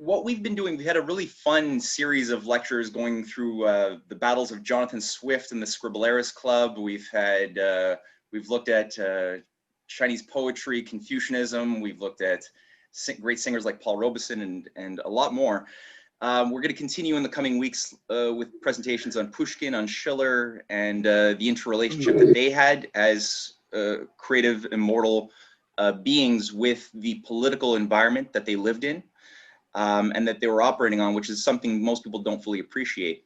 what we've been doing, we had a really fun series of lectures going through the battles of Jonathan Swift and the Scribblerus Club. We've looked at Chinese poetry, Confucianism. We've looked at great singers like Paul Robeson and a lot more. We're going to continue in the coming weeks with presentations on Pushkin, on Schiller, and the interrelationship that they had as creative, immortal beings with the political environment that they lived in. And that they were operating on, which is something most people don't fully appreciate.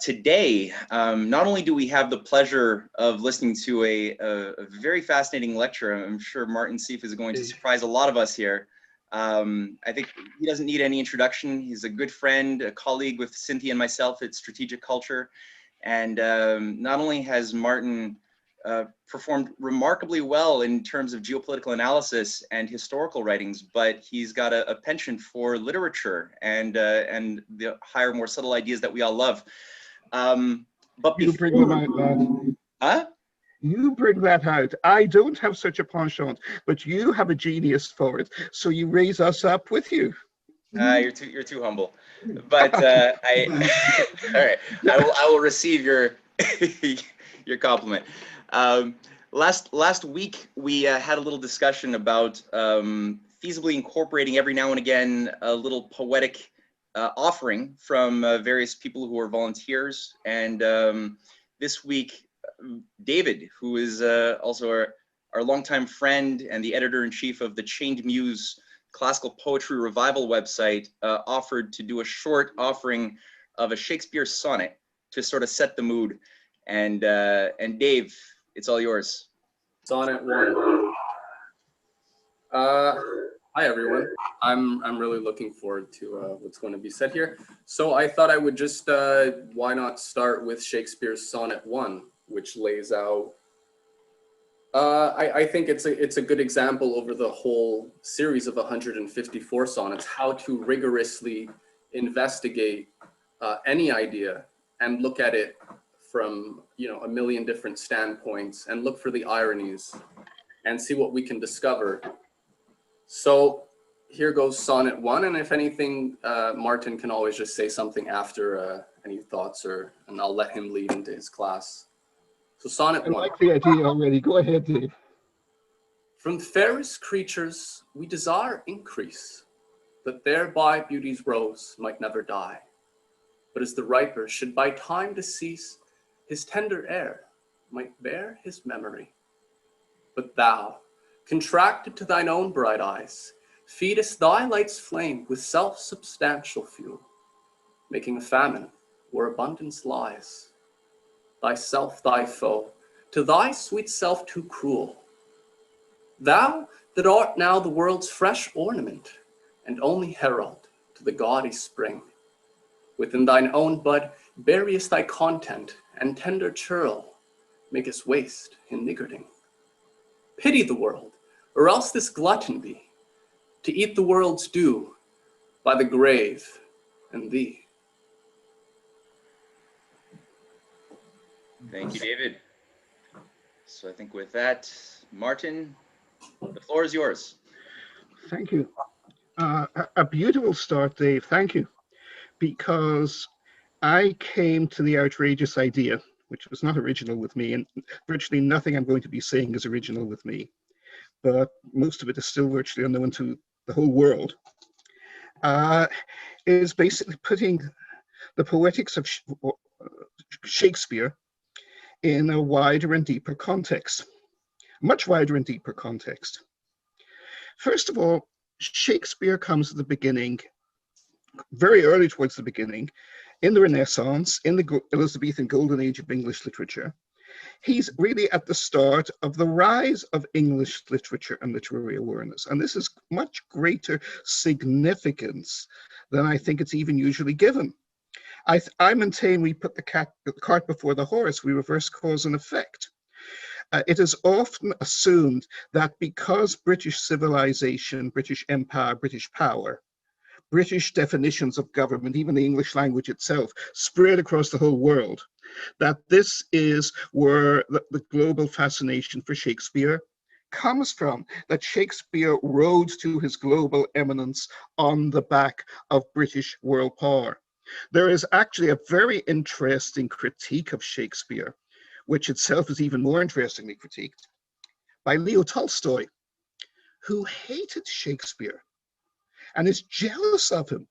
Today, not only do we have the pleasure of listening to a very fascinating lecture, I'm sure Martin Sieff is going to surprise a lot of us here. I think he doesn't need any introduction. He's a good friend, a colleague with Cynthia and myself at Strategic Culture. And not only has Martin performed remarkably well in terms of geopolitical analysis and historical writings, but he's got a penchant for literature and the higher, more subtle ideas that we all love. But you bring them out, lad. Huh? You bring that out. I don't have such a penchant, but you have a genius for it, so you raise us up with you. You're too humble. But all right, I will receive your your compliment. Last week, we had a little discussion about feasibly incorporating every now and again a little poetic offering from various people who are volunteers. And this week, David, who is also our longtime friend and the editor-in-chief of the Chained Muse Classical Poetry Revival website, offered to do a short offering of a Shakespeare sonnet to sort of set the mood. And Dave, it's all yours. Sonnet 1. Hi everyone. I'm really looking forward to what's going to be said here. So I thought I would just why not start with Shakespeare's Sonnet 1, which lays out. I think it's a good example over the whole series of 154 sonnets how to rigorously investigate any idea and look at it from a million different standpoints and look for the ironies and see what we can discover. So here goes Sonnet 1, and if anything, Martin can always just say something after any thoughts, and I'll let him lead into his class. So Sonnet 1. I like the idea already. Go ahead, Dave. From fairest creatures we desire increase, that thereby beauty's rose might never die. But as the riper should by time decease, his tender air might bear his memory. But thou, contracted to thine own bright eyes, feedest thy light's flame with self-substantial fuel, making a famine where abundance lies. Thyself thy foe, to thy sweet self too cruel. Thou that art now the world's fresh ornament, and only herald to the gaudy spring, within thine own bud buryest thy content, and tender churl makest waste in niggarding. Pity the world, or else this glutton be, to eat the world's due by the grave and thee. Thank you, David. So I think with that, Martin, the floor is yours. Thank you. A beautiful start, Dave. Thank you. Because I came to the outrageous idea, which was not original with me, and virtually nothing I'm going to be saying is original with me, but most of it is still virtually unknown to the whole world, is basically putting the poetics of Shakespeare in a wider and deeper context, much wider and deeper context. First of all, Shakespeare comes at the beginning, very early towards the beginning, in the Renaissance, in the Elizabethan Golden Age of English literature. He's really at the start of the rise of English literature and literary awareness. And this is much greater significance than I think it's even usually given. I maintain we put the cart before the horse, we reverse cause and effect. It is often assumed that because British civilization, British empire, British power, British definitions of government, even the English language itself, spread across the whole world, that this is where the global fascination for Shakespeare comes from that Shakespeare rode to his global eminence on the back of British world power. There is actually a very interesting critique of Shakespeare, which itself is even more interestingly critiqued, by Leo Tolstoy, who hated Shakespeare and is jealous of him.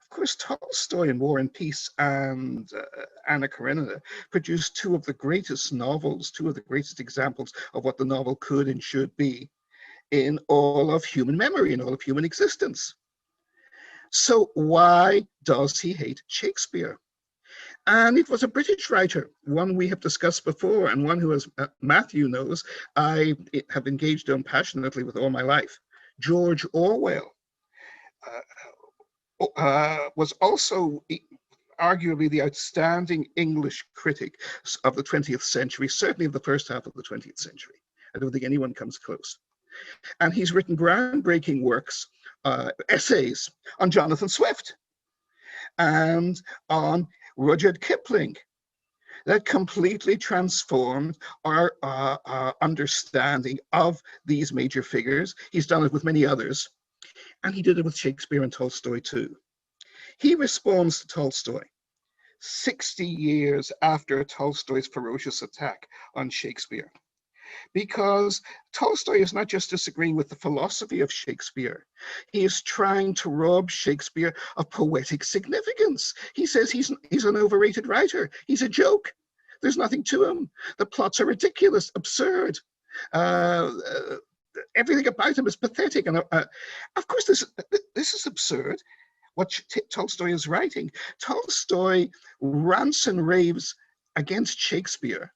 Of course, Tolstoy in War and Peace and Anna Karenina produced two of the greatest novels, two of the greatest examples of what the novel could and should be in all of human memory, in all of human existence. So why does he hate Shakespeare? And it was a British writer, one we have discussed before, and one who, as Matthew knows, I have engaged on passionately with all my life. George Orwell was also arguably the outstanding English critic of the 20th century, certainly of the first half of the 20th century. I don't think anyone comes close. And he's written groundbreaking works, essays on Jonathan Swift and on Rudyard Kipling that completely transformed our understanding of these major figures. He's done it with many others, and he did it with Shakespeare and Tolstoy too. He responds to Tolstoy 60 years after Tolstoy's ferocious attack on Shakespeare, because Tolstoy is not just disagreeing with the philosophy of Shakespeare, he is trying to rob Shakespeare of poetic significance. He says he's an overrated writer. He's a joke. There's nothing to him. The plots are ridiculous, absurd. Everything about him is pathetic. And of course, this is absurd, what Tolstoy is writing. Tolstoy rants and raves against Shakespeare,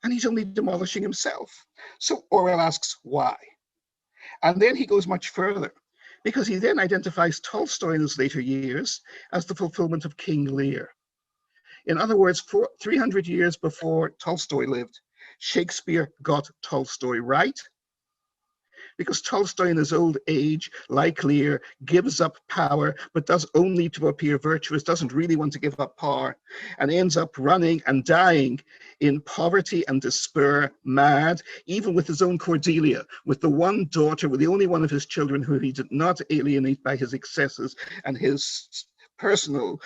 and he's only demolishing himself. So Orwell asks why. And then he goes much further, because he then identifies Tolstoy in his later years as the fulfillment of King Lear. In other words, 300 years before Tolstoy lived, Shakespeare got Tolstoy right, because Tolstoy in his old age, like Lear, gives up power, but does only to appear virtuous, doesn't really want to give up power, and ends up running and dying in poverty and despair, mad, even with his own Cordelia, with the one daughter, with the only one of his children who he did not alienate by his excesses and his personal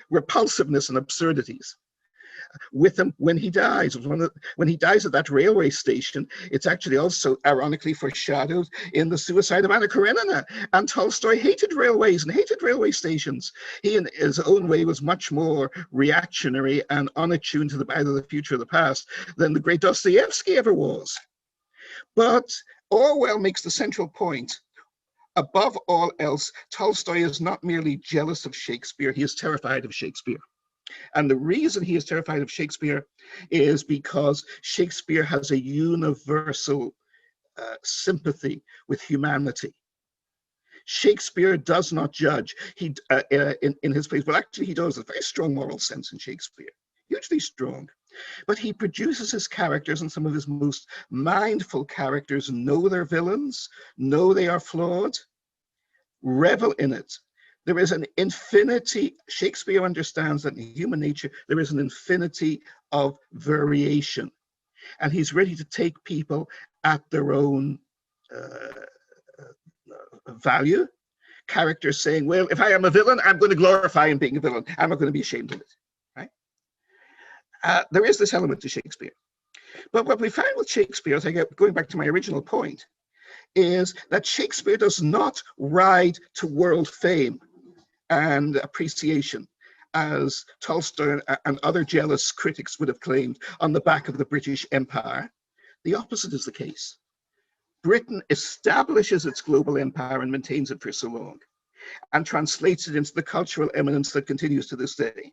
repulsiveness and absurdities. With him when he dies. When he dies at that railway station, it's actually also ironically foreshadowed in the suicide of Anna Karenina. And Tolstoy hated railways and hated railway stations. He, in his own way, was much more reactionary and unattuned to either the future or the past than the great Dostoevsky ever was. But Orwell makes the central point. Above all else, Tolstoy is not merely jealous of Shakespeare, he is terrified of Shakespeare. And the reason he is terrified of Shakespeare is because Shakespeare has a universal sympathy with humanity. Shakespeare does not judge. He, in his plays, well, actually he does, a very strong moral sense in Shakespeare, hugely strong. But he produces his characters, and some of his most mindful characters know their villains, know they are flawed, revel in it. There is an infinity. Shakespeare understands that in human nature, there is an infinity of variation. And he's ready to take people at their own value. Characters saying, well, if I am a villain, I'm going to glorify him being a villain. I'm not going to be ashamed of it. Right? There is this element to Shakespeare. But what we find with Shakespeare, going back to my original point, is that Shakespeare does not ride to world fame and appreciation, as Tolstoy and other jealous critics would have claimed, on the back of the British Empire. The opposite is the case. Britain establishes its global empire and maintains it for so long, and translates it into the cultural eminence that continues to this day,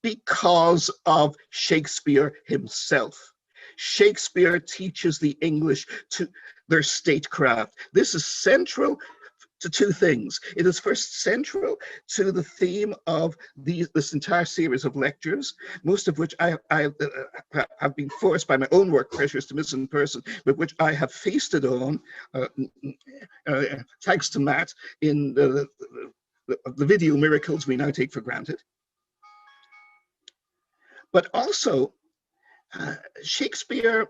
because of Shakespeare himself. Shakespeare teaches the English to their statecraft. This is central to two things. It is first central to the theme of this entire series of lectures, most of which I have been forced by my own work pressures to miss in person, but which I have feasted on, thanks to Matt, in the video miracles we now take for granted. But also, Shakespeare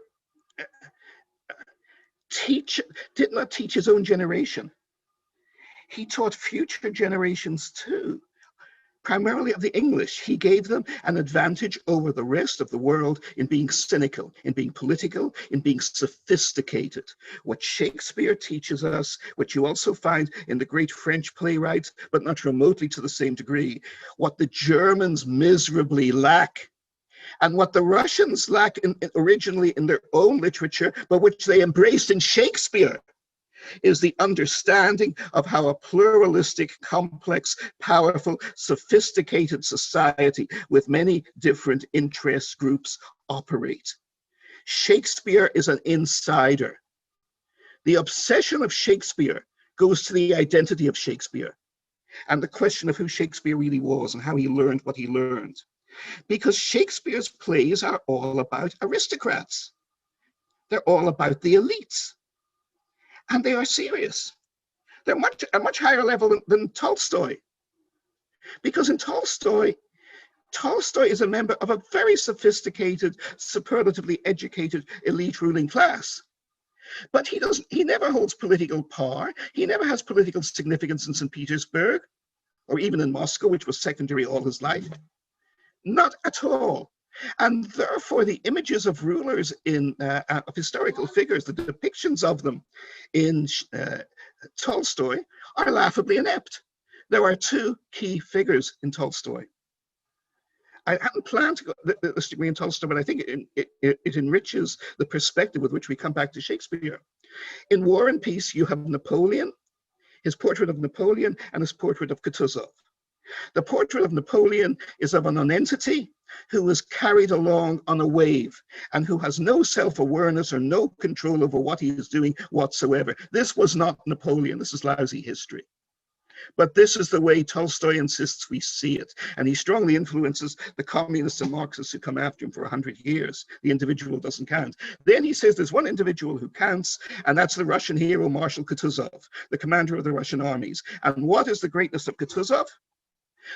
did not teach his own generation. He taught future generations too, primarily of the English. He gave them an advantage over the rest of the world in being cynical, in being political, in being sophisticated. What Shakespeare teaches us, what you also find in the great French playwrights, but not remotely to the same degree, what the Germans miserably lack, and what the Russians lack originally in their own literature, but which they embraced in Shakespeare, is the understanding of how a pluralistic, complex, powerful, sophisticated society with many different interest groups operate. Shakespeare is an insider. The obsession of Shakespeare goes to the identity of Shakespeare and the question of who Shakespeare really was and how he learned what he learned. Because Shakespeare's plays are all about aristocrats. They're all about the elites. And they are serious. They're a much higher level than Tolstoy. Because in Tolstoy is a member of a very sophisticated, superlatively educated elite ruling class. But he never holds political power. He never has political significance in St. Petersburg, or even in Moscow, which was secondary all his life. Not at all. And therefore, the images of rulers of historical figures, the depictions of them in Tolstoy are laughably inept. There are two key figures in Tolstoy. I hadn't planned to go this degree in Tolstoy, but I think it enriches the perspective with which we come back to Shakespeare. In War and Peace, you have Napoleon, his portrait of Napoleon, and his portrait of Kutuzov. The portrait of Napoleon is of an nonentity who is carried along on a wave and who has no self-awareness or no control over what he is doing whatsoever. This was not Napoleon. This is lousy history. But this is the way Tolstoy insists we see it. And he strongly influences the communists and Marxists who come after him for 100 years. The individual doesn't count. Then he says there's one individual who counts, and that's the Russian hero, Marshal Kutuzov, the commander of the Russian armies. And what is the greatness of Kutuzov?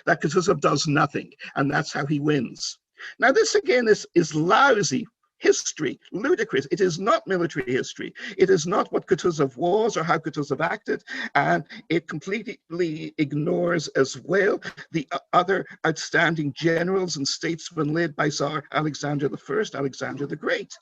That Kutuzov does nothing, and that's how he wins. Now, this again is lousy history, ludicrous. It is not military history. It is not what Kutuzov was or how Kutuzov acted, and it completely ignores as well the other outstanding generals and statesmen led by Tsar Alexander I, Alexander the Great.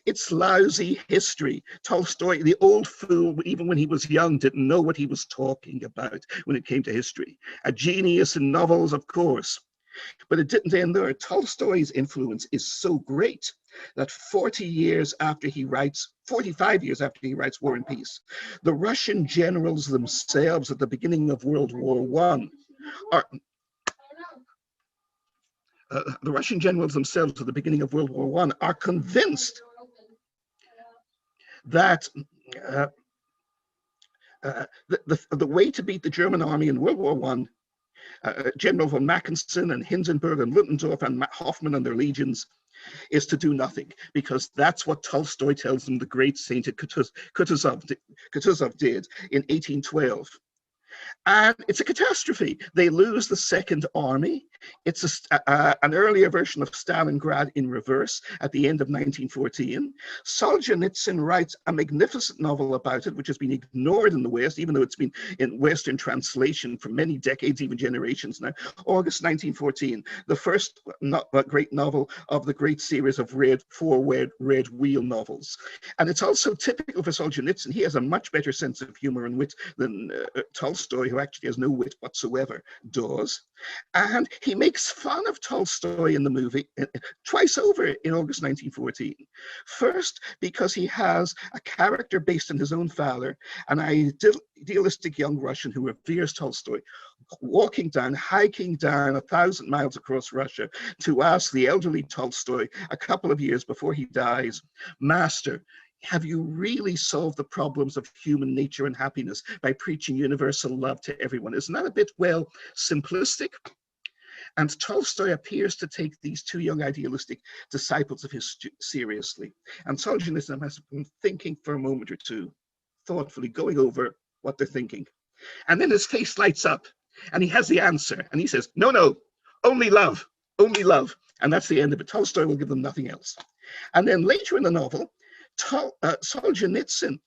It's lousy history. Tolstoy, the old fool, even when he was young, didn't know what he was talking about when it came to history. A genius in novels, of course. But it didn't end there. Tolstoy's influence is so great that 45 years after he writes War and Peace, the Russian generals themselves at the beginning of World War I are convinced that the way to beat the German army in World War I, General von Mackensen and Hindenburg and Ludendorff and Hoffmann and their legions, is to do nothing, because that's what Tolstoy tells them the great saint Kutuzov did in 1812. And it's a catastrophe. They lose the Second Army. It's an earlier version of Stalingrad in reverse at the end of 1914. Solzhenitsyn writes a magnificent novel about it, which has been ignored in the West, even though it's been in Western translation for many decades, even generations now. August 1914, the first great novel of the great series of four red wheel novels. And it's also typical for Solzhenitsyn. He has a much better sense of humor and wit than Tolstoy, who actually has no wit whatsoever, does. And he makes fun of Tolstoy in the movie twice over in August 1914. First, because he has a character based on his own father, an idealistic young Russian who reveres Tolstoy, hiking down 1,000 miles across Russia to ask the elderly Tolstoy a couple of years before he dies, "Master, have you really solved the problems of human nature and happiness by preaching universal love to everyone? Isn't that a bit, well, simplistic?" And Tolstoy appears to take these two young idealistic disciples of his seriously. And Solzhenitsyn has been thinking for a moment or two, thoughtfully going over what they're thinking. And then his face lights up and he has the answer. And he says, no, only love, only love. And that's the end of it. Tolstoy will give them nothing else. And then later in the novel, Solzhenitsyn,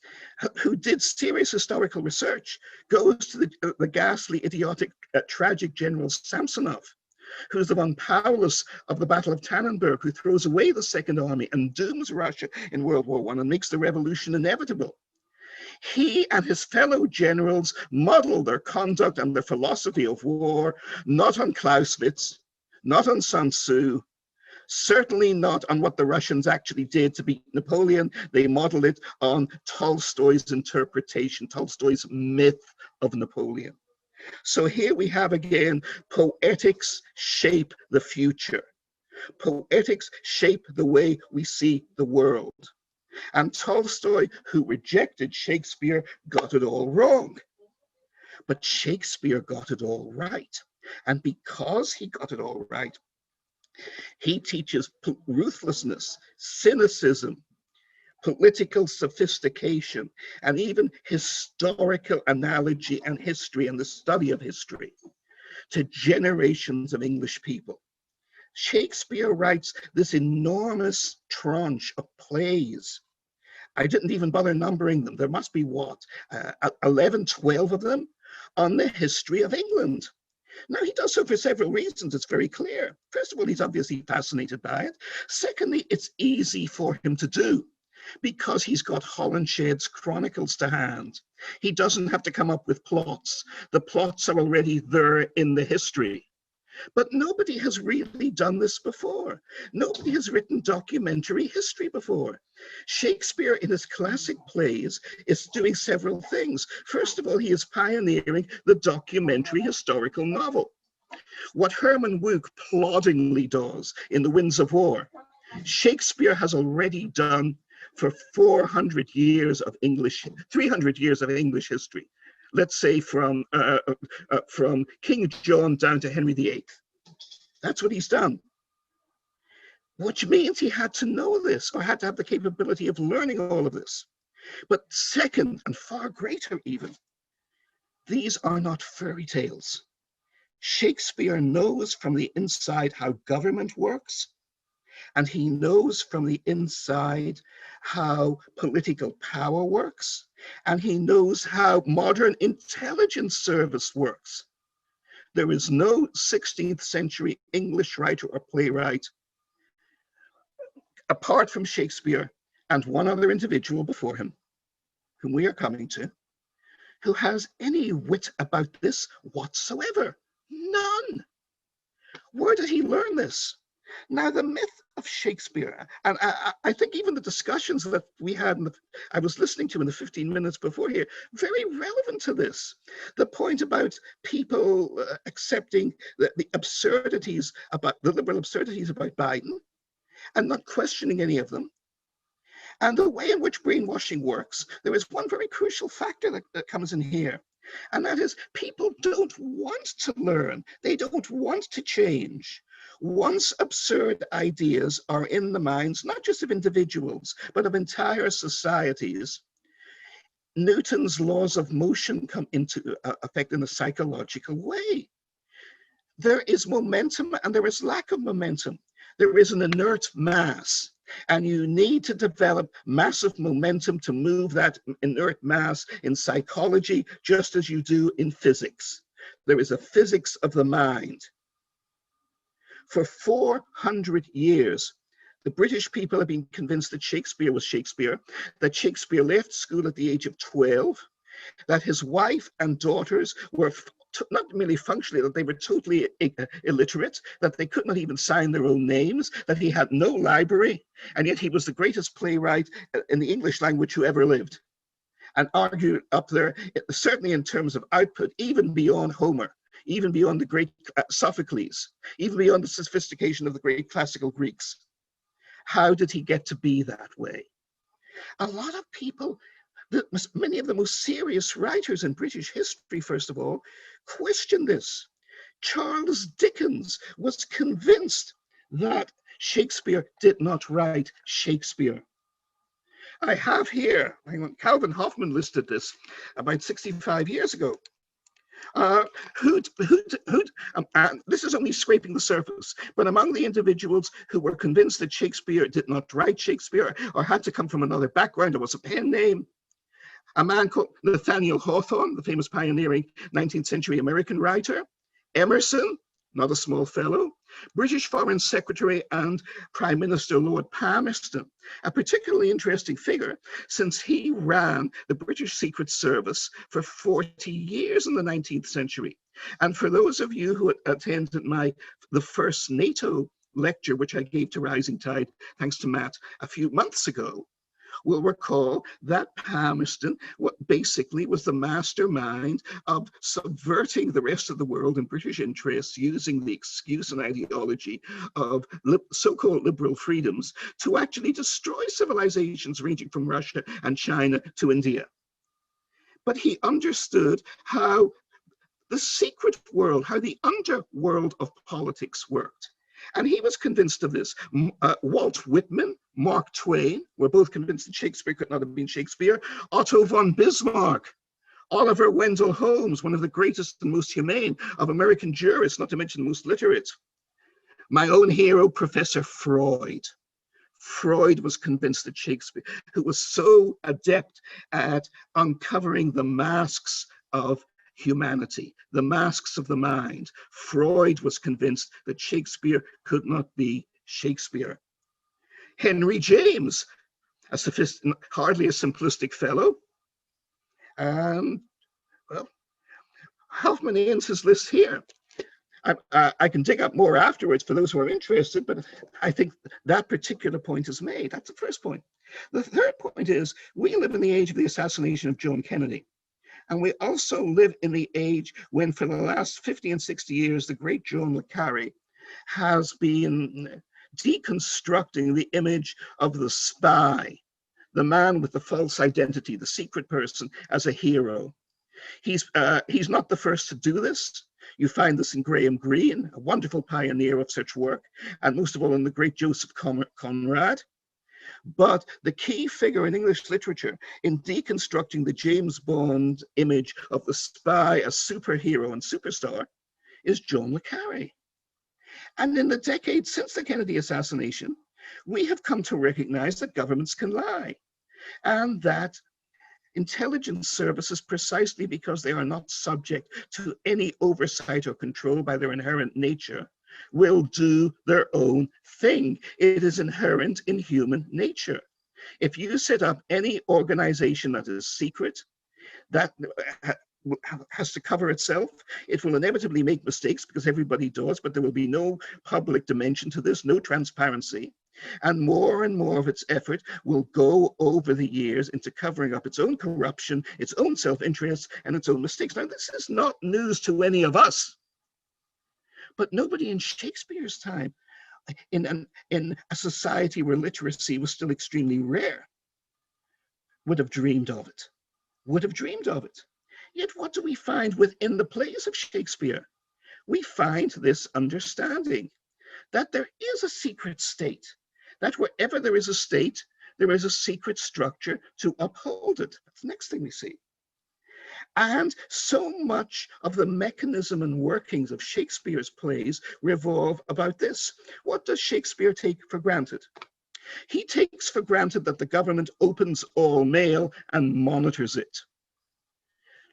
who did serious historical research, goes to the ghastly, idiotic, tragic General Samsonov, who's the one powerless of the Battle of Tannenberg, who throws away the Second Army and dooms Russia in World War I and makes the revolution inevitable. He and his fellow generals model their conduct and their philosophy of war not on Clausewitz, not on Sun Tzu, certainly not on what the Russians actually did to beat Napoleon. They modeled it on Tolstoy's interpretation, Tolstoy's myth of Napoleon. So here we have again, poetics shape the future. Poetics shape the way we see the world. And Tolstoy, who rejected Shakespeare, got it all wrong. But Shakespeare got it all right. And because he got it all right, he teaches ruthlessness, cynicism, political sophistication, and even historical analogy and history and the study of history to generations of English people. Shakespeare writes this enormous tranche of plays. I didn't even bother numbering them. There must be what, 11, 12 of them on the history of England. Now, he does so for several reasons. It's very clear. First of all, he's obviously fascinated by it. Secondly, it's easy for him to do because he's got Holinshed's Chronicles to hand. He doesn't have to come up with plots. The plots are already there in the history. But nobody has really done this before. Nobody has written documentary history before. Shakespeare, in his classic plays, is doing several things. First of all, he is pioneering the documentary historical novel. What Herman Wouk ploddingly does in The Winds of War, Shakespeare has already done for 400 years of English, 300 years of English history. Let's say from King John down to Henry VIII. That's what he's done. Which means he had to know this, or had to have the capability of learning all of this. But second, and far greater even, these are not fairy tales. Shakespeare knows from the inside how government works, and he knows from the inside how political power works, and he knows how modern intelligence service works. There is no 16th century English writer or playwright, apart from Shakespeare and one other individual before him, whom we are coming to, who has any wit about this whatsoever. None. Where did he learn this? Now, the myth of Shakespeare, and I think even the discussions that we had, I was listening to in the 15 minutes before here, very relevant to this. The point about people accepting the absurdities about, the liberal absurdities about Biden and not questioning any of them. And the way in which brainwashing works, there is one very crucial factor that comes in here. And that is, people don't want to learn. They don't want to change. Once absurd ideas are in the minds, not just of individuals, but of entire societies, Newton's laws of motion come into effect in a psychological way. There is momentum and there is lack of momentum. There is an inert mass, and you need to develop massive momentum to move that inert mass in psychology, just as you do in physics. There is a physics of the mind. For 400 years, the British people have been convinced that Shakespeare was Shakespeare, that Shakespeare left school at the age of 12, that his wife and daughters were not merely functionally, that they were totally illiterate, that they could not even sign their own names, that he had no library, and yet he was the greatest playwright in the English language who ever lived, and argued up there, certainly in terms of output, even beyond Homer, even beyond the great Sophocles, even beyond the sophistication of the great classical Greeks. How did he get to be that way? A lot of people, many of the most serious writers in British history, first of all, question this. Charles Dickens was convinced that Shakespeare did not write Shakespeare. I have here, Calvin Hoffman listed this about 65 years ago. This is only scraping the surface, but among the individuals who were convinced that Shakespeare did not write Shakespeare or had to come from another background or was a pen name, a man called Nathaniel Hawthorne, the famous pioneering 19th century American writer, Emerson, not a small fellow, British Foreign Secretary and Prime Minister Lord Palmerston, a particularly interesting figure since he ran the British Secret Service for 40 years in the 19th century. And for those of you who attended the first NATO lecture, which I gave to Rising Tide, thanks to Matt, a few months ago, will recall that Palmerston basically was the mastermind of subverting the rest of the world and British interests using the excuse and ideology of so-called liberal freedoms to actually destroy civilizations ranging from Russia and China to India. But he understood how the secret world, how the underworld of politics worked. And he was convinced of this. Walt Whitman, Mark Twain were both convinced that Shakespeare could not have been Shakespeare. Otto von Bismarck, Oliver Wendell Holmes, one of the greatest and most humane of American jurists, not to mention the most literate. My own hero, Professor Freud. Freud was convinced that Shakespeare, who was so adept at uncovering the masks of humanity, the masks of the mind. Freud was convinced that Shakespeare could not be Shakespeare. Henry James, hardly a simplistic fellow. And, well, Hoffman ends his list here. I can dig up more afterwards for those who are interested, but I think that particular point is made. That's the first point. The third point is, we live in the age of the assassination of John Kennedy. And we also live in the age when, for the last 50 and 60 years, the great John le Carré has been deconstructing the image of the spy, the man with the false identity, the secret person, as a hero. He's not the first to do this. You find this in Graham Greene, a wonderful pioneer of such work, and most of all in the great Joseph Conrad. But the key figure in English literature in deconstructing the James Bond image of the spy as superhero and superstar is John le Carré. And in the decades since the Kennedy assassination, we have come to recognize that governments can lie, and that intelligence services, precisely because they are not subject to any oversight or control by their inherent nature, will do their own thing. It is inherent in human nature. If you set up any organization that is secret, that has to cover itself, it will inevitably make mistakes because everybody does, but there will be no public dimension to this, no transparency. And more of its effort will go over the years into covering up its own corruption, its own self-interest, and its own mistakes. Now, this is not news to any of us. But nobody in Shakespeare's time, in a society where literacy was still extremely rare, would have dreamed of it, Yet what do we find within the plays of Shakespeare? We find this understanding that there is a secret state, that wherever there is a state, there is a secret structure to uphold it. That's the next thing we see. And so much of the mechanism and workings of Shakespeare's plays revolve about this. What does Shakespeare take for granted? He takes for granted that the government opens all mail and monitors it.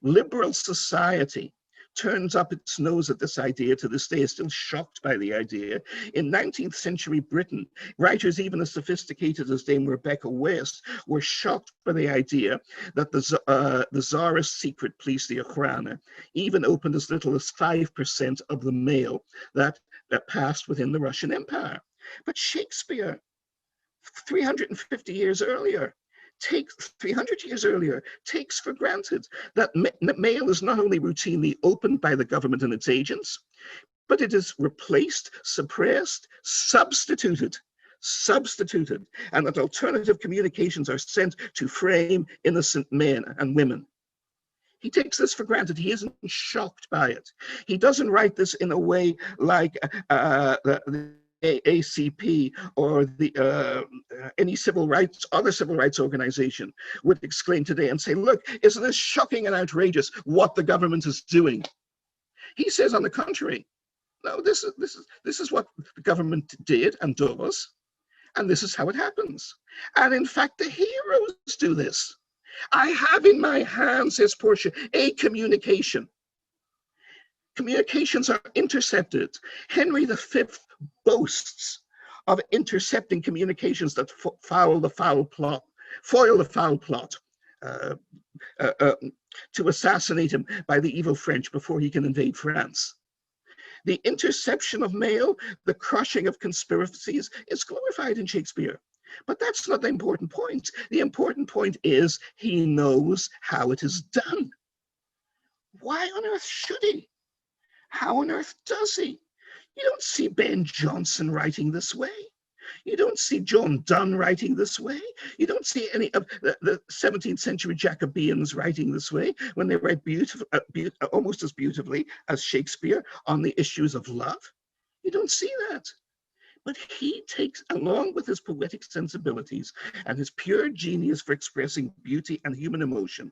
Liberal society turns up its nose at this idea to this day, is still shocked by the idea. In 19th century Britain, writers even as sophisticated as Dame Rebecca West were shocked by the idea that the Tsarist secret police, the Ochrana, even opened as little as 5% of the mail that passed within the Russian Empire. But Shakespeare, 300 years earlier, takes for granted that mail is not only routinely opened by the government and its agents, but it is replaced, suppressed, substituted, and that alternative communications are sent to frame innocent men and women. He takes this for granted. He isn't shocked by it. He doesn't write this in a way like the ACP or any other civil rights organization would exclaim today and say, look, isn't this shocking and outrageous what the government is doing? He says, on the contrary, no, this is what the government did and does, and this is how it happens. And in fact, the heroes do this. I have in my hand, says Portia, a communication. Communications are intercepted. Henry V boasts of intercepting communications that foil the foul plot to assassinate him by the evil French before he can invade France. The interception of mail, the crushing of conspiracies is glorified in Shakespeare. But that's not the important point. The important point is he knows how it is done. Why on earth should he? How on earth does he? You don't see Ben Jonson writing this way. You don't see John Donne writing this way. You don't see any of the 17th century Jacobeans writing this way when they write almost as beautifully as Shakespeare on the issues of love. You don't see that. But he takes, along with his poetic sensibilities and his pure genius for expressing beauty and human emotion,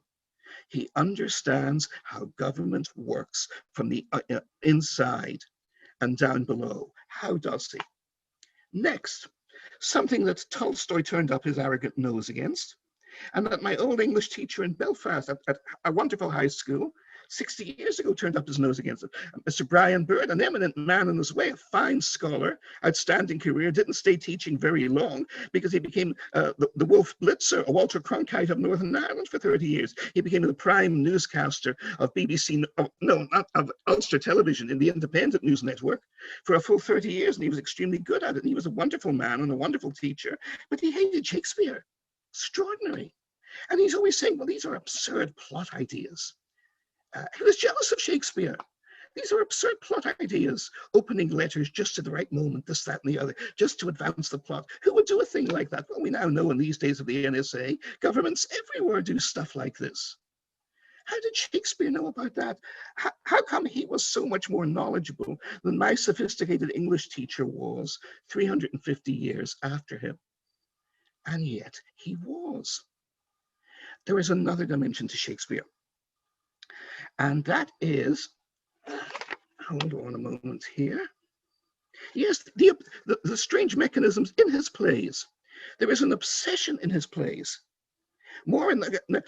he understands how government works from the inside and down below. How does he? Next, something that Tolstoy turned up his arrogant nose against, and that my old English teacher in Belfast at a wonderful high school 60 years ago turned up his nose against it. Mr. Brian Bird, an eminent man in his way, a fine scholar, outstanding career, didn't stay teaching very long because he became the Wolf Blitzer, a Walter Cronkite of Northern Ireland for 30 years. He became the prime newscaster of BBC, no, not of Ulster Television in the Independent News Network for a full 30 years, and he was extremely good at it. And he was a wonderful man and a wonderful teacher, but he hated Shakespeare. Extraordinary. And he's always saying, well, these are absurd plot ideas. He was jealous of Shakespeare. These are absurd plot ideas, opening letters just at the right moment, this, that, and the other, just to advance the plot. Who would do a thing like that? Well, we now know in these days of the NSA, governments everywhere do stuff like this. How did Shakespeare know about that? How come he was so much more knowledgeable than my sophisticated English teacher was 350 years after him? And yet he was. There is another dimension to Shakespeare. And that is, hold on a moment here. Yes, the strange mechanisms in his plays. There is an obsession in his plays. More in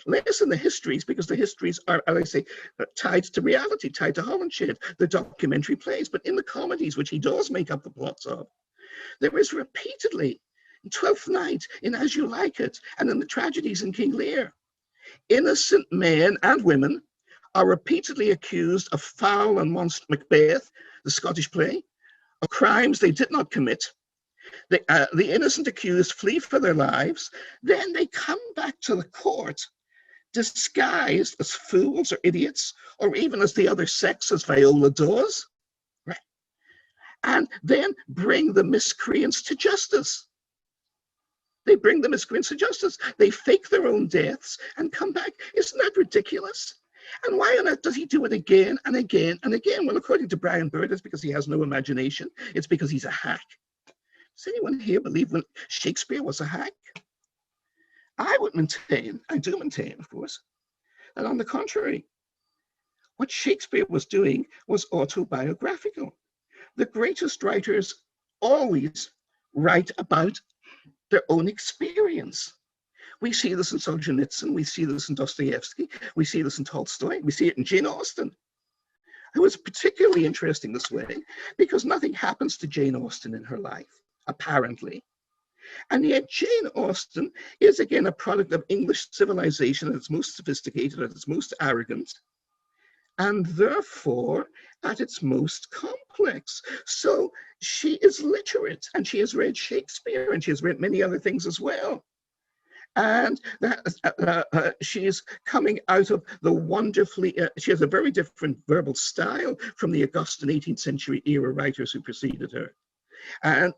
less in the histories, because the histories are, as I say, tied to reality, tied to Holinshed, the documentary plays. But in the comedies, which he does make up the plots of, there is repeatedly, in Twelfth Night, in As You Like It, and in the tragedies in King Lear, innocent men and women are repeatedly accused of foul and monstrous Macbeth, the Scottish play, of crimes they did not commit. The innocent accused flee for their lives. Then they come back to the court disguised as fools or idiots, or even as the other sex, as Viola does, right? And then bring the miscreants to justice. They bring the miscreants to justice. They fake their own deaths and come back. Isn't that ridiculous? And why on earth does he do it again and again and again? Well, according to Brian Bird, it's because he has no imagination. It's because he's a hack. Does anyone here believe when Shakespeare was a hack? I would maintain, I do maintain, of course, that on the contrary, what Shakespeare was doing was autobiographical. The greatest writers always write about their own experience. We see this in Solzhenitsyn, we see this in Dostoevsky, we see this in Tolstoy, we see it in Jane Austen, who is particularly interesting this way because nothing happens to Jane Austen in her life, apparently. And yet Jane Austen is again a product of English civilization at its most sophisticated, at its most arrogant, and therefore at its most complex. So she is literate, and she has read Shakespeare, and she has read many other things as well. And that she is coming out of the wonderfully, she has a very different verbal style from the Augustan 18th century era writers who preceded her.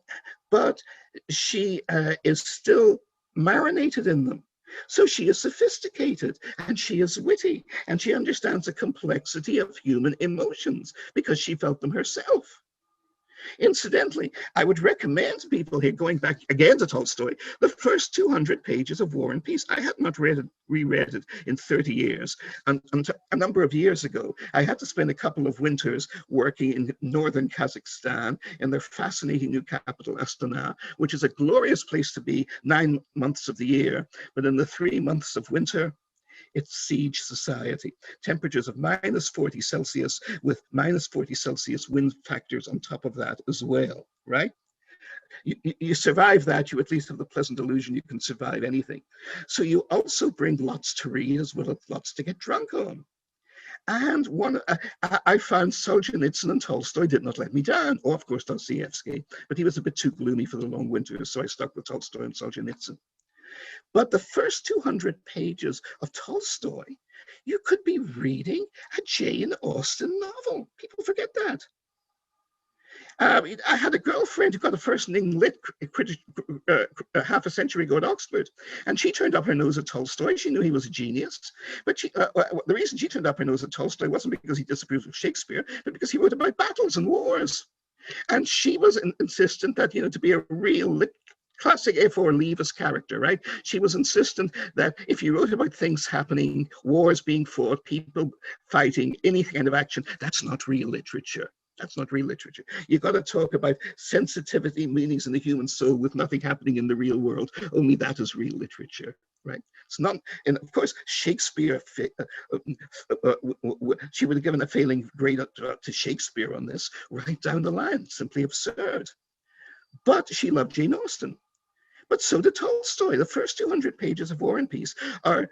But she is still marinated in them. So she is sophisticated and she is witty and she understands the complexity of human emotions because she felt them herself. Incidentally, I would recommend to people here, going back again to Tolstoy, the first 200 pages of War and Peace. I had not reread it in 30 years. And a number of years ago, I had to spend a couple of winters working in northern Kazakhstan in their fascinating new capital, Astana, which is a glorious place to be 9 months of the year. But in the 3 months of winter, it's siege society. Temperatures of -40 Celsius with -40 Celsius wind factors on top of that as well, right? You survive that, you at least have the pleasant illusion you can survive anything. So you also bring lots to read as well as lots to get drunk on. And I found Solzhenitsyn and Tolstoy did not let me down. Oh, of course, Dostoevsky, but he was a bit too gloomy for the long winters, so I stuck with Tolstoy and Solzhenitsyn. But the first 200 pages of Tolstoy, you could be reading a Jane Austen novel. People forget that. I had a girlfriend who got a first in Lit half a century ago at Oxford, and she turned up her nose at Tolstoy. She knew he was a genius, but the reason she turned up her nose at Tolstoy wasn't because he disapproved of Shakespeare, but because he wrote about battles and wars. And she was insistent that, to be a real classic A4 Leavis character, right? She was insistent that if you wrote about things happening, wars being fought, people fighting, any kind of action, that's not real literature. That's not real literature. You've got to talk about sensitivity, meanings in the human soul with nothing happening in the real world. Only that is real literature, right? It's not, and of course, Shakespeare, she would have given a failing grade to Shakespeare on this, right down the line, simply absurd. But she loved Jane Austen. But so did Tolstoy. The first 200 pages of War and Peace are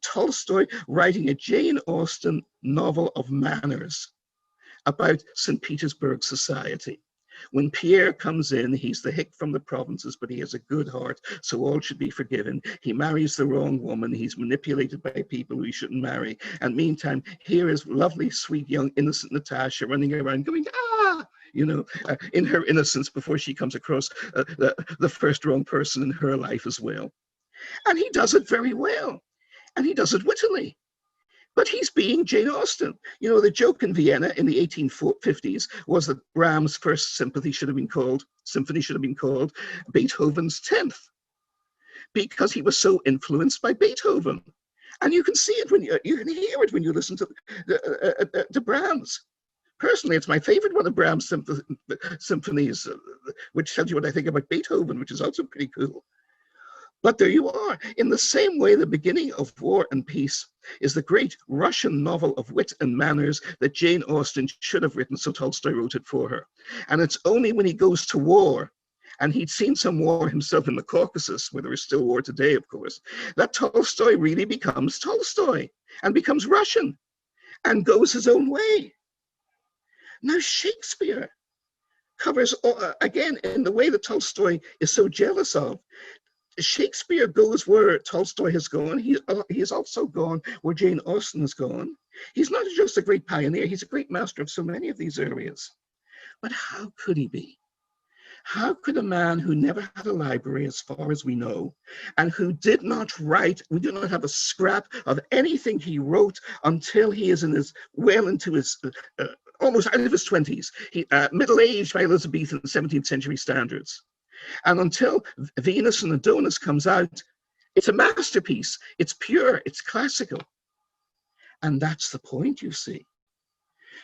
Tolstoy writing a Jane Austen novel of manners about St. Petersburg society. When Pierre comes in, he's the hick from the provinces, but he has a good heart, so all should be forgiven. He marries the wrong woman. He's manipulated by people who he shouldn't marry. And meantime, here is lovely, sweet, young, innocent Natasha running around going, in her innocence before she comes across the first wrong person in her life as well. And he does it very well. And he does it wittily. But he's being Jane Austen. The joke in Vienna in the 1850s was that Brahms' first symphony should have been called Beethoven's 10th, because he was so influenced by Beethoven. And you can see it when you can hear it when you listen to Brahms. Personally, it's my favorite one of Brahms' symphonies, which tells you what I think about Beethoven, which is also pretty cool. But there you are. In the same way, the beginning of War and Peace is the great Russian novel of wit and manners that Jane Austen should have written, so Tolstoy wrote it for her. And it's only when he goes to war, and he'd seen some war himself in the Caucasus, where there is still war today, of course, that Tolstoy really becomes Tolstoy and becomes Russian and goes his own way. Now, Shakespeare covers, again, in the way that Tolstoy is so jealous of, Shakespeare goes where Tolstoy has gone. He has also gone where Jane Austen has gone. He's not just a great pioneer, he's a great master of so many of these areas. But how could he be? How could a man who never had a library, as far as we know, and who did not write, we do not have a scrap of anything he wrote until he is into his almost out of his 20s, middle-aged by Elizabethan 17th century standards. And until Venus and Adonis comes out, it's a masterpiece. It's pure, it's classical. And that's the point, you see.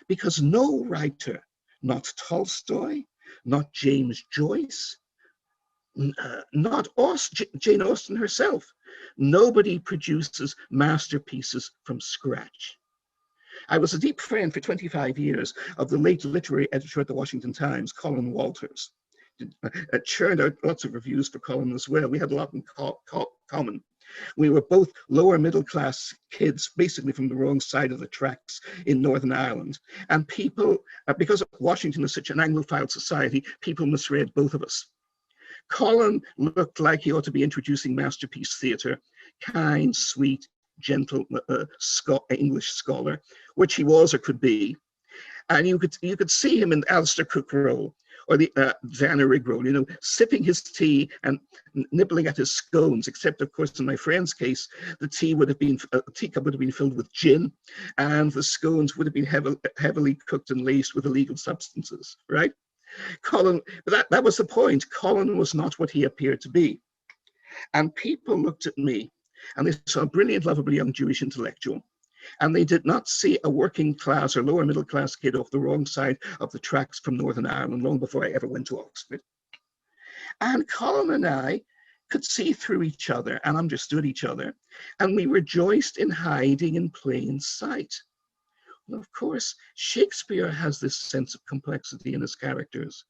Because no writer, not Tolstoy, not James Joyce, not Jane Austen herself, nobody produces masterpieces from scratch. I was a deep friend for 25 years of the late literary editor at the Washington Times, Colin Walters. Churned out lots of reviews for Colin as well. We had a lot in common. We were both lower middle class kids, basically from the wrong side of the tracks in Northern Ireland. And people, because Washington is such an Anglophile society, people misread both of us. Colin looked like he ought to be introducing masterpiece theatre, kind, sweet, gentle English scholar, which he was or could be. And you could see him in Alistair Cook role, or the Diana Rigroll, you know, sipping his tea and nibbling at his scones, except of course in my friend's case, the tea would have been, a teacup would have been filled with gin, and the scones would have been heavily cooked and laced with illegal substances, right? Colin, but that was the point. Colin was not what he appeared to be. And people looked at me and they saw a brilliant, lovable young Jewish intellectual. And they did not see a working class or lower middle class kid off the wrong side of the tracks from Northern Ireland long before I ever went to Oxford. And Colin and I could see through each other and understood each other. And we rejoiced in hiding in plain sight. Well, of course, Shakespeare has this sense of complexity in his characters.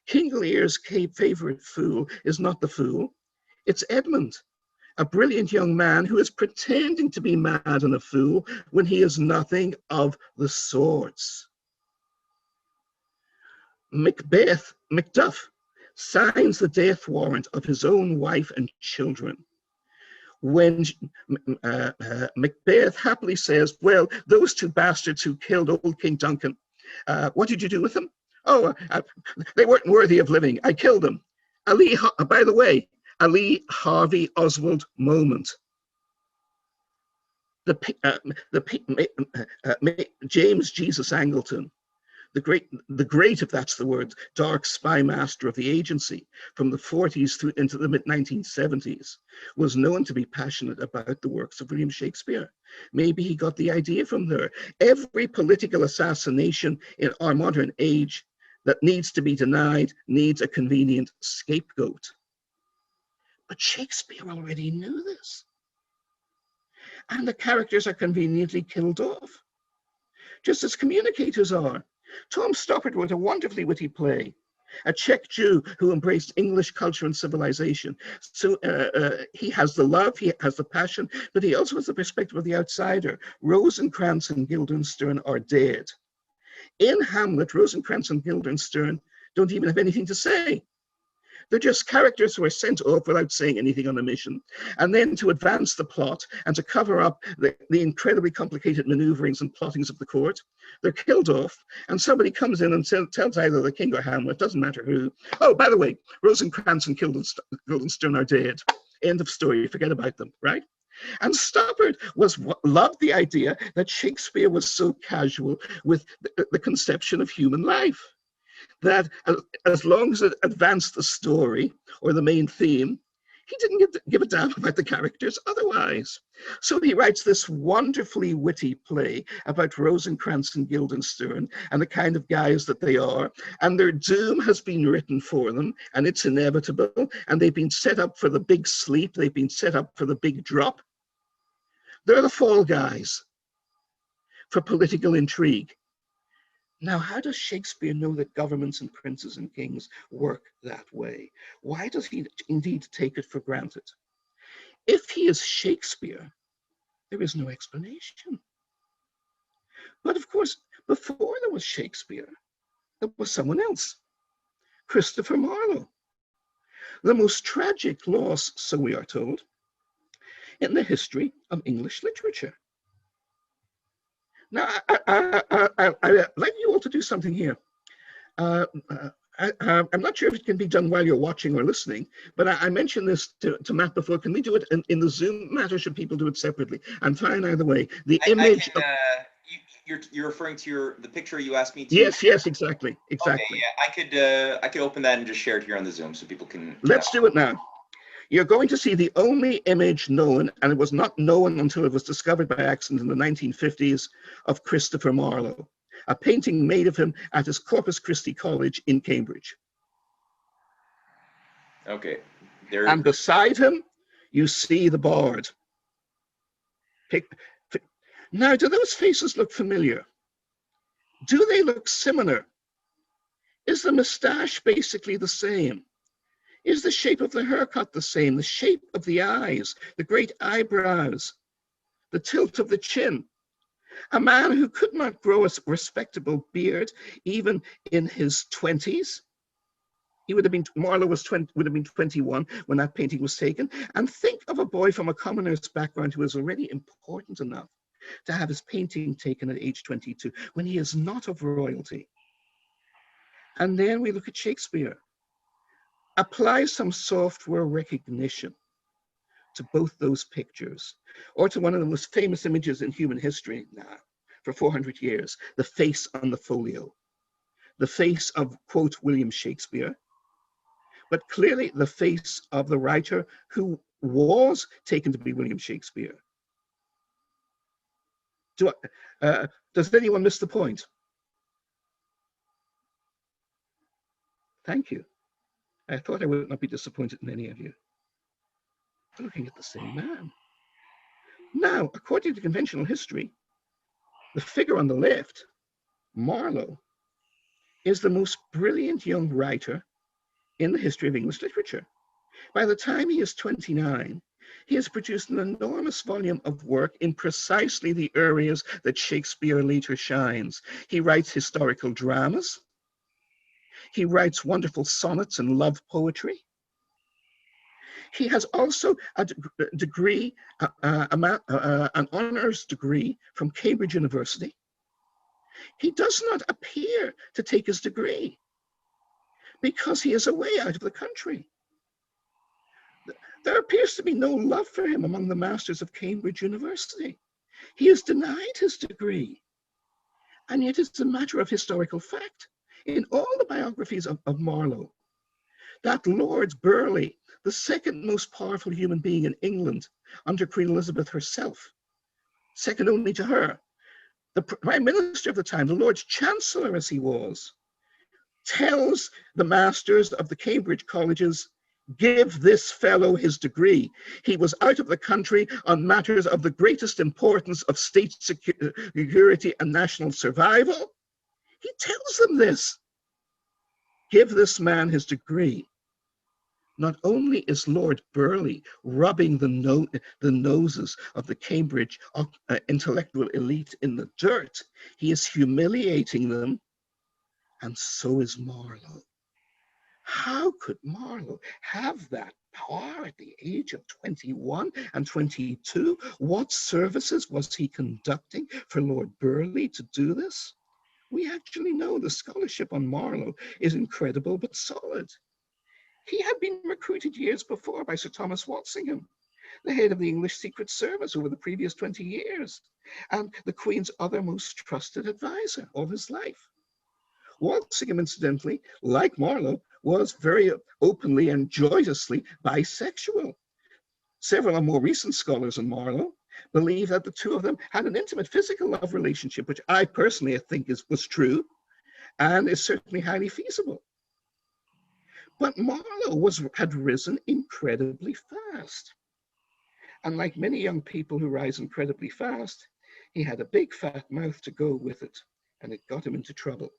King Lear's favorite fool is not the fool, it's Edmund, a brilliant young man who is pretending to be mad and a fool when he is nothing of the sorts. Macduff signs the death warrant of his own wife and children. When Macbeth happily says, well, those two bastards who killed old King Duncan, what did you do with them? Oh, they weren't worthy of living. I killed them. By the way, a Lee Harvey Oswald moment. James Jesus Angleton, the great, if that's the word, dark spy master of the agency from the 40s through into the mid-1970s, was known to be passionate about the works of William Shakespeare. Maybe he got the idea from there. Every political assassination in our modern age that needs to be denied needs a convenient scapegoat. But Shakespeare already knew this. And the characters are conveniently killed off, just as communicators are. Tom Stoppard wrote a wonderfully witty play, a Czech Jew who embraced English culture and civilization. So he has the love, he has the passion, but he also has the perspective of the outsider. Rosencrantz and Guildenstern are dead. In Hamlet, Rosencrantz and Guildenstern don't even have anything to say. They're just characters who are sent off without saying anything on a mission. And then to advance the plot and to cover up the incredibly complicated maneuverings and plottings of the court, they're killed off. And somebody comes in and tells either the king or Hamlet, doesn't matter who, oh, by the way, Rosencrantz and Guildenstern are dead. End of story, forget about them, right? And Stoppard loved the idea that Shakespeare was so casual with the conception of human life, that as long as it advanced the story or the main theme, he didn't give a damn about the characters otherwise. So he writes this wonderfully witty play about Rosencrantz and Guildenstern and the kind of guys that they are, and their doom has been written for them, and it's inevitable, and they've been set up for the big sleep, they've been set up for the big drop. They're the fall guys for political intrigue. Now, how does Shakespeare know that governments and princes and kings work that way? Why does he indeed take it for granted? If he is Shakespeare, there is no explanation. But of course, before there was Shakespeare, there was someone else, Christopher Marlowe. The most tragic loss, so we are told, in the history of English literature. Now, I'd like you all to do something here. I'm not sure if it can be done while you're watching or listening, but I mentioned this to Matt before. Can we do it in the Zoom, Matt, or should people do it separately? I'm fine either way. The image. You're referring to the picture you asked me to. Yes, exactly. Okay, yeah, I could open that and just share it here on the Zoom so people can. Let's do it now. You're going to see the only image known, and it was not known until it was discovered by accident in the 1950s, of Christopher Marlowe, a painting made of him at his Corpus Christi College in Cambridge. Okay. And beside him, you see the bard. Now, do those faces look familiar? Do they look similar? Is the moustache basically the same? Is the shape of the haircut the same? The shape of the eyes, the great eyebrows, the tilt of the chin? A man who could not grow a respectable beard even in his 20s. Marlowe would have been 21 when that painting was taken. And think of a boy from a commoner's background who is already important enough to have his painting taken at age 22 when he is not of royalty. And then we look at Shakespeare. Apply some software recognition to both those pictures, or to one of the most famous images in human history now, for 400 years, the face on the folio. The face of, quote, William Shakespeare, but clearly the face of the writer who was taken to be William Shakespeare. Does anyone miss the point? Thank you. I thought I would not be disappointed in any of you. We're looking at the same man. Now, according to conventional history, the figure on the left, Marlowe, is the most brilliant young writer in the history of English literature. By the time he is 29, he has produced an enormous volume of work in precisely the areas that Shakespeare later shines. He writes historical dramas. He writes wonderful sonnets and love poetry. He has also a degree, an honors degree from Cambridge University. He does not appear to take his degree because he is away out of the country. There appears to be no love for him among the masters of Cambridge University. He is denied his degree. And yet it's a matter of historical fact in all the biographies of Marlowe that Lord Burleigh, the second most powerful human being in England under Queen Elizabeth herself, second only to her, the Prime Minister of the time, the Lord Chancellor as he was, tells the masters of the Cambridge colleges, give this fellow his degree. He was out of the country on matters of the greatest importance of state security and national survival. He tells them this. Give this man his degree. Not only is Lord Burleigh rubbing the noses of the Cambridge intellectual elite in the dirt, he is humiliating them, and so is Marlowe. How could Marlowe have that power at the age of 21 and 22? What services was he conducting for Lord Burleigh to do this? We actually know the scholarship on Marlowe is incredible but solid. He had been recruited years before by Sir Thomas Walsingham, the head of the English Secret Service over the previous 20 years, and the Queen's other most trusted advisor all his life. Walsingham, incidentally, like Marlowe, was very openly and joyously bisexual. Several more recent scholars on Marlowe believe that the two of them had an intimate physical love relationship, which I personally think was true and is certainly highly feasible. But Marlowe had risen incredibly fast. And like many young people who rise incredibly fast, he had a big fat mouth to go with it, and it got him into trouble.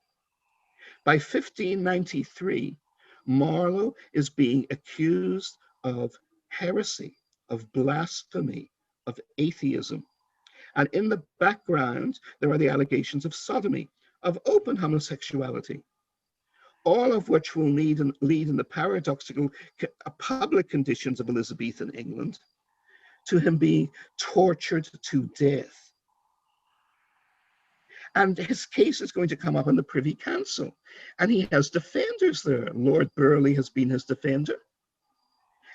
By 1593, Marlowe is being accused of heresy, of blasphemy, of atheism. And in the background, there are the allegations of sodomy, of open homosexuality, all of which will lead in the paradoxical public conditions of Elizabethan England to him being tortured to death. And his case is going to come up in the Privy Council. And he has defenders there. Lord Burleigh has been his defender.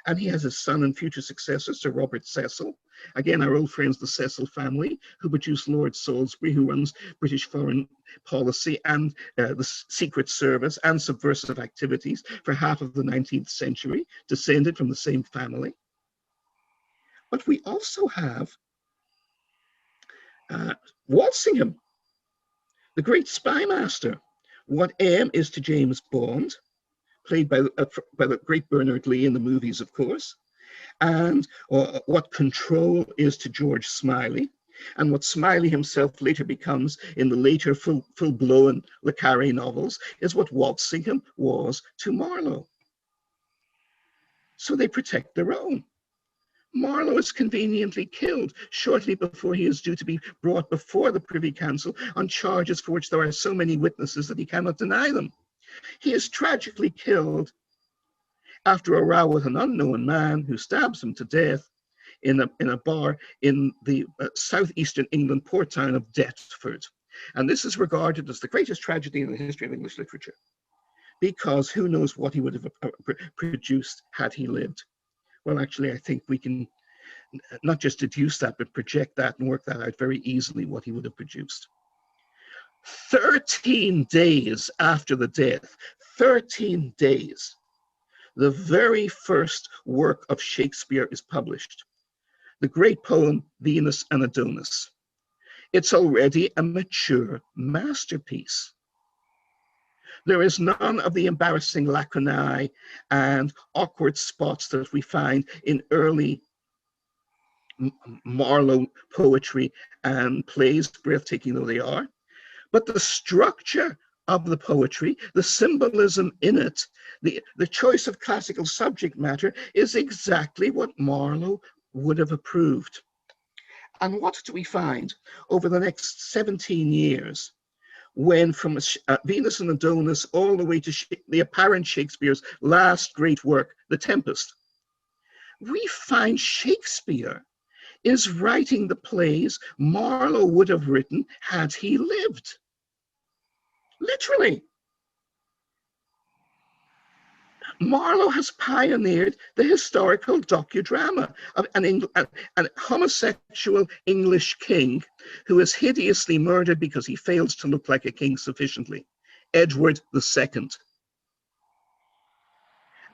And he has his son and future successor, Sir Robert Cecil. Again, our old friends, the Cecil family, who produced Lord Salisbury, who runs British foreign policy and the Secret Service and subversive activities for half of the 19th century, descended from the same family. But we also have Walsingham, the great spy master. What M is to James Bond, played by the great Bernard Lee in the movies, of course, and what Control is to George Smiley, and what Smiley himself later becomes in the later full-blown Le Carré novels is what Walsingham was to Marlowe. So they protect their own. Marlowe is conveniently killed shortly before he is due to be brought before the Privy Council on charges for which there are so many witnesses that he cannot deny them. He is tragically killed after a row with an unknown man who stabs him to death in a bar in the southeastern England port town of Deptford. And this is regarded as the greatest tragedy in the history of English literature. because who knows what he would have produced had he lived. Well, actually, I think we can not just deduce that, but project that and work that out very easily, what he would have produced. 13 days after the death, 13 days, the very first work of Shakespeare is published, the great poem, Venus and Adonis. It's already a mature masterpiece. There is none of the embarrassing lacunae and awkward spots that we find in early Marlowe poetry and plays, breathtaking though they are. But the structure of the poetry, the symbolism in it, the choice of classical subject matter is exactly what Marlowe would have approved. And what do we find over the next 17 years, when from Venus and Adonis all the way to the apparent Shakespeare's last great work, The Tempest? We find Shakespeare is writing the plays Marlowe would have written had he lived. Literally. Marlowe has pioneered the historical docudrama of an homosexual English king who is hideously murdered because he fails to look like a king sufficiently, Edward II.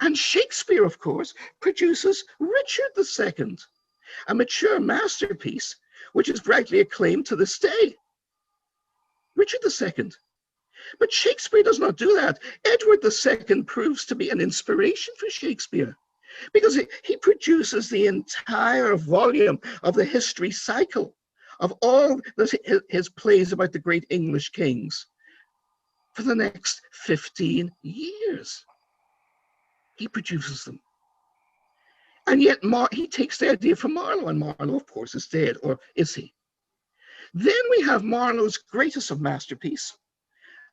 And Shakespeare, of course, produces Richard II, a mature masterpiece, which is brightly acclaimed to this day. Richard II. But Shakespeare does not do that. Edward II proves to be an inspiration for Shakespeare because he produces the entire volume of the history cycle of all his plays about the great English kings for the next 15 years. He produces them. And yet he takes the idea from Marlowe, and Marlowe, of course, is dead, or is he? Then we have Marlowe's greatest of masterpieces,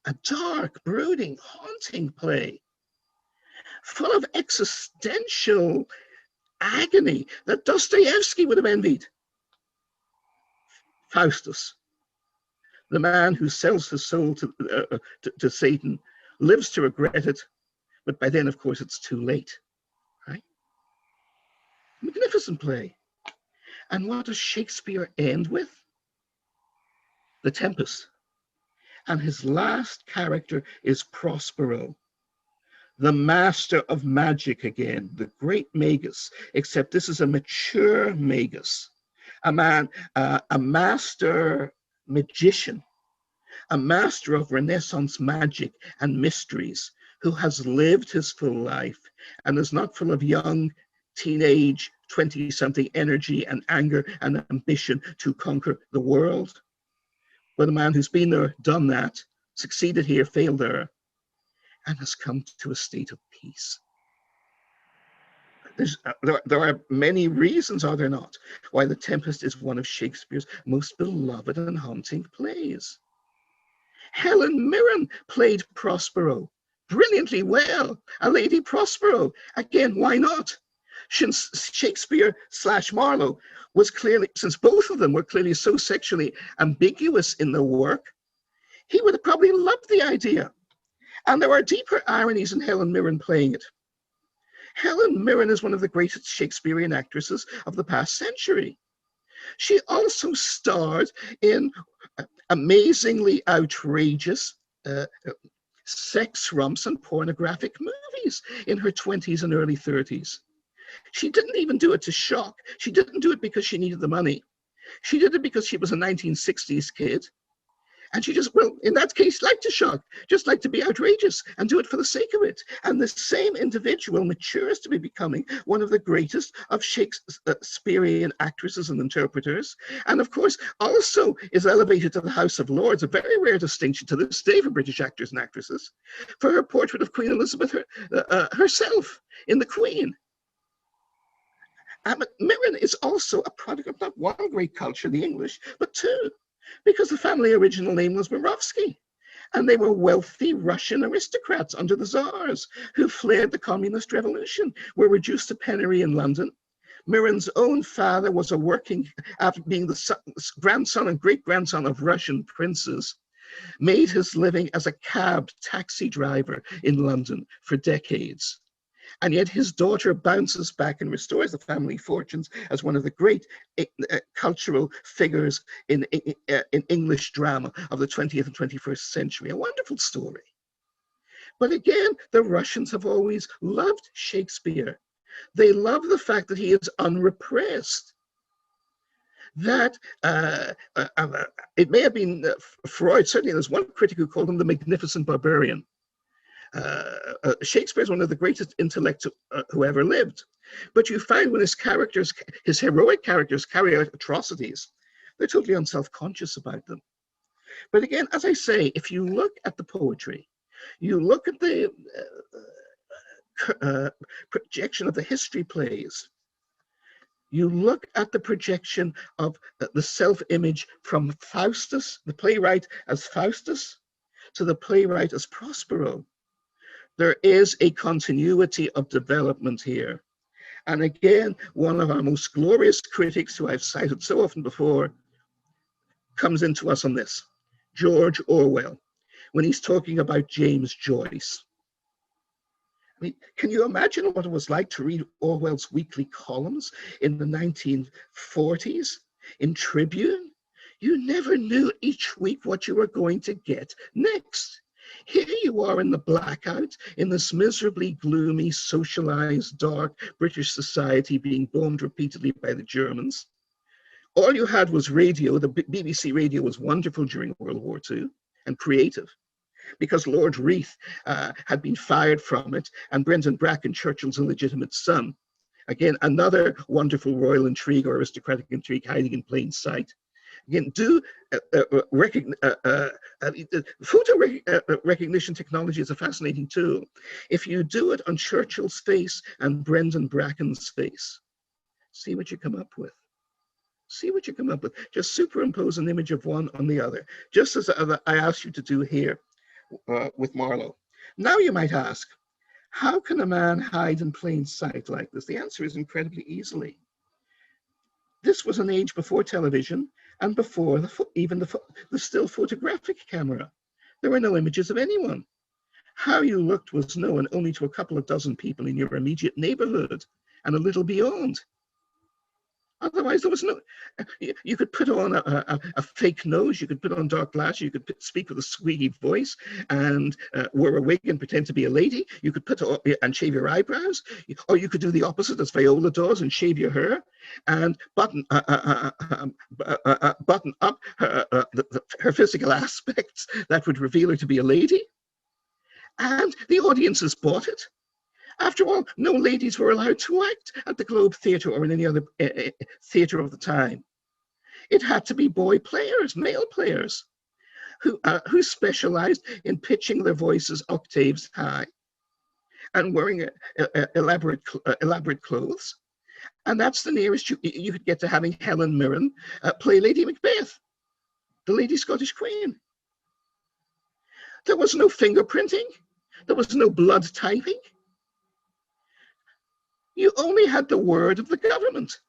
a dark, brooding, haunting play, full of existential agony that Dostoevsky would have envied. Faustus, the man who sells his soul to Satan, lives to regret it, but by then, of course, it's too late, right? Magnificent play. And what does Shakespeare end with? The Tempest. And his last character is Prospero, the master of magic again, the great magus, except this is a mature magus, a man, a master magician, a master of Renaissance magic and mysteries, who has lived his full life and is not full of young, teenage, 20-something energy and anger and ambition to conquer the world, but a man who's been there, done that, succeeded here, failed there, and has come to a state of peace. There are many reasons, are there not, why The Tempest is one of Shakespeare's most beloved and haunting plays. Helen Mirren played Prospero brilliantly well, a Lady Prospero. Again, why not? Since Shakespeare / Marlowe was clearly, since both of them were clearly so sexually ambiguous in their work, he would have probably loved the idea. And there are deeper ironies in Helen Mirren playing it. Helen Mirren is one of the greatest Shakespearean actresses of the past century. She also starred in amazingly outrageous sex romps and pornographic movies in her 20s and early 30s. She didn't even do it to shock. She didn't do it because she needed the money. She did it because she was a 1960s kid. And she just, well, in that case, liked to shock, just like to be outrageous and do it for the sake of it. And the same individual matures to be becoming one of the greatest of Shakespearean actresses and interpreters. And of course, also is elevated to the House of Lords, a very rare distinction to this day for British actors and actresses, for her portrait of Queen Elizabeth herself in The Queen. Mirren is also a product of not one great culture, the English, but two, because the family original name was Murovsky, and they were wealthy Russian aristocrats under the Tsars who fled the communist revolution, were reduced to penury in London. Mirren's own father was after being the grandson and great-grandson of Russian princes, made his living as a cab taxi driver in London for decades. And yet his daughter bounces back and restores the family fortunes as one of the great cultural figures in English drama of the 20th and 21st century. A wonderful story. But again, the Russians have always loved Shakespeare. They love the fact that he is unrepressed. That it may have been Freud, certainly there's one critic who called him the magnificent barbarian. Shakespeare is one of the greatest intellects who ever lived. But you find when his characters, his heroic characters, carry out atrocities, they're totally unself-conscious about them. But again, as I say, if you look at the poetry, you look at the projection of the history plays, you look at the projection of the self-image from Faustus, the playwright as Faustus, to the playwright as Prospero. There is a continuity of development here. And again, one of our most glorious critics, who I've cited so often before, comes into us on this, George Orwell, when he's talking about James Joyce. I mean, can you imagine what it was like to read Orwell's weekly columns in the 1940s in Tribune? You never knew each week what you were going to get next. Here you are in the blackout, in this miserably gloomy, socialized, dark British society being bombed repeatedly by the Germans. All you had was radio. The BBC radio was wonderful during World War II and creative, because Lord Reith had been fired from it, and Brendan Bracken, Churchill's illegitimate son. Again, another wonderful royal intrigue or aristocratic intrigue hiding in plain sight. Again, photo recognition technology is a fascinating tool. If you do it on Churchill's face and Brendan Bracken's face, see what you come up with. See what you come up with. Just superimpose an image of one on the other, just as I asked you to do here with Marlowe. Now you might ask, how can a man hide in plain sight like this? The answer is incredibly easily. This was an age before television and before even the still photographic camera. There were no images of anyone. How you looked was known only to a couple of dozen people in your immediate neighborhood and a little beyond. Otherwise, there was no, you could put on a fake nose, you could put on dark glasses, you could speak with a squeaky voice and wear a wig and pretend to be a lady. You could put and shave your eyebrows, or you could do the opposite as Viola does and shave your hair and button up her physical aspects that would reveal her to be a lady. And the audiences bought it. After all, no ladies were allowed to act at the Globe Theatre or in any other theatre of the time. It had to be boy players, male players, who specialized in pitching their voices octaves high and wearing elaborate clothes. And that's the nearest you could get to having Helen Mirren play Lady Macbeth, the Lady Scottish Queen. There was no fingerprinting. There was no blood typing. You only had the word of the government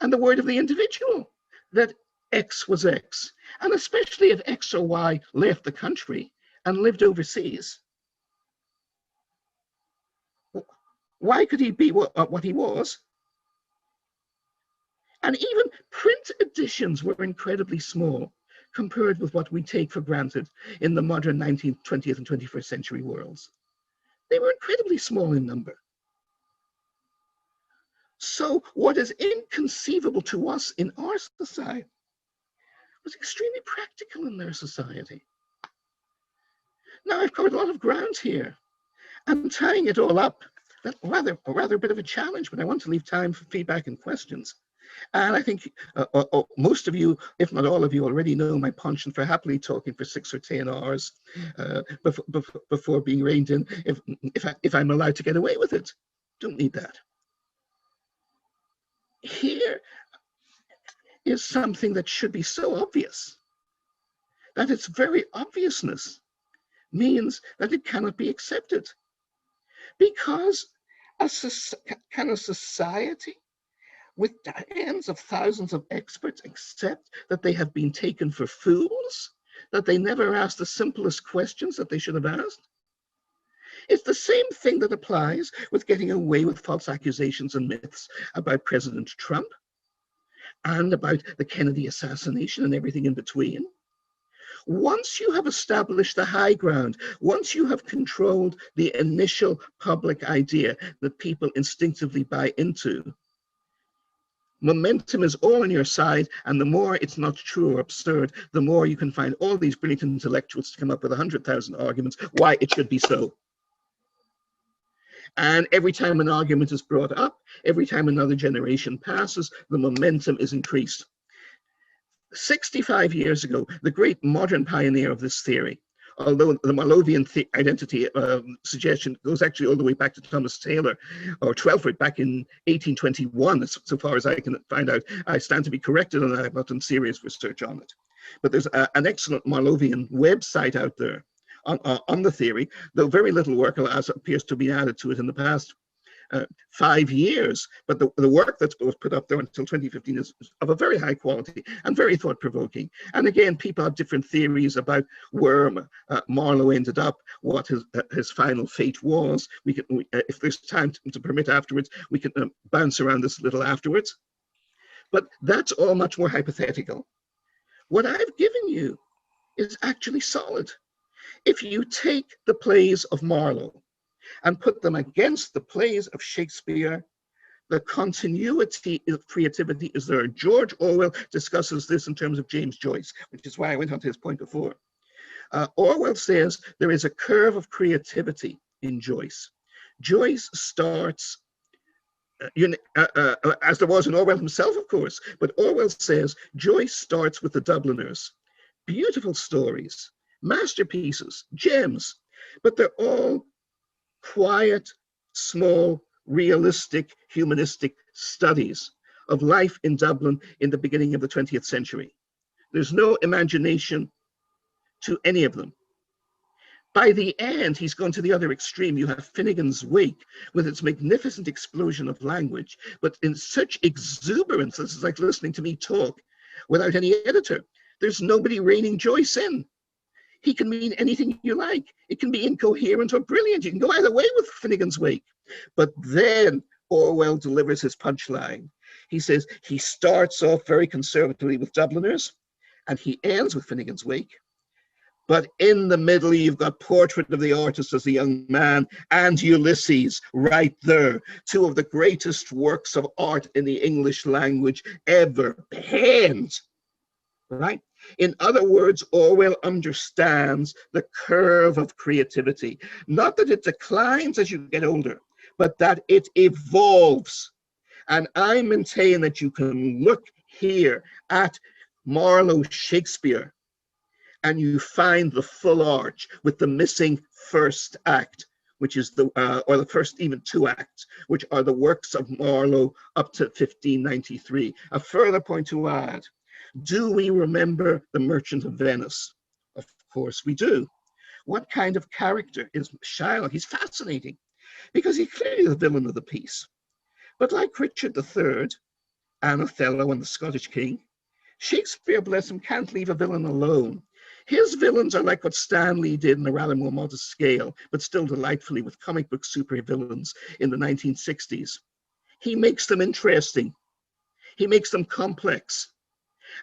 and the word of the individual that X was X. And especially if X or Y left the country and lived overseas, why could he be what he was? And even print editions were incredibly small compared with what we take for granted in the modern 19th, 20th, and 21st century worlds. They were incredibly small in number. So what is inconceivable to us in our society was extremely practical in their society. Now I've covered a lot of ground here, and tying it all up, that's rather a bit of a challenge, but I want to leave time for feedback and questions. And I think most of you, if not all of you, already know my penchant for happily talking for 6 or 10 hours before being reined in, if I'm allowed to get away with it. Don't need that. Here is something that should be so obvious that its very obviousness means that it cannot be accepted. Because can a society with tens of thousands of experts accept that they have been taken for fools that they never asked the simplest questions that they should have asked? It's the same thing that applies with getting away with false accusations and myths about President Trump and about the Kennedy assassination and everything in between. Once you have established the high ground, once you have controlled the initial public idea that people instinctively buy into, momentum is all on your side, and the more it's not true or absurd, the more you can find all these brilliant intellectuals to come up with 100,000 arguments why it should be so. And every time an argument is brought up, every time another generation passes, the momentum is increased. 65 years ago, the great modern pioneer of this theory, although the Marlowean identity suggestion goes actually all the way back to Thomas Taylor or Twelford back in 1821, so far as I can find out. I stand to be corrected on that. I've not done serious research on it. But there's an excellent Marlowean website out there on the theory, though very little work appears to be added to it in the past 5 years, but the work that was put up there until 2015 is of a very high quality and very thought-provoking. And again, people have different theories about where Marlowe ended up, what his final fate was. We can, if there's time to permit afterwards, we can bounce around this a little afterwards. But that's all much more hypothetical. What I've given you is actually solid. If you take the plays of Marlowe and put them against the plays of Shakespeare, the continuity of creativity is there. George Orwell discusses this in terms of James Joyce, which is why I went on to his point before. Orwell says there is a curve of creativity in Joyce. Joyce starts, as there was in Orwell himself, of course, but Orwell says Joyce starts with the Dubliners. Beautiful stories, masterpieces, gems, but they're all quiet, small, realistic, humanistic studies of life in Dublin in the beginning of the 20th century. There's no imagination to any of them. By the end, he's gone to the other extreme. You have Finnegan's Wake with its magnificent explosion of language, but in such exuberance, this is like listening to me talk without any editor. There's nobody reining Joyce in. He can mean anything you like. It can be incoherent or brilliant. You can go either way with Finnegan's Wake. But then Orwell delivers his punchline. He says he starts off very conservatively with Dubliners, and he ends with Finnegan's Wake. But in the middle, you've got Portrait of the Artist as a Young Man and Ulysses right there. Two of the greatest works of art in the English language ever penned, right? In other words, Orwell understands the curve of creativity. Not that it declines as you get older, but that it evolves. And I maintain that you can look here at Marlowe Shakespeare and you find the full arch with the missing first act, which is or the first even two acts, which are the works of Marlowe up to 1593. A further point to add. Do we remember The Merchant of Venice? Of course we do. What kind of character is Shylock? He's fascinating because he's clearly the villain of the piece. But like Richard III and Othello and the Scottish King, Shakespeare, bless him, can't leave a villain alone. His villains are like what Stan Lee did in a rather more modest scale, but still delightfully with comic book supervillains in the 1960s. He makes them interesting. He makes them complex.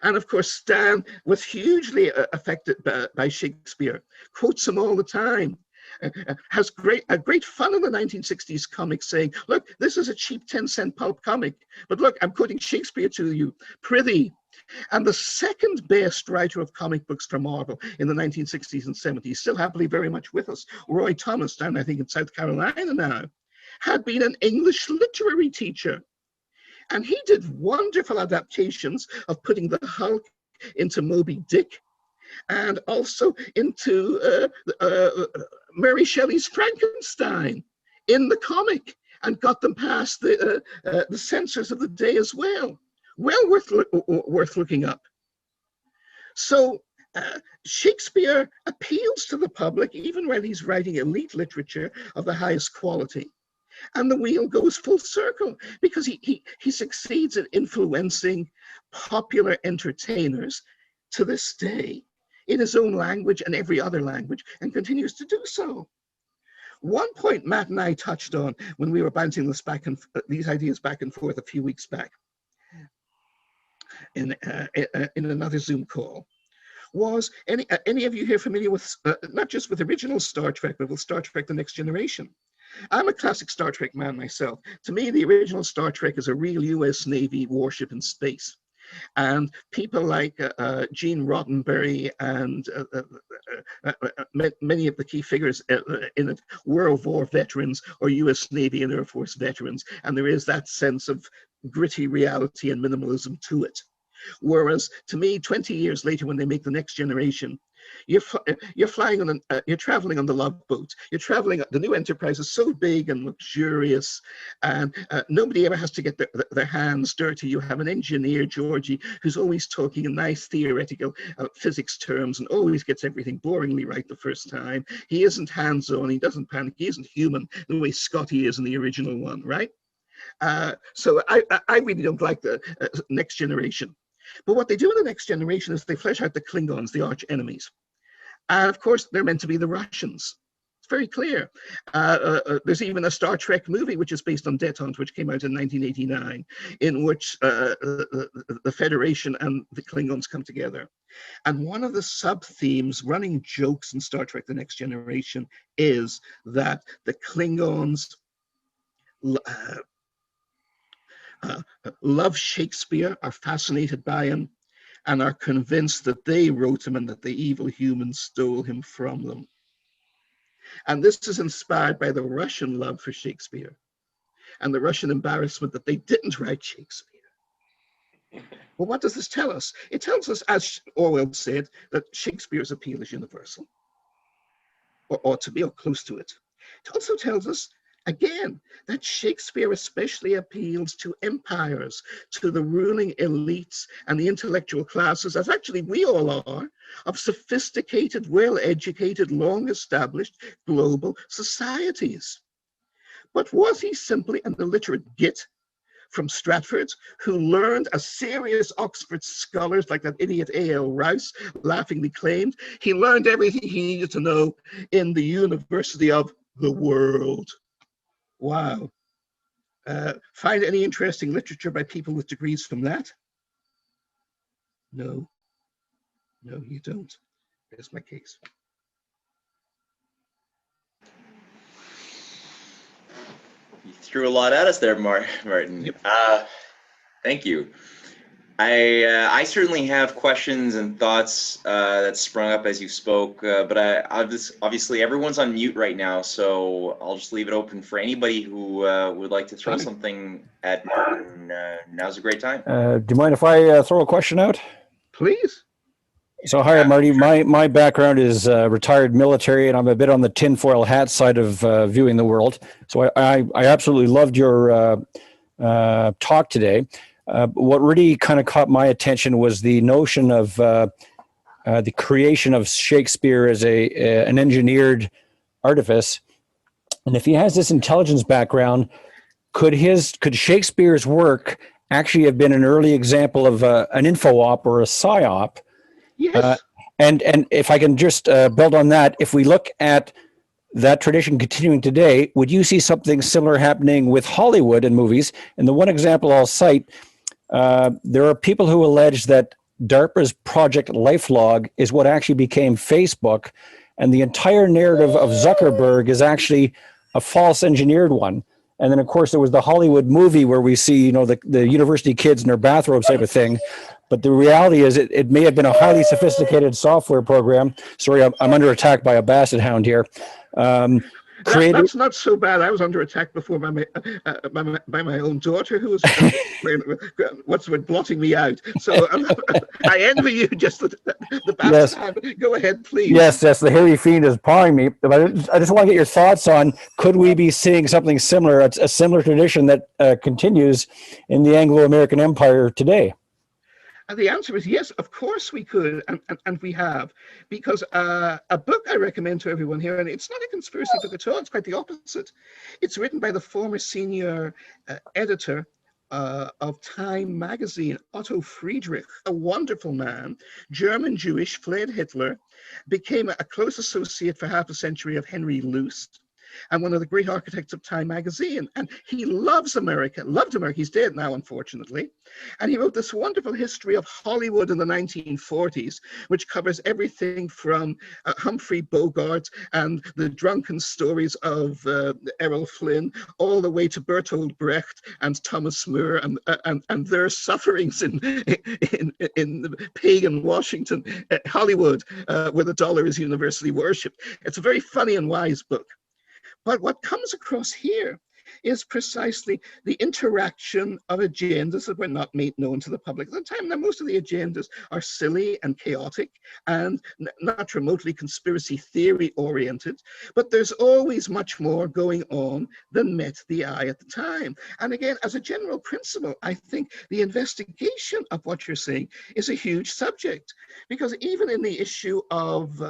And of course, Stan was hugely affected by Shakespeare, quotes him all the time, has great fun in the 1960s comics saying, look, this is a cheap 10-cent pulp comic, but look, I'm quoting Shakespeare to you, prithee. And the second best writer of comic books for Marvel in the 1960s and 70s, still happily very much with us, Roy Thomas, down I think in South Carolina now, had been an English literary teacher. And he did wonderful adaptations of putting the Hulk into Moby Dick and also into Mary Shelley's Frankenstein in the comic and got them past the censors of the day as well. Well worth looking up. So Shakespeare appeals to the public even when he's writing elite literature of the highest quality. And the wheel goes full circle because he succeeds at influencing popular entertainers to this day in his own language and every other language, and continues to do so. One point Matt and I touched on when we were bouncing this these ideas back and forth a few weeks back in another Zoom call was, any of you here familiar with, not just with original Star Trek, but with Star Trek The Next Generation? I'm a classic Star Trek man myself. To me, the original Star Trek is a real US Navy warship in space. And people like Gene Roddenberry and many of the key figures in it, World War veterans or US Navy and Air Force veterans. And there is that sense of gritty reality and minimalism to it. Whereas to me, 20 years later, when they make The Next Generation, you're flying on you're traveling on the Love Boat. You're traveling. The new Enterprise is so big and luxurious, and nobody ever has to get their hands dirty. You have an engineer, Georgie, who's always talking in nice theoretical physics terms and always gets everything boringly right the first time. He isn't hands-on. He doesn't panic. He isn't human the way Scotty is in the original one, right? So I really don't like the Next Generation. But what they do in The Next Generation is they flesh out the Klingons, the arch enemies. And of course, they're meant to be the Russians. It's very clear. There's even a Star Trek movie, which is based on Detente, which came out in 1989, in which the Federation and the Klingons come together. And one of the sub-themes, running jokes in Star Trek The Next Generation, is that the Klingons love Shakespeare, are fascinated by him, and are convinced that they wrote him and that the evil humans stole him from them. And this is inspired by the Russian love for Shakespeare and the Russian embarrassment that they didn't write Shakespeare. Well, what does this tell us? It tells us, as Orwell said, that Shakespeare's appeal is universal, or ought to be, or close to it. It also tells us, again, that Shakespeare especially appeals to empires, to the ruling elites and the intellectual classes, as actually we all are, of sophisticated, well-educated, long-established global societies. But was he simply an illiterate git from Stratford who learned, as serious Oxford scholars like that idiot A.L. Rouse laughingly claimed, he learned everything he needed to know in the University of the World? Wow. Find any interesting literature by people with degrees from that? No. No, you don't. There's my case. You threw a lot at us there, Martin. Yep. Thank you. I certainly have questions and thoughts that sprung up as you spoke, but obviously everyone's on mute right now, so I'll just leave it open for anybody who would like to throw something at Martin. Now's a great time. Do you mind if I throw a question out? Please. So hi, Marty. My background is retired military, and I'm a bit on the tinfoil hat side of viewing the world. So I absolutely loved your talk today. What really kind of caught my attention was the notion of the creation of Shakespeare as an engineered artifice. And if he has this intelligence background, could Shakespeare's work actually have been an early example of an info-op or a psyop? Yes. And if I can just build on that, if we look at that tradition continuing today, would you see something similar happening with Hollywood and movies? And the one example I'll cite, there are people who allege that DARPA's Project LifeLog is what actually became Facebook, and the entire narrative of Zuckerberg is actually a false engineered one. And then, of course, there was the Hollywood movie where we see, the university kids in their bathrobes type of thing. But the reality is it may have been a highly sophisticated software program. Sorry, I'm under attack by a basset hound here. That's not so bad. I was under attack before by my own daughter, who was blotting me out. So I envy you. Just the bastard. Yes. Go ahead, please. Yes, the hairy fiend is pawing me. But I just want to get your thoughts on: could we be seeing something similar, a similar tradition that continues in the Anglo-American Empire today? And the answer is yes, of course we could, and we have, because a book I recommend to everyone here, and it's not a conspiracy book at all, it's quite the opposite. It's written by the former senior editor of Time magazine, Otto Friedrich, a wonderful man, German Jewish, fled Hitler, became a close associate for half a century of Henry Luce, and one of the great architects of Time magazine. And he loves America, loved America. He's dead now, unfortunately. And he wrote this wonderful history of Hollywood in the 1940s, which covers everything from Humphrey Bogart and the drunken stories of Errol Flynn, all the way to Bertolt Brecht and Thomas More and their sufferings in pagan Washington, Hollywood, where the dollar is universally worshipped. It's a very funny and wise book. But what comes across here is precisely the interaction of agendas that were not made known to the public at the time. Now, most of the agendas are silly and chaotic and not remotely conspiracy theory oriented, but there's always much more going on than met the eye at the time. And again, as a general principle, I think the investigation of what you're saying is a huge subject, because even in the issue of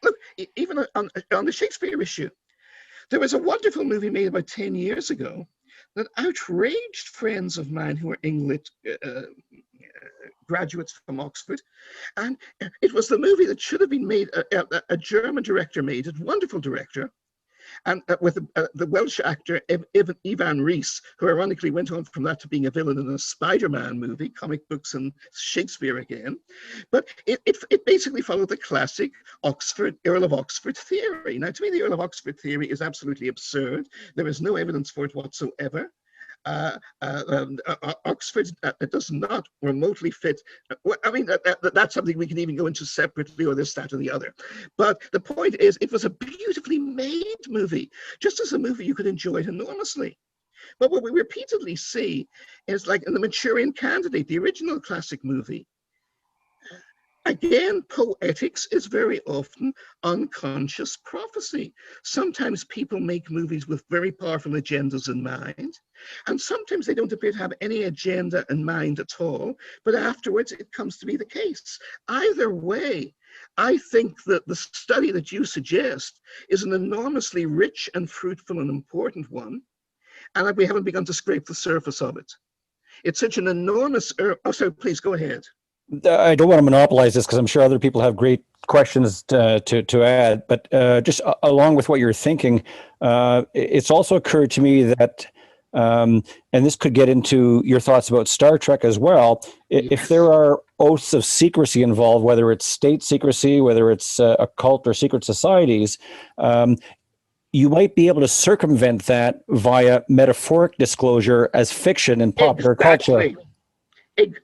look, even on the Shakespeare issue, there was a wonderful movie made about 10 years ago that outraged friends of mine who were English graduates from Oxford. And it was the movie that should have been made, a German director made it, wonderful director, and with the Welsh actor Ivan Reis, who ironically went on from that to being a villain in a Spider-Man movie, comic books and Shakespeare again. But it basically followed the classic Earl of Oxford theory. Now, to me, the Earl of Oxford theory is absolutely absurd. There is no evidence for it whatsoever. Oxford does not remotely fit. I mean, that's something we can even go into separately, or this, that, or the other. But the point is, it was a beautifully made movie, just as a movie you could enjoy it enormously. But what we repeatedly see is, like in The Manchurian Candidate, the original classic movie, again, poetics is very often unconscious prophecy. Sometimes people make movies with very powerful agendas in mind, and sometimes they don't appear to have any agenda in mind at all, but afterwards it comes to be the case. Either way, I think that the study that you suggest is an enormously rich and fruitful and important one, and we haven't begun to scrape the surface of it. It's such an enormous, oh, sorry, please go ahead. I don't want to monopolize this because I'm sure other people have great questions to add, but just along with what you're thinking, it's also occurred to me that, and this could get into your thoughts about Star Trek as well, if there are oaths of secrecy involved, whether it's state secrecy, whether it's occult or secret societies, you might be able to circumvent that via metaphoric disclosure as fiction in popular culture.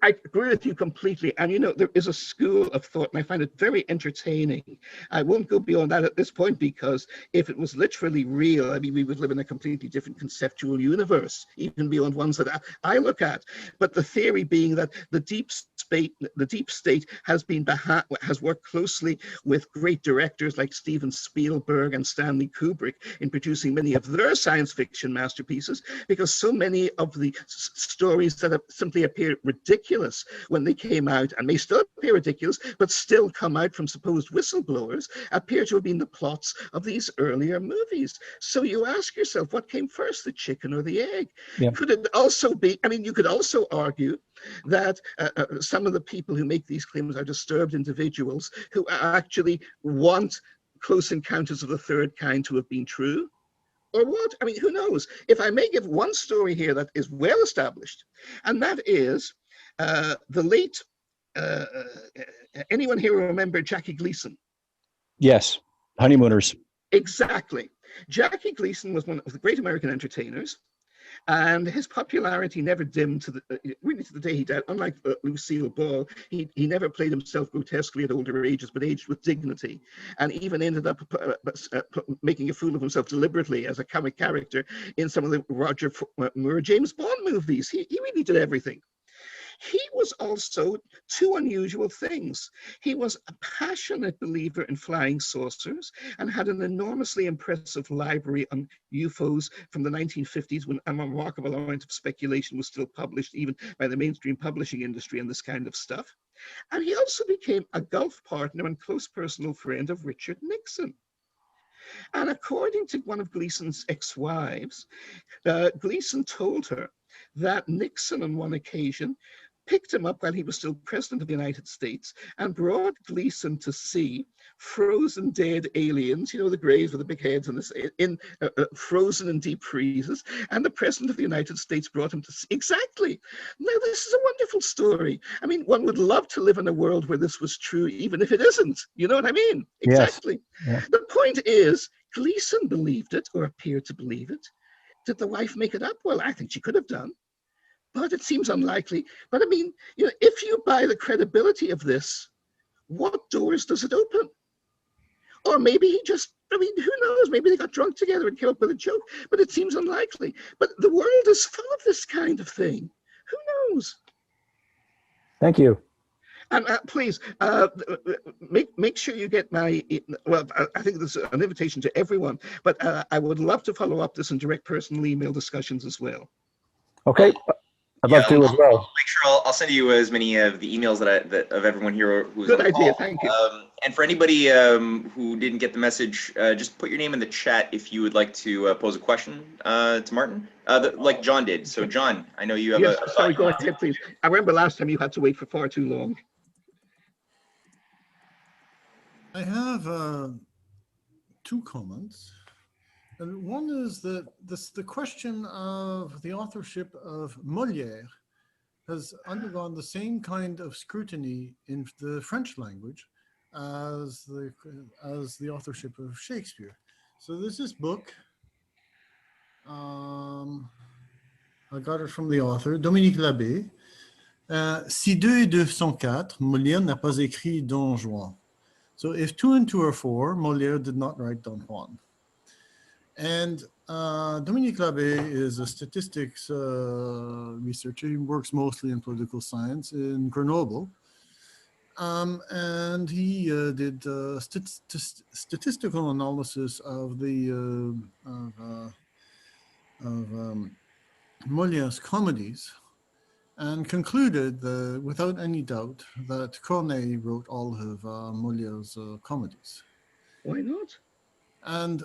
I agree with you completely. And, you know, there is a school of thought, and I find it very entertaining. I won't go beyond that at this point, because if it was literally real, I mean, we would live in a completely different conceptual universe, even beyond ones that I look at. But the theory being that the deep state has worked closely with great directors like Steven Spielberg and Stanley Kubrick in producing many of their science fiction masterpieces, because so many of the stories that have simply appeared ridiculous when they came out, and may still appear ridiculous, but still come out from supposed whistleblowers, appear to have been the plots of these earlier movies. So you ask yourself, what came first, the chicken or the egg? Yeah. Could it also be, I mean, you could also argue that some of the people who make these claims are disturbed individuals who actually want Close Encounters of the Third Kind to have been true. Or what? I mean, who knows? If I may give one story here that is well established, and that is the late, anyone here remember Jackie Gleason? Yes, Honeymooners. Exactly. Jackie Gleason was one of the great American entertainers, and his popularity never dimmed to really to the day he died. Unlike Lucille Ball, he never played himself grotesquely at older ages, but aged with dignity, and even ended up making a fool of himself deliberately as a comic character in some of the Roger Moore James Bond movies. He really did everything. He was also two unusual things. He was a passionate believer in flying saucers and had an enormously impressive library on UFOs from the 1950s, when a remarkable amount of speculation was still published even by the mainstream publishing industry and this kind of stuff. And he also became a golf partner and close personal friend of Richard Nixon. And according to one of Gleason's ex-wives, Gleason told her that Nixon on one occasion picked him up while he was still president of the United States and brought Gleason to see frozen dead aliens, you know, the graves with the big heads in frozen in deep freezes. And the president of the United States brought him to see. Exactly. Now, this is a wonderful story. I mean, one would love to live in a world where this was true, even if it isn't. You know what I mean? Exactly. Yes. The point is, Gleason believed it or appeared to believe it. Did the wife make it up? Well, I think she could have done, but it seems unlikely. But I mean, you know, if you buy the credibility of this, what doors does it open? Or maybe he just, I mean, who knows? Maybe they got drunk together and came up with a joke, but it seems unlikely. But the world is full of this kind of thing. Who knows? Thank you. And please, make sure you get my, well, I think there's an invitation to everyone, but I would love to follow up this in direct personal email discussions as well. Okay. I'd love to as well. Make sure I'll send you as many of the emails that of everyone here who's Good on the idea, call. thank you. And for anybody who didn't get the message, just put your name in the chat if you would like to pose a question to Martin, like John did. So John, I know you have yes, a sorry, go ahead, please. I remember last time you had to wait for far too long. I have two comments. And one is that the question of the authorship of Molière has undergone the same kind of scrutiny in the French language as the authorship of Shakespeare. So there's this book, I got it from the author, Dominique Labbé, Si deux et deux sont quatre, Molière n'a pas écrit Don Juan. So if 2 and 2 are 4, Molière did not write Don Juan. And Dominique Labbé is a statistics researcher. He works mostly in political science in Grenoble. And he did statistical analysis of the Molière's comedies and concluded without any doubt that Corneille wrote all of Molière's comedies. Why not? And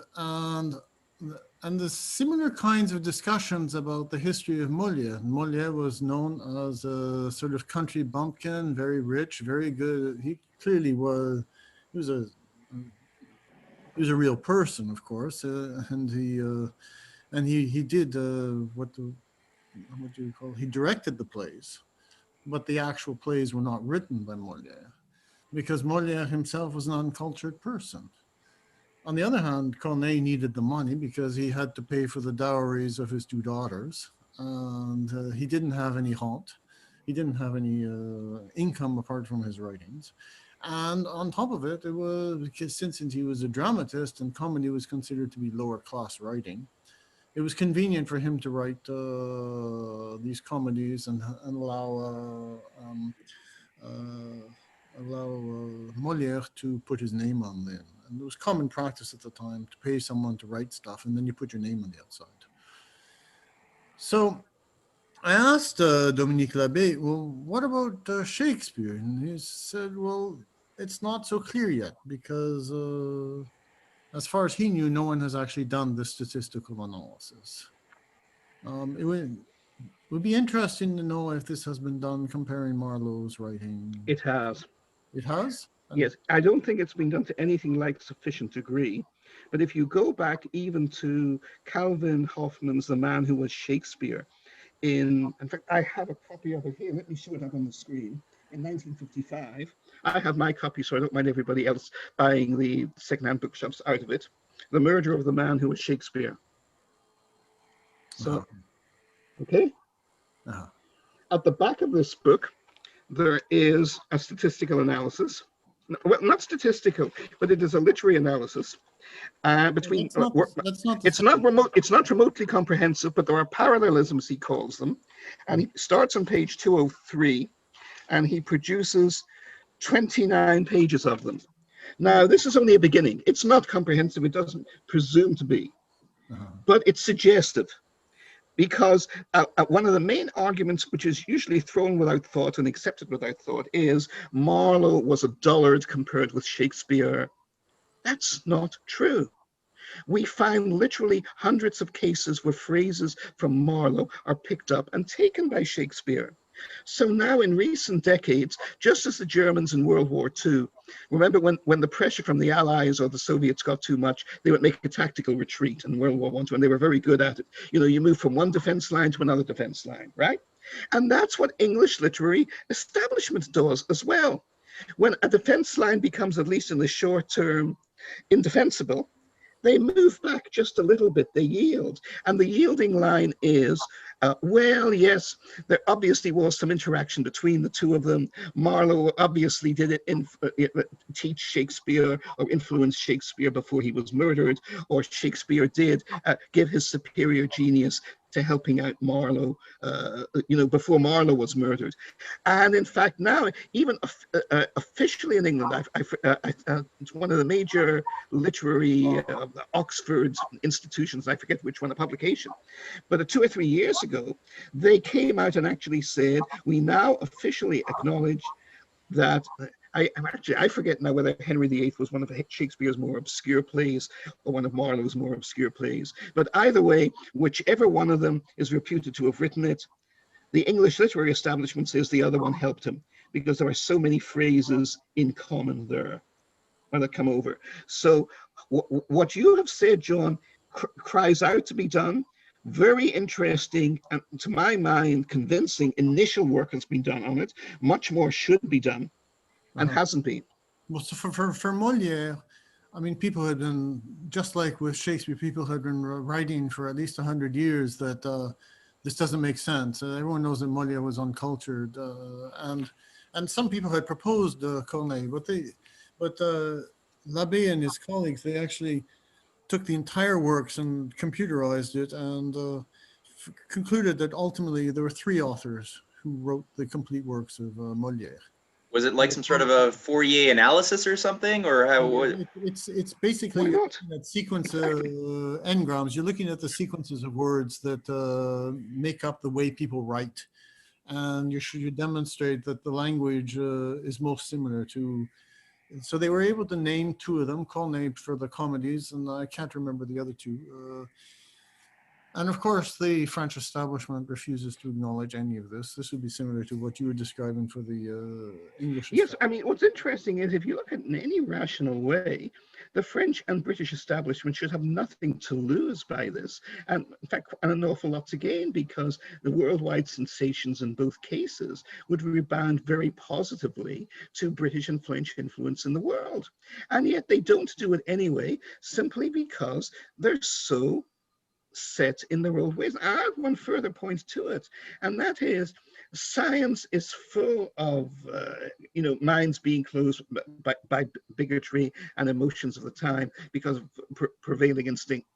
the similar kinds of discussions about the history of Molière. Molière was known as a sort of country bumpkin, very rich, very good. He clearly was. He was a real person, of course, and he did what do you call it? He directed the plays, but the actual plays were not written by Molière, because Molière himself was an uncultured person. On the other hand, Corneille needed the money because he had to pay for the dowries of his 2 daughters, and he didn't have any rente. He didn't have any income apart from his writings. And on top of it, it was because since he was a dramatist and comedy was considered to be lower class writing, it was convenient for him to write these comedies and allow Molière to put his name on them. And it was common practice at the time to pay someone to write stuff, and then you put your name on the outside. So I asked Dominique Labbé, well, what about Shakespeare? And he said, well, it's not so clear yet, because as far as he knew, no one has actually done this statistical analysis. It would be interesting to know if this has been done comparing Marlowe's writing. It has. It has? Yes, I don't think it's been done to anything like sufficient degree. But if you go back even to Calvin Hoffman's The Man Who Was Shakespeare, in fact, I have a copy of it here. Let me show it up on the screen. In 1955, I have my copy, so I don't mind everybody else buying the secondhand bookshops out of it. The Murder of the Man Who Was Shakespeare. So, okay. At the back of this book, there is a statistical analysis. Well, not statistical, but it is a literary analysis between. It's not remotely comprehensive, but there are parallelisms, he calls them, and he starts on page 203, and he produces 29 pages of them. Now, this is only a beginning. It's not comprehensive. It doesn't presume to be, but it's suggestive. Because one of the main arguments, which is usually thrown without thought and accepted without thought, is Marlowe was a dullard compared with Shakespeare. That's not true. we find literally hundreds of cases where phrases from Marlowe are picked up and taken by Shakespeare. So now in recent decades, just as the Germans in World War II, remember when the pressure from the Allies or the Soviets got too much, they would make a tactical retreat in World War I, and they were very good at it. You know, you move from one defense line to another defense line, right? And that's what English literary establishment does as well. When a defense line becomes, at least in the short term, indefensible, they move back just a little bit, they yield. And the yielding line is, well, yes, there obviously was some interaction between the two of them. Marlowe obviously did it teach Shakespeare or influence Shakespeare before he was murdered, or Shakespeare did give his superior genius to helping out Marlowe, you know, before Marlowe was murdered. And in fact, now, even officially in England, it's one of the major literary Oxford institutions, I forget which one, a publication, but 2 or 3 years ago, they came out and actually said, we now officially acknowledge that I forget now whether Henry VIII was one of Shakespeare's more obscure plays or one of Marlowe's more obscure plays. But either way, whichever one of them is reputed to have written it, the English literary establishment says the other one helped him because there are so many phrases in common there when they come over. So what you have said, John, cries out to be done. Very interesting, and to my mind, convincing initial work has been done on it. Much more should be done and hasn't been. Well, so for Molière, I mean, people had been, just like with Shakespeare, people had been writing for at least 100 years that this doesn't make sense. Everyone knows that Molière was uncultured, and some people had proposed Corneille, but L'Abbé and his colleagues, they actually took the entire works and computerized it and concluded that ultimately there were 3 authors who wrote the complete works of Molière. Was it like some sort of a Fourier analysis or something, or how? It's basically that sequence engrams. You're looking at the sequences of words that make up the way people write, and you demonstrate that the language is most similar to. So they were able to name 2 of them, Corneille for the comedies, and I can't remember the other 2. And of course, the French establishment refuses to acknowledge any of this. This would be similar to what you were describing for the English. Yes, I mean, what's interesting is if you look at it in any rational way, the French and British establishment should have nothing to lose by this. And in fact, an awful lot to gain, because the worldwide sensations in both cases would rebound very positively to British and French influence in the world. And yet they don't do it anyway, simply because they're so set in their old ways. I add one further point to it, and that is science is full of you know, minds being closed by bigotry and emotions of the time because of prevailing instinct,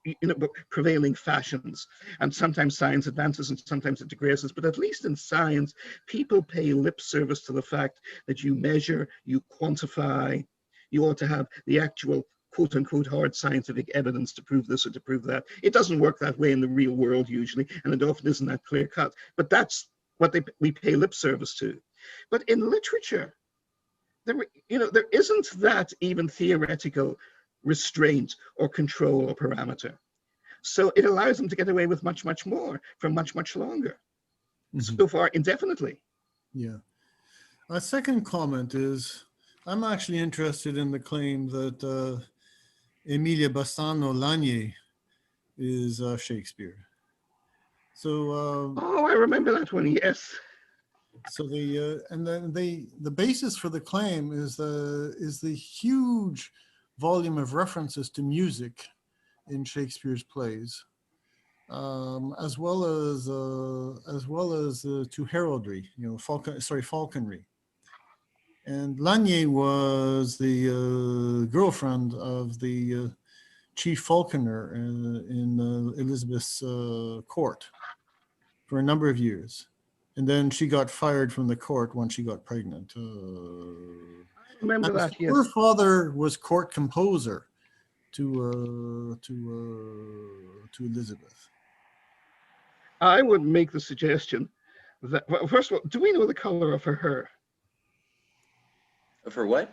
you know, prevailing fashions. And sometimes science advances and sometimes it degrees, but at least in science, people pay lip service to the fact that you measure, you quantify, you ought to have the actual quote unquote hard scientific evidence to prove this or to prove that. It doesn't work that way in the real world usually, and it often isn't that clear cut, but that's what we pay lip service to. But in literature, there isn't that even theoretical restraint or control or parameter. So it allows them to get away with much, much more for much, much longer. So far, indefinitely. Yeah. A second comment is, I'm actually interested in the claim that Emilia Bassano Lanier is Shakespeare. So oh, I remember that one. Yes. So the basis for the claim is the huge volume of references to music in Shakespeare's plays, as well as to heraldry, you know, falconry. And Lanier was the girlfriend of the chief falconer in Elizabeth's court for a number of years. And then she got fired from the court when she got pregnant. Remember that, yes. Her father was court composer to Elizabeth. I would make the suggestion that, well, first of all, do we know the color of her hair? For what?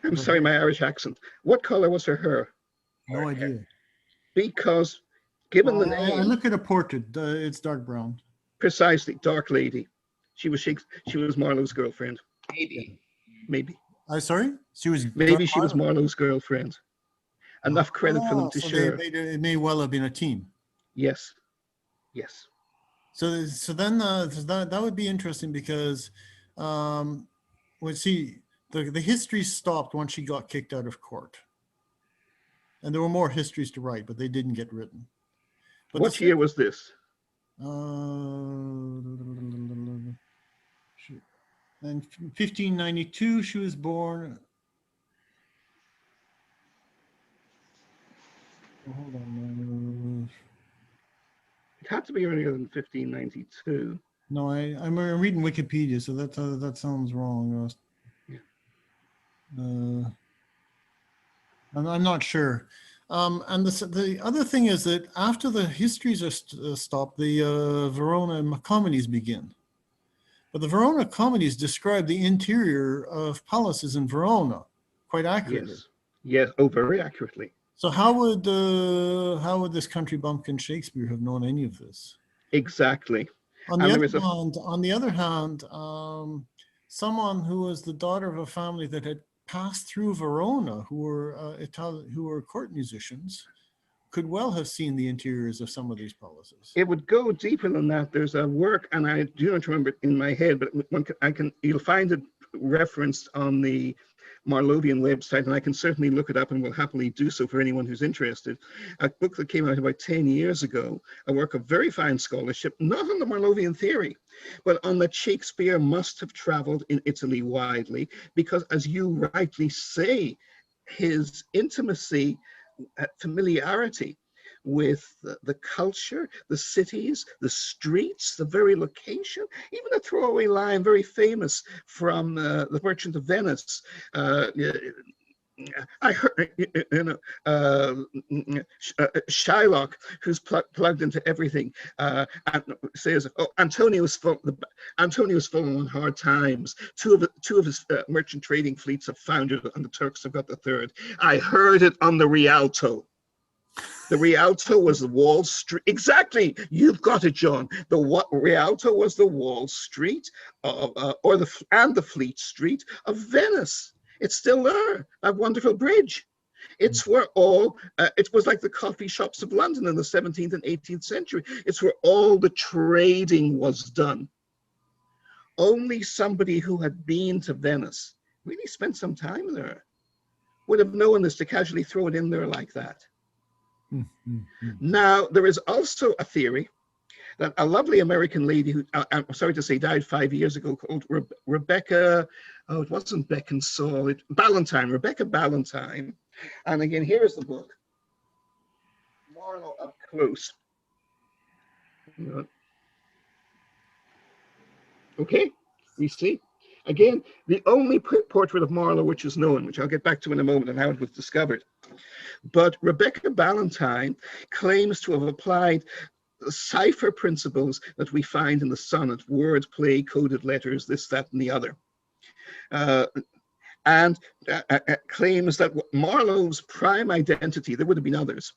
I'm sorry, my Irish accent. What color was her hair? No idea. Because given the I name, look at a portrait. It's dark brown. precisely, Dark Lady. She was Marlowe's girlfriend. Maybe. Maybe. Sorry? She was Maybe she was Marlowe's girlfriend. Enough credit for them to so share. it may well have been a team. Yes. Yes. So then that would be interesting because, well, see, the history stopped once she got kicked out of court. And there were more histories to write, but they didn't get written. But What year was this? And 1592, she was born. Oh, hold on. It had to be earlier than 1592. No, I'm reading Wikipedia, so that sounds wrong. I'm not sure. And the other thing is that after the histories are stopped, the Verona comedies begin. But the Verona comedies describe the interior of palaces in Verona quite accurately. Yes. Yes. Oh, very accurately. So how would this country bumpkin Shakespeare have known any of this? Exactly. On the other hand, someone who was the daughter of a family that had passed through Verona, who were court musicians, could well have seen the interiors of some of these palaces. It would go deeper than that. There's a work, and I do not remember it in my head, but you'll find it referenced on the Marlovian website, and I can certainly look it up and will happily do so for anyone who's interested. A book that came out about 10 years ago, a work of very fine scholarship, not on the Marlovian theory, but on that Shakespeare must have traveled in Italy widely, because as you rightly say, his intimacy, familiarity with the culture, the cities, the streets, the very location, even a throwaway line, very famous from The Merchant of Venice. I heard, Shylock, who's plugged into everything, and says, "Oh, Antonio's fallen on hard times. Two of his merchant trading fleets have foundered, and the Turks have got the third. I heard it on the Rialto." The Rialto was the Wall Street. Exactly, you've got it, John. The Rialto was the Wall Street, and the Fleet Street of Venice. It's still there. That wonderful bridge. It's where it was like the coffee shops of London in the 17th and 18th century. It's where all the trading was done. Only somebody who had been to Venice, really spent some time there, would have known this, to casually throw it in there like that. Now, there is also a theory that a lovely American lady who, I'm sorry to say, died 5 years ago, called Rebecca, it wasn't Beckinsale, Rebecca Ballantyne. And again, here is the book, Marlowe Up Close. Okay, we see. Again, the only portrait of Marlowe which is known, which I'll get back to in a moment, and how it was discovered. But Rebecca Ballantyne claims to have applied the cipher principles that we find in the sonnet: word play, coded letters, this, that, and the other. And claims that Marlowe's prime identity, there would have been others,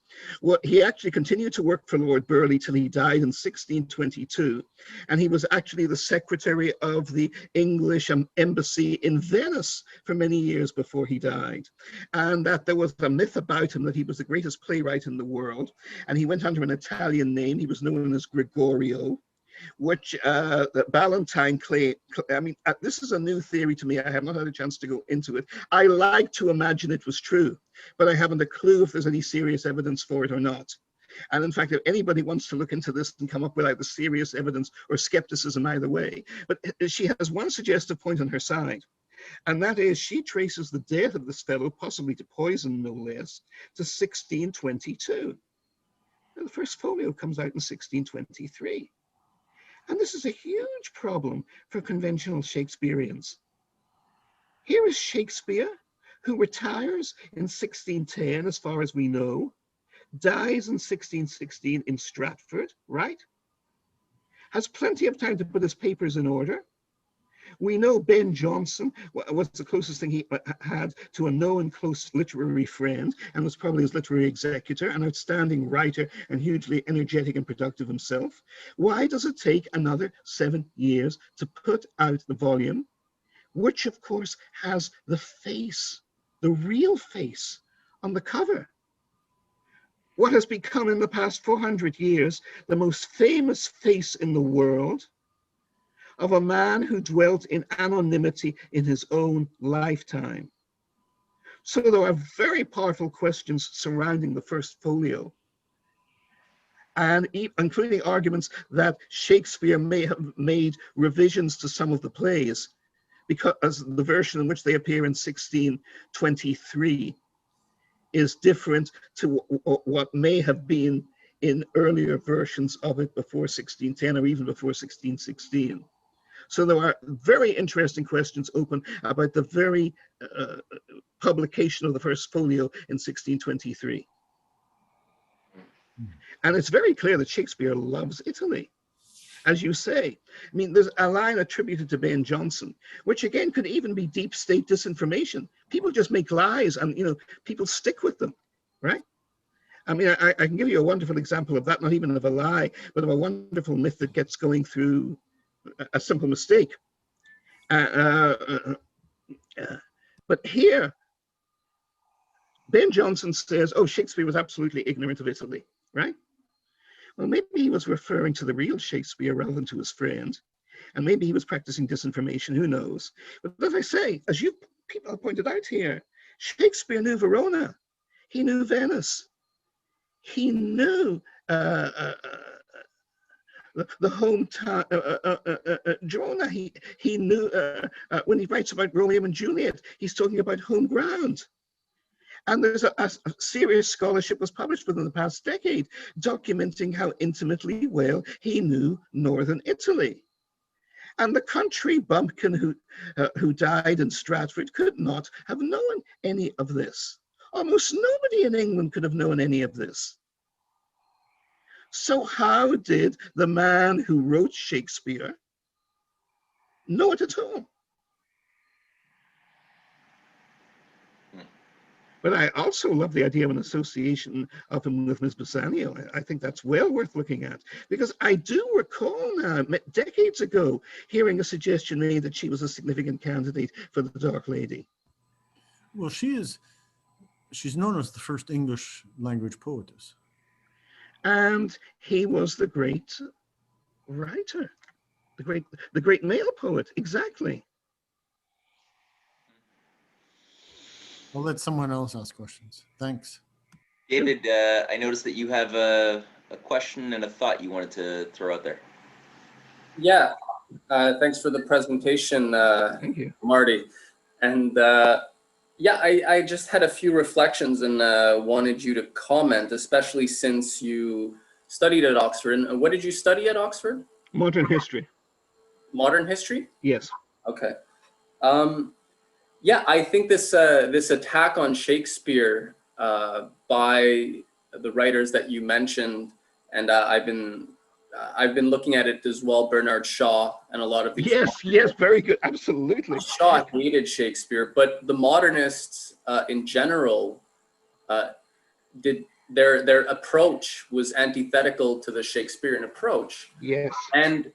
he actually continued to work for Lord Burleigh till he died in 1622, and he was actually the secretary of the English embassy in Venice for many years before he died, and that there was a myth about him that he was the greatest playwright in the world, and he went under an Italian name. He was known as Gregorio, which Ballantyne claimed. I mean, this is a new theory to me. I have not had a chance to go into it. I like to imagine it was true, but I haven't a clue if there's any serious evidence for it or not. And in fact, if anybody wants to look into this and come up with either serious evidence or skepticism either way, but she has one suggestive point on her side, and that is she traces the death of this fellow, possibly to poison no less, to 1622. And the first folio comes out in 1623. And this is a huge problem for conventional Shakespeareans. Here is Shakespeare, who retires in 1610, as far as we know, dies in 1616 in Stratford, right? Has plenty of time to put his papers in order. We know Ben Jonson was the closest thing he had to a known close literary friend, and was probably his literary executor, an outstanding writer and hugely energetic and productive himself. Why does it take another 7 years to put out the volume, which of course has the face, the real face, on the cover? What has become in the past 400 years the most famous face in the world, of a man who dwelt in anonymity in his own lifetime. So there are very powerful questions surrounding the first folio, and including arguments that Shakespeare may have made revisions to some of the plays, because the version in which they appear in 1623 is different to what may have been in earlier versions of it before 1610 or even before 1616. So there are very interesting questions open about the very publication of the first folio in 1623. And it's very clear that Shakespeare loves Italy, as you say. I mean, there's a line attributed to Ben Jonson, which again could even be deep state disinformation. People just make lies and, people stick with them, right? I mean, I can give you a wonderful example of that, not even of a lie, but of a wonderful myth that gets going through a simple mistake. But here, Ben Jonson says, oh, Shakespeare was absolutely ignorant of Italy, right? Well, maybe he was referring to the real Shakespeare rather than to his friend. And maybe he was practicing disinformation, who knows? But as I say, as you people have pointed out here, Shakespeare knew Verona. He knew Venice. He knew the hometown, Verona. He knew, when he writes about Romeo and Juliet, he's talking about home ground. And there's a serious scholarship was published within the past decade documenting how intimately well he knew northern Italy. And the country bumpkin who died in Stratford could not have known any of this. Almost nobody in England could have known any of this. So how did the man who wrote Shakespeare know it at all? But I also love the idea of an association of him with Miss Bassanio. I think that's well worth looking at, because I do recall now, decades ago, hearing a suggestion made that she was a significant candidate for the Dark Lady. Well, she's known as the first English language poetess. And he was the great writer, the great male poet, exactly. I'll let someone else ask questions. Thanks. David, I noticed that you have a question and a thought you wanted to throw out there. Yeah, thanks for the presentation, Thank you, Marty. And yeah, I just had a few reflections and wanted you to comment, especially since you studied at Oxford. And what did you study at Oxford? modern history. Modern history? Yes. Okay. Yeah, I think this this attack on Shakespeare by the writers that you mentioned, and I've been looking at it as well, Bernard Shaw and a lot of these. Yes, very good, absolutely. Shaw hated Shakespeare, but the modernists in general did their approach was antithetical to the Shakespearean approach. Yes. And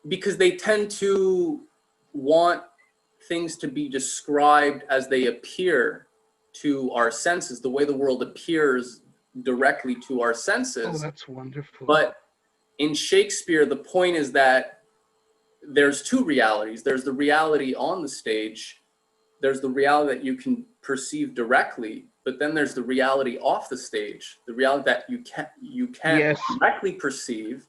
because they tend to want things to be described as they appear to our senses, the way the world appears directly to our senses. Oh, that's wonderful. But in Shakespeare, the point is that there's two realities. There's the reality on the stage. There's the reality that you can perceive directly, but then there's the reality off the stage, the reality that you can't Yes. directly perceive.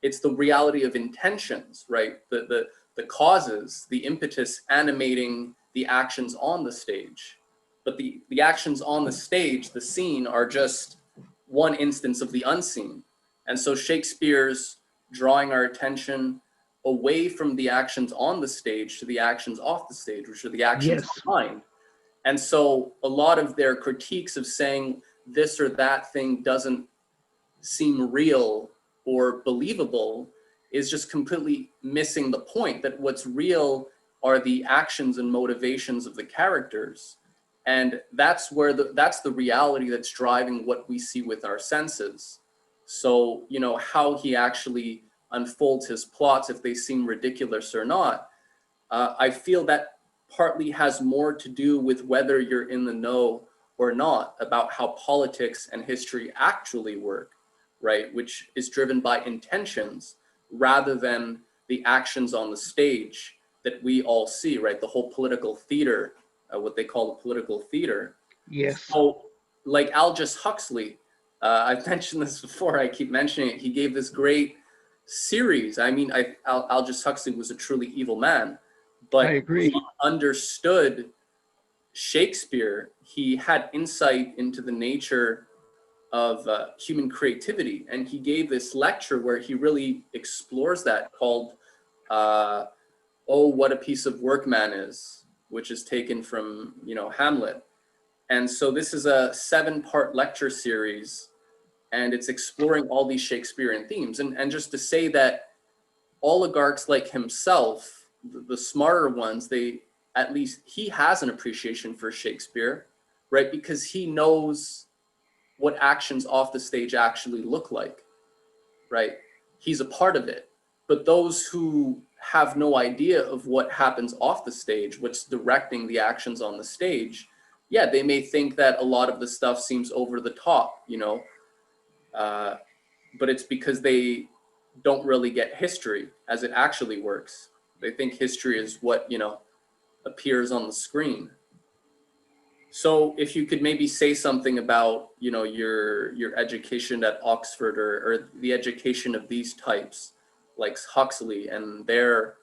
It's the reality of intentions, right? The causes, the impetus animating the actions on the stage. But the actions on the stage, the scene, are just one instance of the unseen. And so Shakespeare's drawing our attention away from the actions on the stage to the actions off the stage, which are the actions behind. And so a lot of their critiques of saying this or that thing doesn't seem real or believable is just completely missing the point, that what's real are the actions and motivations of the characters. And that's where that's the reality that's driving what we see with our senses. So, you know, how he actually unfolds his plots, if they seem ridiculous or not, I feel that partly has more to do with whether you're in the know or not about how politics and history actually work, right? Which is driven by intentions rather than the actions on the stage that we all see, right? The whole political theater, what they call the political theater. Yes. So, like Aldous Huxley, I've mentioned this before, I keep mentioning it, he gave this great series. I mean, Aldous Huxley was a truly evil man, but I agree. he understood Shakespeare. He had insight into the nature of human creativity, and he gave this lecture where he really explores that, called "Oh, What a Piece of Work Man Is," which is taken from, you know, Hamlet. And so this is a 7-part lecture series, and it's exploring all these Shakespearean themes. And just to say that oligarchs like himself, the smarter ones, at least he has an appreciation for Shakespeare, right? Because he knows what actions off the stage actually look like, right? He's a part of it. But those who have no idea of what happens off the stage, what's directing the actions on the stage, yeah, they may think that a lot of the stuff seems over the top, you know, but it's because they don't really get history as it actually works. They think history is what, you know, appears on the screen. So if you could maybe say something about, you know, your education at Oxford, or the education of these types, like Huxley, and their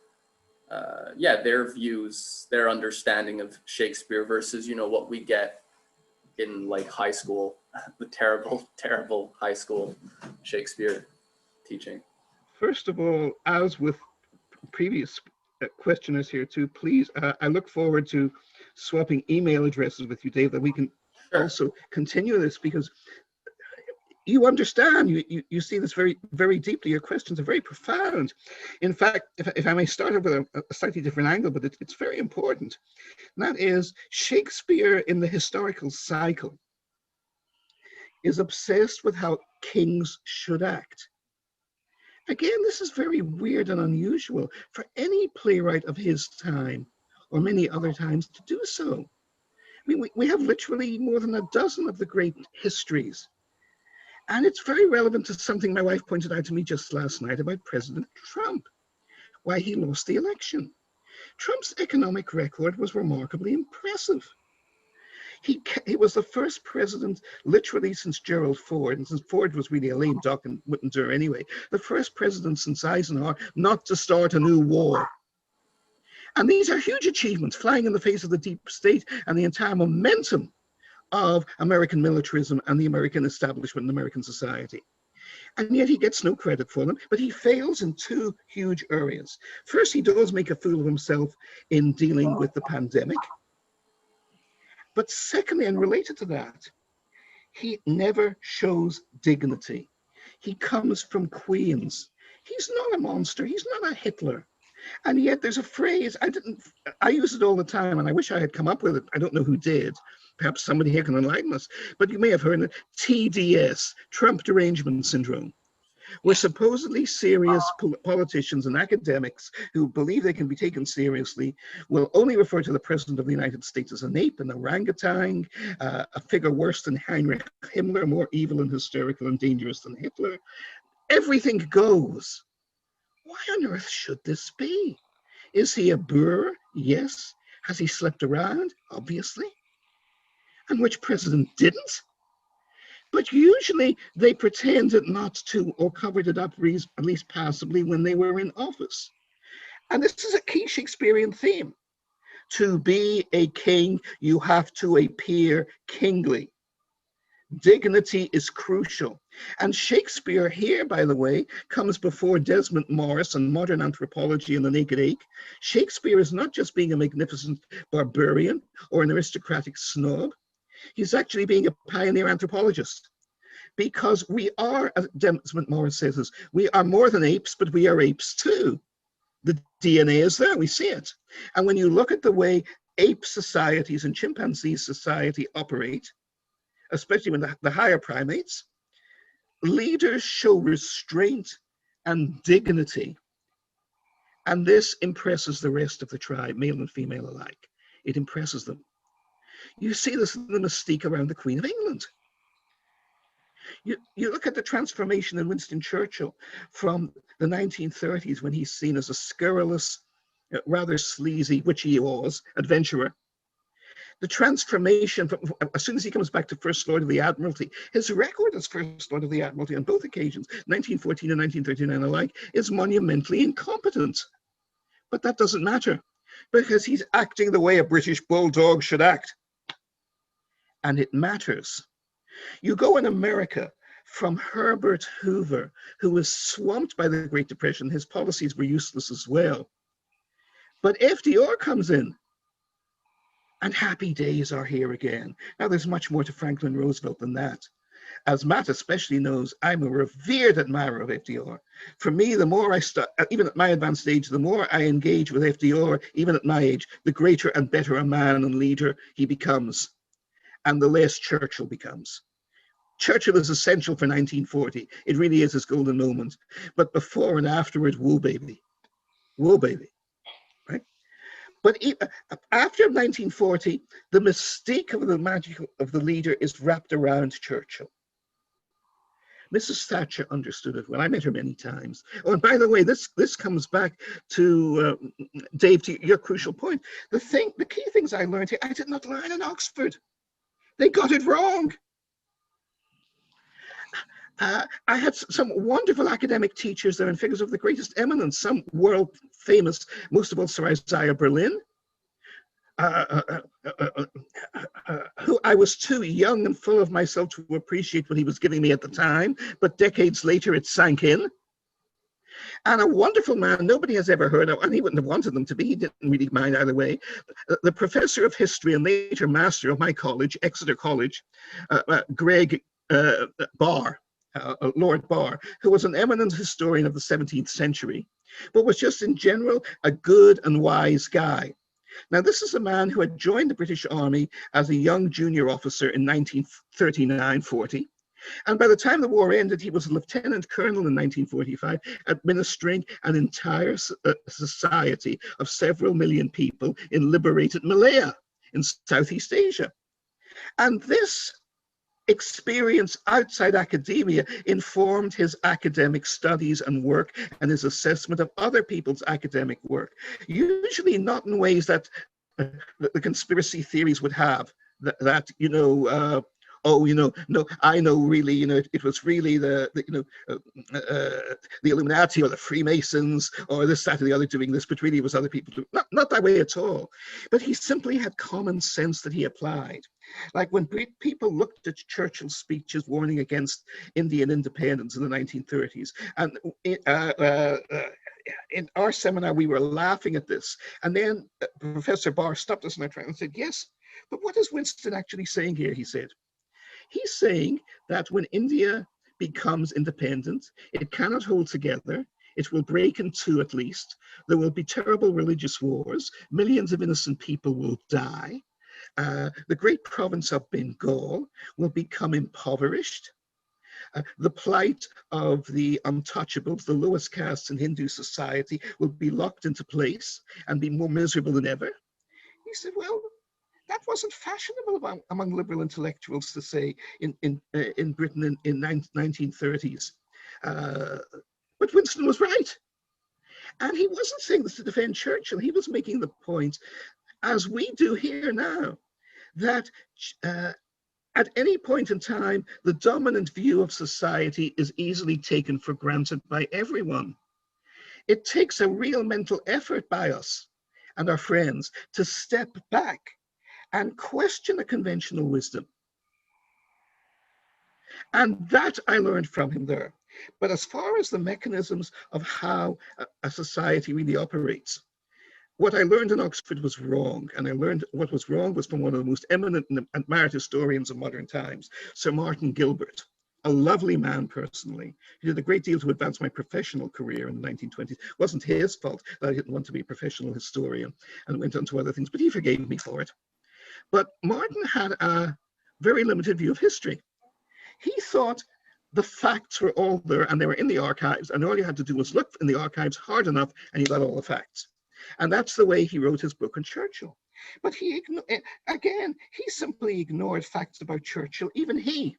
views, their understanding of Shakespeare versus, you know, what we get in like high school, the terrible high school Shakespeare teaching. First of all, as with previous questioners here too, please, I look forward to swapping email addresses with you, Dave, that we can also continue this, because you understand, you see this very, very deeply. Your questions are very profound. In fact, if I may start with a slightly different angle, but it's very important. And that is, Shakespeare in the historical cycle is obsessed with how kings should act. Again, this is very weird and unusual for any playwright of his time, or many other times, to do so. I mean, we have literally more than a dozen of the great histories. And it's very relevant to something my wife pointed out to me just last night about President Trump, why he lost the election. Trump's economic record was remarkably impressive. He was the first president, literally since Gerald Ford, and since Ford was really a lame duck and wouldn't do anyway, the first president since Eisenhower not to start a new war. And these are huge achievements, flying in the face of the deep state and the entire momentum of American militarism and the American establishment and American society. And yet he gets no credit for them, but he fails in 2 huge areas. First, he does make a fool of himself in dealing with the pandemic. But secondly, and related to that, he never shows dignity. He comes from Queens. He's not a monster. He's not a Hitler. And yet there's a phrase, I use it all the time, and I wish I had come up with it. I don't know who did. Perhaps somebody here can enlighten us. But you may have heard it, TDS, Trump Derangement Syndrome, where supposedly serious politicians and academics who believe they can be taken seriously will only refer to the President of the United States as an ape, an orangutan, a figure worse than Heinrich Himmler, more evil and hysterical and dangerous than Hitler. Everything goes. Why on earth should this be? Is he a boor? Yes. Has he slept around? Obviously. And which president didn't? But usually they pretended not to, or covered it up at least passably when they were in office. And this is a key Shakespearean theme. To be a king, you have to appear kingly. Dignity is crucial. And Shakespeare here, by the way, comes before Desmond Morris and modern anthropology and the Naked Ache. Shakespeare is not just being a magnificent barbarian or an aristocratic snob. He's actually being a pioneer anthropologist. Because we are, as Desmond Morris says, we are more than apes, but we are apes too. The DNA is there, we see it. And when you look at the way ape societies and chimpanzee society operate, especially when the higher primates, leaders show restraint and dignity. And this impresses the rest of the tribe, male and female alike. It impresses them. You see this in the mystique around the Queen of England. You look at the transformation in Winston Churchill from the 1930s, when he's seen as a scurrilous, rather sleazy, which he was, adventurer. The transformation from, as soon as he comes back to First Lord of the Admiralty, his record as First Lord of the Admiralty on both occasions, 1914 and 1939 alike, is monumentally incompetent. But that doesn't matter, because he's acting the way a British bulldog should act. And it matters. You go in America from Herbert Hoover, who was swamped by the Great Depression. His policies were useless as well. But FDR comes in, and happy days are here again. Now, there's much more to Franklin Roosevelt than that. As Matt especially knows, I'm a revered admirer of FDR. For me, the more I start, even at my advanced age, the more I engage with FDR, even at my age, the greater and better a man and leader he becomes, and the less Churchill becomes. Churchill is essential for 1940. It really is his golden moment. But before and afterwards, whoa, baby. Whoa, baby. Right? But after 1940, the mystique of the magic of the leader is wrapped around Churchill. Mrs. Thatcher understood it well. I met her many times. Oh, and by the way, this comes back to Dave, to your crucial point. The key things I learned here, I did not learn in Oxford. They got it wrong. I had some wonderful academic teachers there and figures of the greatest eminence, some world famous, most of all Sir Isaiah Berlin, who I was too young and full of myself to appreciate what he was giving me at the time, but decades later it sank in. And a wonderful man nobody has ever heard of, and he wouldn't have wanted them to be, he didn't really mind either way, the professor of history and later master of my college, Exeter College, Greg Barr, Lord Barr, who was an eminent historian of the 17th century, but was just in general a good and wise guy. Now, this is a man who had joined the British Army as a young junior officer in 1939-40. And by the time the war ended, he was a lieutenant colonel in 1945, administering an entire society of several million people in liberated Malaya in Southeast Asia. And this experience outside academia informed his academic studies and work and his assessment of other people's academic work, usually not in ways that the conspiracy theories would have, that you know, oh, you know, no, I know really, you know, it was really the Illuminati or the Freemasons or this, that, or the other doing this, but really it was other people doing, not that way at all. But he simply had common sense that he applied. Like when people looked at Churchill's speeches warning against Indian independence in the 1930s, and in our seminar, we were laughing at this. And then Professor Barr stopped us in our track and said, yes, but what is Winston actually saying here, he said. He's saying that when India becomes independent, it cannot hold together. It will break in two at least. There will be terrible religious wars. Millions of innocent people will die. The great province of Bengal will become impoverished. The plight of the untouchables, the lowest castes in Hindu society, will be locked into place and be more miserable than ever. He said, well, that wasn't fashionable among liberal intellectuals to say in Britain in 1930s. But Winston was right. And he wasn't saying this to defend Churchill. He was making the point, as we do here now, that at any point in time, the dominant view of society is easily taken for granted by everyone. It takes a real mental effort by us and our friends to step back and question the conventional wisdom. And that I learned from him there. But as far as the mechanisms of how a society really operates, what I learned in Oxford was wrong. And I learned what was wrong was from one of the most eminent and admired historians of modern times, Sir Martin Gilbert. a lovely man personally. He did a great deal to advance my professional career in the 1920s. It wasn't his fault that I didn't want to be a professional historian and went on to other things, but he forgave me for it. But Martin had a very limited view of history. He thought the facts were all there and they were in the archives, and all you had to do was look in the archives hard enough and you got all the facts. And that's the way he wrote his book on Churchill. But he simply ignored facts about Churchill, even he.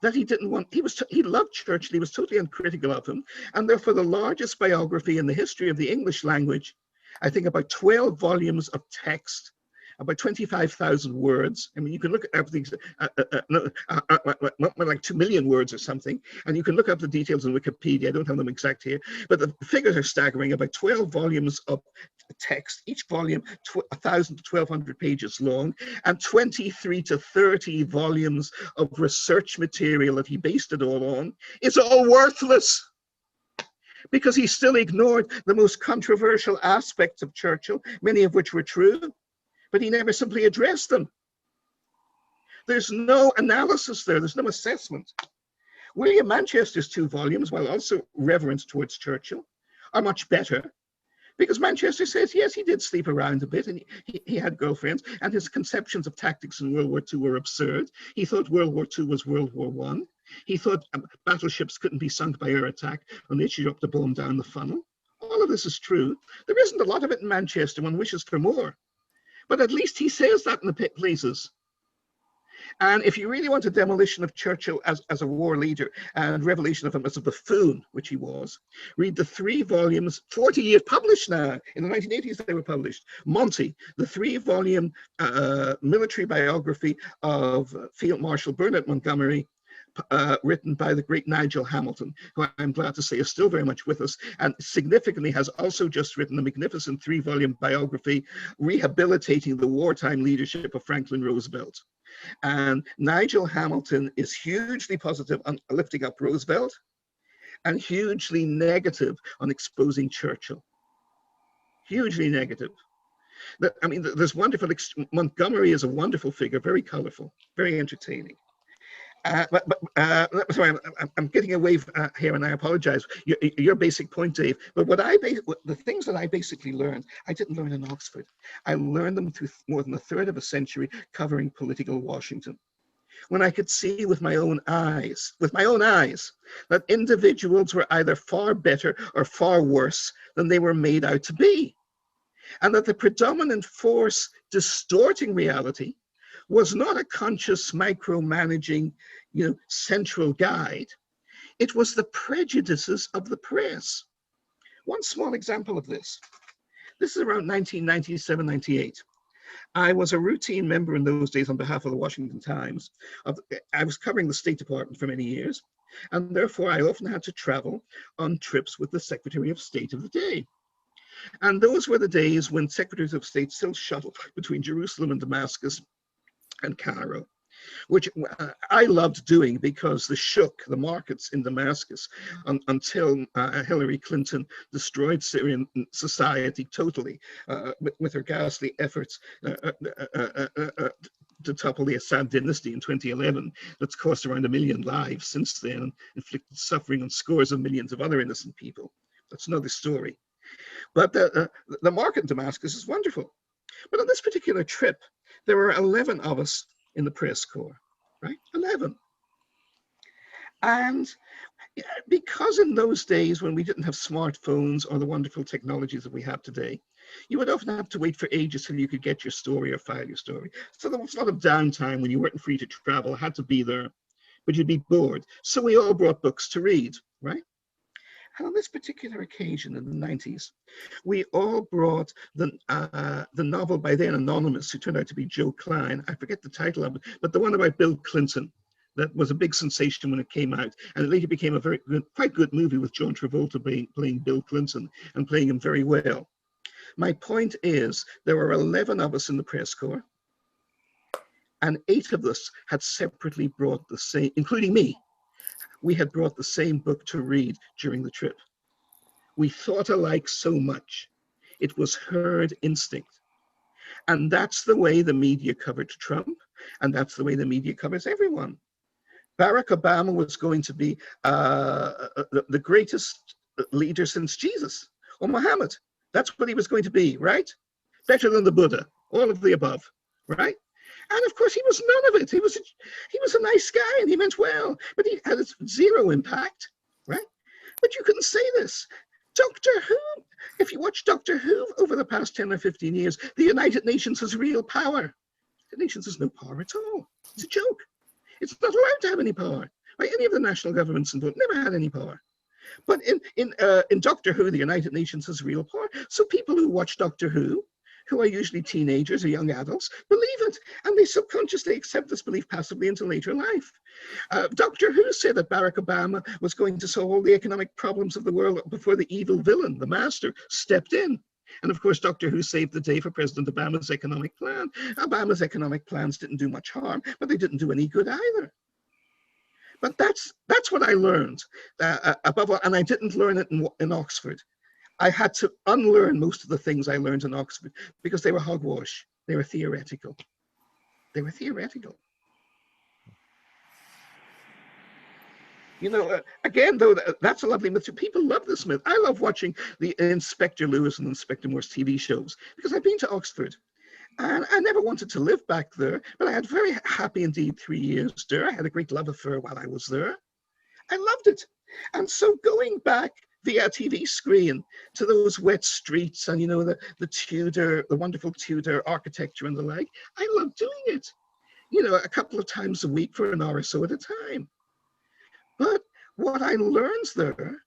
That he didn't want, he loved Churchill, he was totally uncritical of him, and therefore the largest biography in the history of the English language, I think about 12 volumes of text, about 25,000 words. I mean, you can look at everything, like 2 million words or something, and you can look up the details in Wikipedia. I don't have them exact here, but the figures are staggering. About 12 volumes of text, each volume 1,000 to 1,200 pages long, and 23 to 30 volumes of research material that he based it all on. It's all worthless, because he still ignored the most controversial aspects of Churchill, many of which were true, but he never simply addressed them. There's no analysis there, there's no assessment. William Manchester's 2 volumes, while also reverent towards Churchill, are much better, because Manchester says, yes, he did sleep around a bit, and he had girlfriends, and his conceptions of tactics in World War II were absurd. He thought World War II was World War I. He thought battleships couldn't be sunk by air attack unless you dropped a bomb down the funnel. All of this is true. There isn't a lot of it in Manchester. One wishes for more. But at least he says that in the places. And if you really want a demolition of Churchill as a war leader and revelation of him as a buffoon, which he was, read the 3 volumes, 40 years published now. In the 1980s, they were published. Monty, the 3-volume military biography of Field Marshal Bernard Montgomery, written by the great Nigel Hamilton, who I'm glad to say is still very much with us, and significantly has also just written a magnificent 3-volume biography rehabilitating the wartime leadership of Franklin Roosevelt. And Nigel Hamilton is hugely positive on lifting up Roosevelt and hugely negative on exposing Churchill. Hugely negative. I mean, there's wonderful, Montgomery is a wonderful figure, very colorful, very entertaining. Sorry, I'm getting away here, and I apologize. Your basic point, Dave. But the things that I basically learned, I didn't learn in Oxford. I learned them through more than a third of a century covering political Washington, when I could see with my own eyes, that individuals were either far better or far worse than they were made out to be, and that the predominant force distorting reality was not a conscious micromanaging, central guide. It was the prejudices of the press. One small example of this. This is around 1997, 98. I was a routine member in those days on behalf of the Washington Times. I was covering the State Department for many years, and therefore I often had to travel on trips with the Secretary of State of the day. And those were the days when Secretaries of State still shuttled between Jerusalem and Damascus and Cairo, which I loved doing because the markets in Damascus until Hillary Clinton destroyed Syrian society totally with her ghastly efforts to topple the Assad dynasty in 2011. That's cost around 1 million lives since then, and inflicted suffering on scores of millions of other innocent people. That's another story. But the market in Damascus is wonderful. But on this particular trip, there were 11 of us in the press corps, right? 11. And because in those days when we didn't have smartphones or the wonderful technologies that we have today, you would often have to wait for ages till you could get your story or file your story. So there was a lot of downtime when you weren't free to travel, had to be there, but you'd be bored. So we all brought books to read, right? And on this particular occasion in the 90s, we all brought the novel by then anonymous, who turned out to be Joe Klein. I forget the title of it, but the one about Bill Clinton that was a big sensation when it came out. And it later became a quite good movie with John Travolta playing Bill Clinton and playing him very well. My point is, there were 11 of us in the press corps, and 8 of us had separately brought the same, including me. We had brought the same book to read during the trip. We thought alike so much. It was herd instinct. And that's the way the media covered Trump, and that's the way the media covers everyone. Barack Obama was going to be the greatest leader since Jesus or Muhammad. That's what he was going to be, right? Better than the Buddha, all of the above, right? And of course, he was none of it. He was a nice guy, and he meant well, but he had zero impact, right? But you couldn't say this. Doctor Who, if you watch Doctor Who over the past 10 or 15 years, the United Nations has real power. The Nations has no power at all. It's a joke. It's not allowed to have any power by any of the national governments involved. Never had any power. But in Doctor Who, the United Nations has real power. So people who watch Doctor Who are usually teenagers or young adults, believe it. And they subconsciously accept this belief passively into later life. Doctor Who said that Barack Obama was going to solve all the economic problems of the world before the evil villain, the master, stepped in. And of course, Doctor Who saved the day for President Obama's economic plan. Obama's economic plans didn't do much harm, but they didn't do any good either. But that's what I learned, above all, and I didn't learn it in Oxford. I had to unlearn most of the things I learned in Oxford because they were hogwash. They were theoretical. They were theoretical. You know, again, though, that's a lovely myth. People love this myth. I love watching the Inspector Lewis and Inspector Morse TV shows because I've been to Oxford. And I never wanted to live back there, but I had very happy indeed 3 years there. I had a great love affair while I was there. I loved it. And so going back via TV screen to those wet streets and, you know, the Tudor, the wonderful Tudor architecture and the like, I love doing it, you know, a couple of times a week for an hour or so at a time. But what I learned there,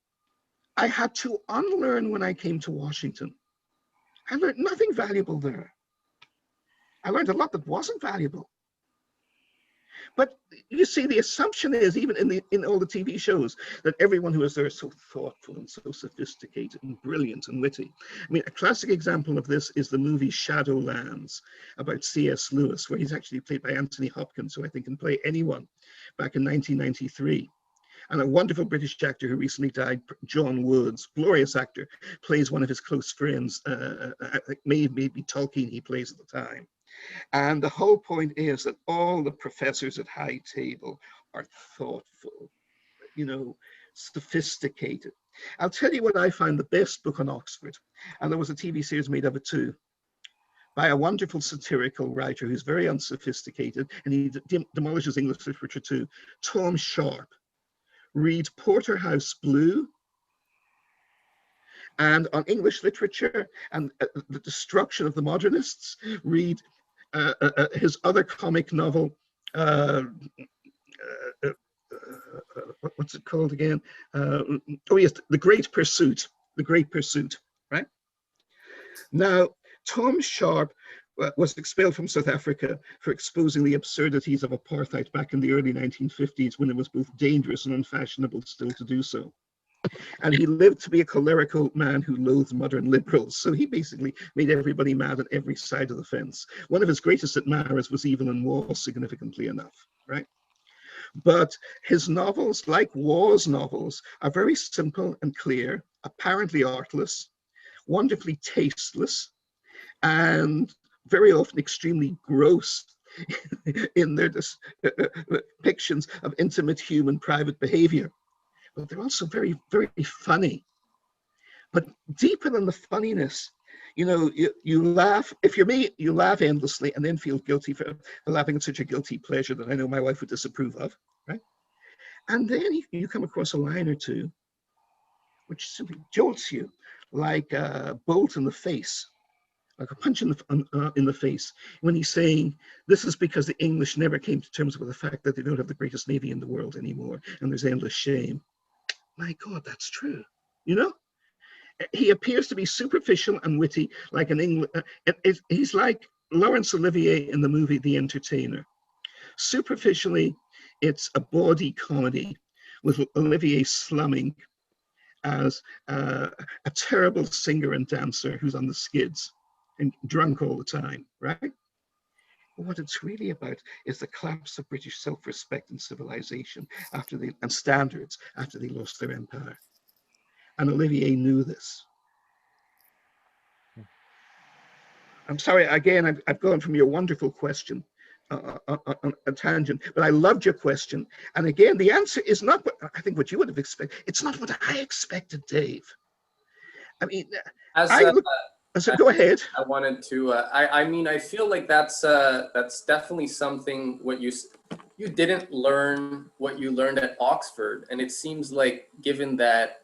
I had to unlearn when I came to Washington. I learned nothing valuable there. I learned a lot that wasn't valuable. But you see, the assumption is, even in all the TV shows, that everyone who is there is so thoughtful and so sophisticated and brilliant and witty. I mean, a classic example of this is the movie Shadowlands about C.S. Lewis, where he's actually played by Anthony Hopkins, who I think can play anyone, back in 1993. And a wonderful British actor who recently died, John Woods, glorious actor, plays one of his close friends, maybe Tolkien he plays at the time. And the whole point is that all the professors at High Table are thoughtful, you know, sophisticated. I'll tell you what I find the best book on Oxford, and there was a TV series made of it too, by a wonderful satirical writer who's very unsophisticated, and he demolishes English literature too, Tom Sharp. Read Porterhouse Blue, and on English literature and the destruction of the modernists, read his other comic novel, what's it called again? Oh yes, The Great Pursuit, The Great Pursuit, right? Now, Tom Sharp was expelled from South Africa for exposing the absurdities of apartheid back in the early 1950s, when it was both dangerous and unfashionable still to do so. And he lived to be a cholerical man who loathed modern liberals. So he basically made everybody mad on every side of the fence. One of his greatest admirers was Evelyn Waugh, significantly enough, right? But his novels, like Waugh's novels, are very simple and clear, apparently artless, wonderfully tasteless, and very often extremely gross in their depictions of intimate human private behavior. But they're also very, very funny. But deeper than the funniness, you know, you laugh. If you're me, you laugh endlessly and then feel guilty for laughing at such a guilty pleasure that I know my wife would disapprove of, right? And then you come across a line or two which simply jolts you like a bolt in the face, like a punch in the face, when he's saying, this is because the English never came to terms with the fact that they don't have the greatest navy in the world anymore, and there's endless shame. My God, that's true. You know, he appears to be superficial and witty, like an English. He's like Laurence Olivier in the movie The Entertainer. Superficially, it's a bawdy comedy with Olivier slumming as a terrible singer and dancer who's on the skids and drunk all the time, right? What it's really about is the collapse of British self-respect and civilization and standards after they lost their empire. And Olivier knew this. I'm sorry, again, I've gone from your wonderful question a tangent, but I loved your question. And again, the answer is not what I think what you would have expected. It's not what I expected, Dave. I mean, As so go ahead. I wanted to. I mean, I feel like that's definitely something what you didn't learn what you learned at Oxford, and it seems like given that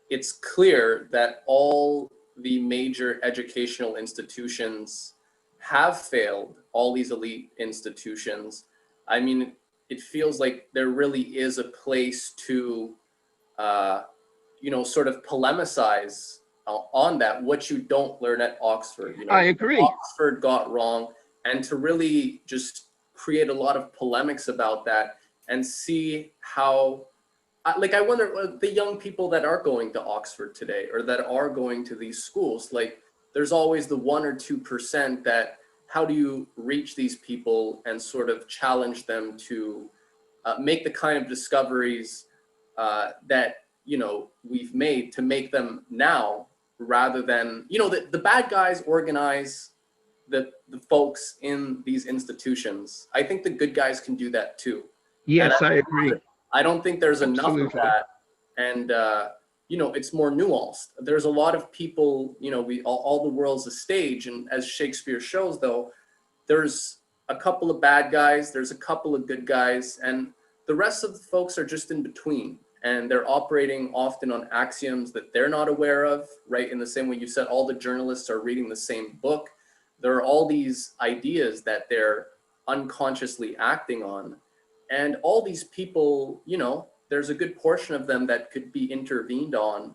it's clear that all the major educational institutions have failed, all these elite institutions. I mean, it feels like there really is a place to, sort of polemicize on that, what you don't learn at Oxford. I agree. Oxford got wrong, and to really just create a lot of polemics about that and see how, like, I wonder the young people that are going to Oxford today or that are going to these schools, like, there's always the 1 or 2% that, how do you reach these people and sort of challenge them to make the kind of discoveries that, we've made to make them now, rather than, the bad guys organize the folks in these institutions. I think the good guys can do that too. Yes, I agree. I don't think there's enough of Absolutely. that. And, it's more nuanced. There's a lot of people, all the world's a stage. And as Shakespeare shows, though, there's a couple of bad guys, there's a couple of good guys, and the rest of the folks are just in between. And they're operating often on axioms that they're not aware of, right? In the same way you said, all the journalists are reading the same book. There are all these ideas that they're unconsciously acting on. And all these people, there's a good portion of them that could be intervened on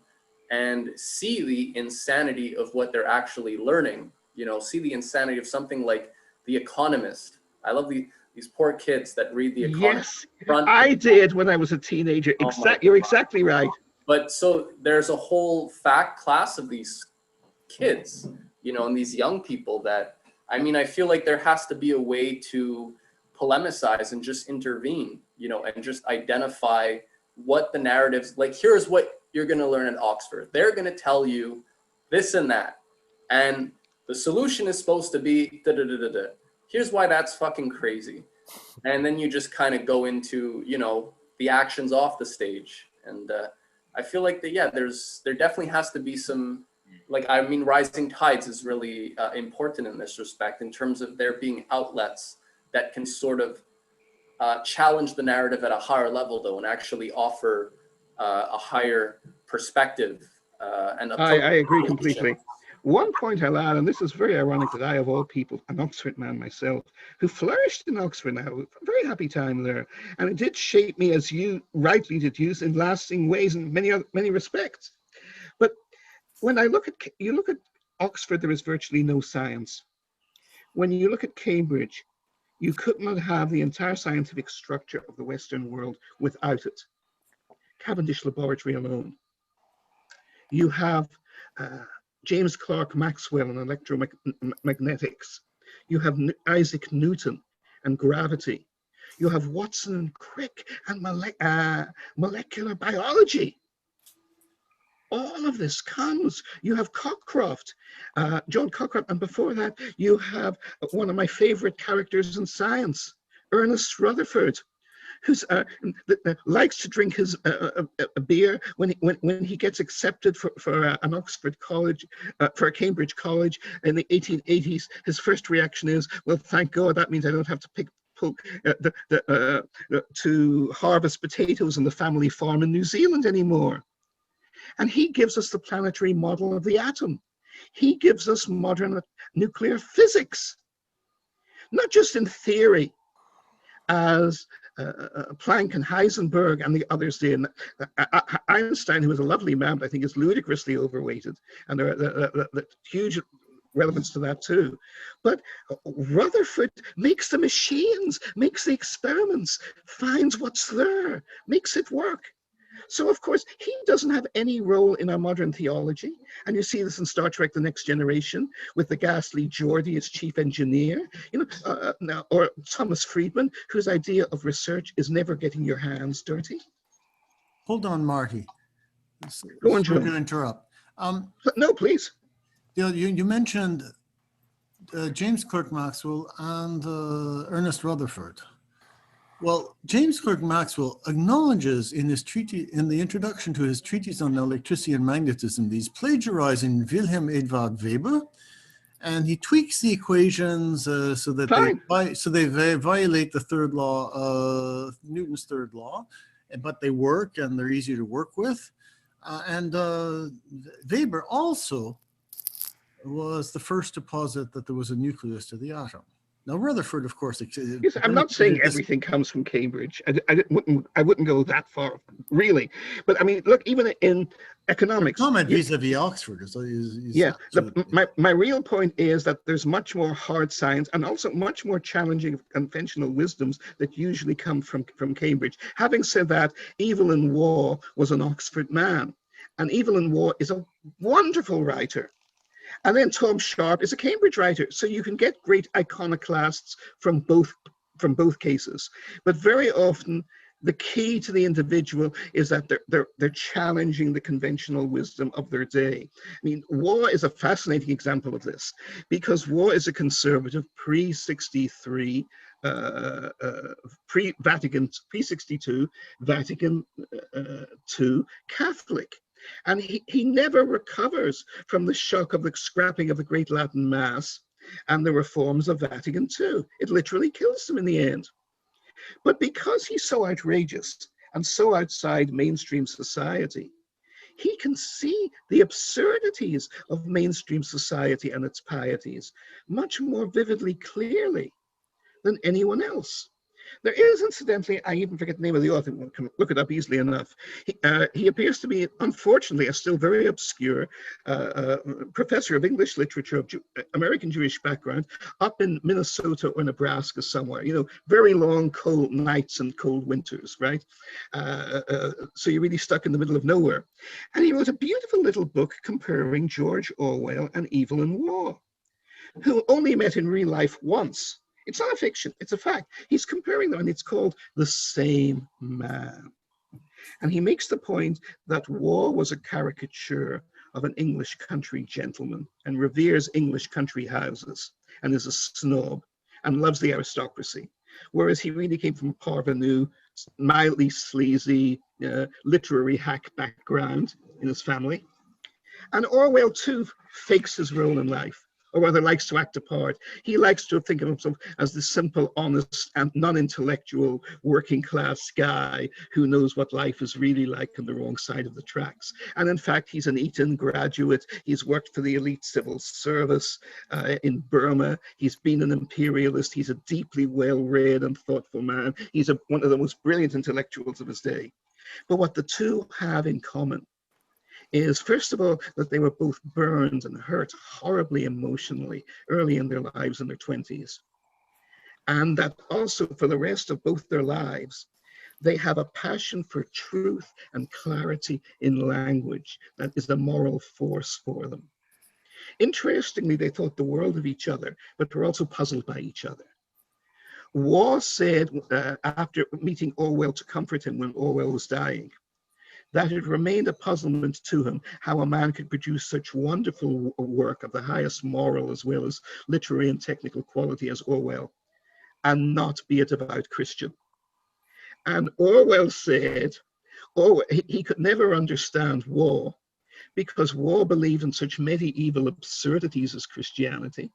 and see the insanity of what they're actually learning, see the insanity of something like The Economist. I love these poor kids that read The Economist. Yes, I did when I was a teenager. You're exactly right. But so there's a whole class of these kids, and these young people that, I mean, I feel like there has to be a way to polemicize and just intervene, and just identify what the narratives, like, here's what you're going to learn at Oxford. They're going to tell you this and that. And the solution is supposed to be da-da-da-da-da. Here's why that's fucking crazy. And then you just kind of go into, the actions off the stage. And I feel like there definitely has to be some, like, I mean, rising tides is really important in this respect, in terms of there being outlets that can sort of challenge the narrative at a higher level, though, and actually offer a higher perspective. I agree completely. One point I'll add, and this is very ironic that I, of all people, an Oxford man myself, who flourished in Oxford now, a very happy time there. And it did shape me, as you rightly did use, in lasting ways in many respects. But when you look at Oxford, there is virtually no science. When you look at Cambridge, you could not have the entire scientific structure of the Western world without it. Cavendish Laboratory alone. You have James Clerk Maxwell and electromagnetics. You have Isaac Newton and gravity. You have Watson and Crick and molecular biology. All of this comes. You have Cockcroft, John Cockcroft, and before that, you have one of my favorite characters in science, Ernest Rutherford, who likes to drink his a beer when he gets accepted for an Oxford college, for a Cambridge college in the 1880s. His first reaction is, well, thank God, that means I don't have to to harvest potatoes on the family farm in New Zealand anymore. And he gives us the planetary model of the atom. He gives us modern nuclear physics, not just in theory, as Planck and Heisenberg and the others did. Einstein, who was a lovely man, but I think is ludicrously overweighted, and there are the huge relevance to that too. But Rutherford makes the machines, makes the experiments, finds what's there, makes it work. So, of course, he doesn't have any role in our modern theology. And you see this in Star Trek: The Next Generation with the ghastly Geordi as chief engineer, or Thomas Friedman, whose idea of research is never getting your hands dirty. Hold on, Marty. Go on, Sorry Joe. to interrupt. No, please. You mentioned James Clerk Maxwell and Ernest Rutherford. Well, James Clerk Maxwell acknowledges in his treatise, in the introduction to his treatise on electricity and magnetism, that he's plagiarizing Wilhelm Eduard Weber, and he tweaks the equations so that they violate the third law, Newton's third law, but they work and they're easy to work with. And Weber also was the first to posit that there was a nucleus to the atom. Now, Rutherford, of course. Yes, I'm not saying everything comes from Cambridge. I wouldn't go that far, really. But I mean, look, even in economics. Comment vis-a-vis Oxford is yeah. My real point is that there's much more hard science and also much more challenging conventional wisdoms that usually come from Cambridge. Having said that, Evelyn Waugh was an Oxford man, and Evelyn Waugh is a wonderful writer. And then Tom Sharp is a Cambridge writer, so you can get great iconoclasts from both cases. But very often, the key to the individual is that they're challenging the conventional wisdom of their day. I mean, Waugh is a fascinating example of this, because Waugh is a conservative pre-63, pre-62, Vatican II Catholic. And he never recovers from the shock of the scrapping of the Great Latin Mass and the reforms of Vatican II. It literally kills him in the end. But because he's so outrageous and so outside mainstream society, he can see the absurdities of mainstream society and its pieties much more vividly, clearly than anyone else. There is, incidentally, I even forget the name of the author, one can look it up easily enough. He appears to be, unfortunately, a still very obscure professor of English literature of American Jewish background up in Minnesota or Nebraska somewhere, you know, very long, cold nights and cold winters, right? So you're really stuck in the middle of nowhere. And he wrote a beautiful little book comparing George Orwell and Evelyn Waugh, who only met in real life once. It's not a fiction, it's a fact. He's comparing them, and it's called The Same Man. And he makes the point that Waugh was a caricature of an English country gentleman and reveres English country houses and is a snob and loves the aristocracy, whereas he really came from a parvenu, mildly sleazy, literary hack background in his family. And Orwell, too, fakes his role in life, or rather likes to act a part. He likes to think of himself as the simple, honest, and non-intellectual working class guy who knows what life is really like on the wrong side of the tracks. And in fact, he's an Eton graduate. He's worked for the elite civil service in Burma. He's been an imperialist. He's a deeply well-read and thoughtful man. He's one of the most brilliant intellectuals of his day. But what the two have in common is, first of all, that they were both burned and hurt horribly emotionally early in their lives, in their 20s. And that also for the rest of both their lives, they have a passion for truth and clarity in language that is the moral force for them. Interestingly, they thought the world of each other, but were also puzzled by each other. Waugh said, after meeting Orwell to comfort him when Orwell was dying, that it remained a puzzlement to him how a man could produce such wonderful work of the highest moral as well as literary and technical quality as Orwell and not be a devout Christian. And Orwell said, he could never understand Waugh because Waugh believed in such medieval absurdities as Christianity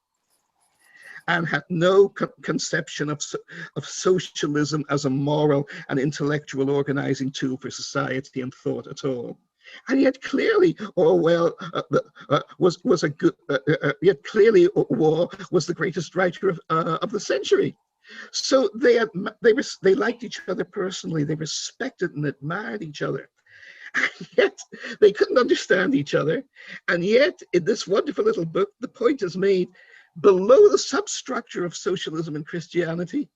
and had no conception of socialism as a moral and intellectual organizing tool for society and thought at all. And yet clearly Orwell was a good, yet clearly Waugh was the greatest writer of the century. So they liked each other personally, they respected and admired each other. And yet they couldn't understand each other. And yet in this wonderful little book, the point is made, below the substructure of socialism and Christianity,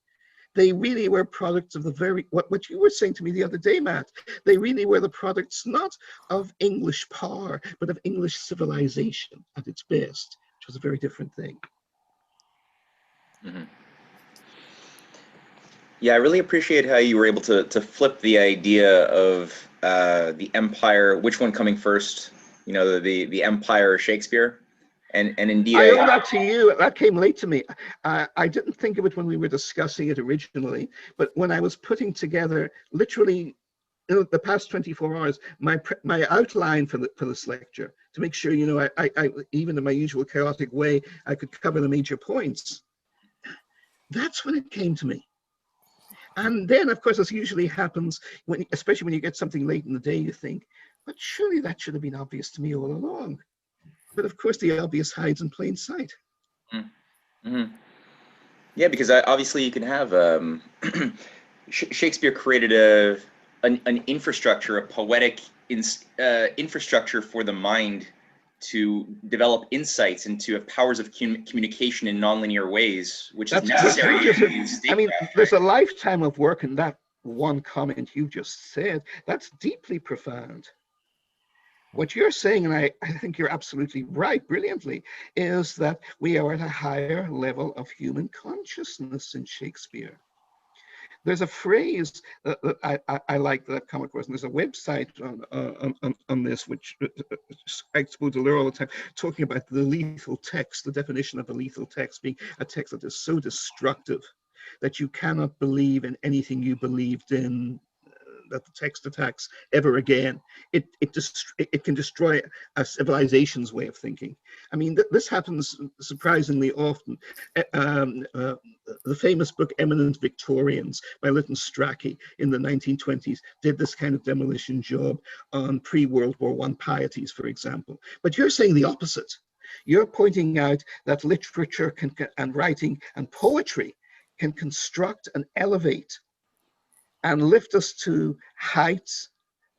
they really were products of the very, what you were saying to me the other day, Matt, they really were the products not of English power, but of English civilization at its best, which was a very different thing. Mm-hmm. Yeah, I really appreciate how you were able to flip the idea of the empire, which one coming first, you know, the empire or Shakespeare. And indeed, I owe that to you. That came late to me. I didn't think of it when we were discussing it originally, but when I was putting together, literally, the past 24 hours, my outline for this lecture, to make sure, I even in my usual chaotic way, I could cover the major points. That's when it came to me. And then, of course, as usually happens, especially when you get something late in the day, you think, but surely that should have been obvious to me all along. But of course, the obvious hides in plain sight. Mm-hmm. Yeah, because obviously you can have Shakespeare created an infrastructure, a poetic infrastructure for the mind to develop insights and to have powers of communication in nonlinear ways, which is necessary. I mean, there's a lifetime of work in that one comment you just said. That's deeply profound. What you're saying, and I think you're absolutely right, brilliantly, is that we are at a higher level of human consciousness in Shakespeare. There's a phrase that I like that I've come across, and there's a website on this, which I expose to all the time, talking about the lethal text, the definition of a lethal text being a text that is so destructive that you cannot believe in anything you believed in, that the text attacks ever again. It can destroy a civilization's way of thinking. I mean, this happens surprisingly often. The famous book Eminent Victorians by Lytton Strachey in the 1920s did this kind of demolition job on pre-World War I pieties, for example. But you're saying the opposite. You're pointing out that literature and writing and poetry can construct and elevate and lift us to heights,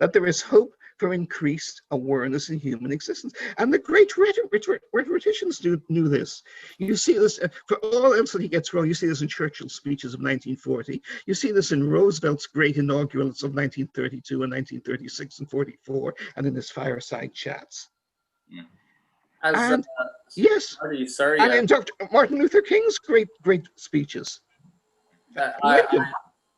that there is hope for increased awareness in human existence. And the great rhetoricians knew this. You see this, for all else that he gets wrong, you see this in Churchill's speeches of 1940. You see this in Roosevelt's great inaugurals of 1932 and 1936 and 44, and in his fireside chats. Yes, sorry, and in Dr. Martin Luther King's great speeches.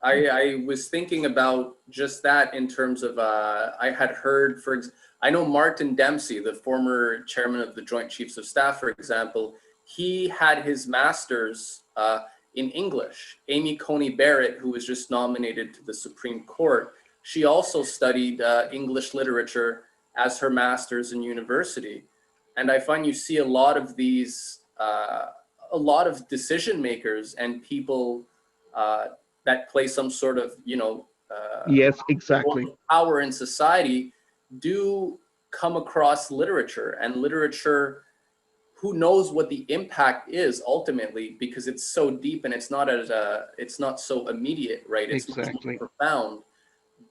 I was thinking about just that in terms of, I had heard, I know Martin Dempsey, the former chairman of the Joint Chiefs of Staff, for example, he had his master's in English. Amy Coney Barrett, who was just nominated to the Supreme Court, she also studied English literature as her master's in university. And I find you see a lot of these, a lot of decision makers and people that play some sort of, yes, exactly, power in society do come across literature, and literature, who knows what the impact is ultimately, because it's so deep and it's not it's not so immediate, right? It's much more profound.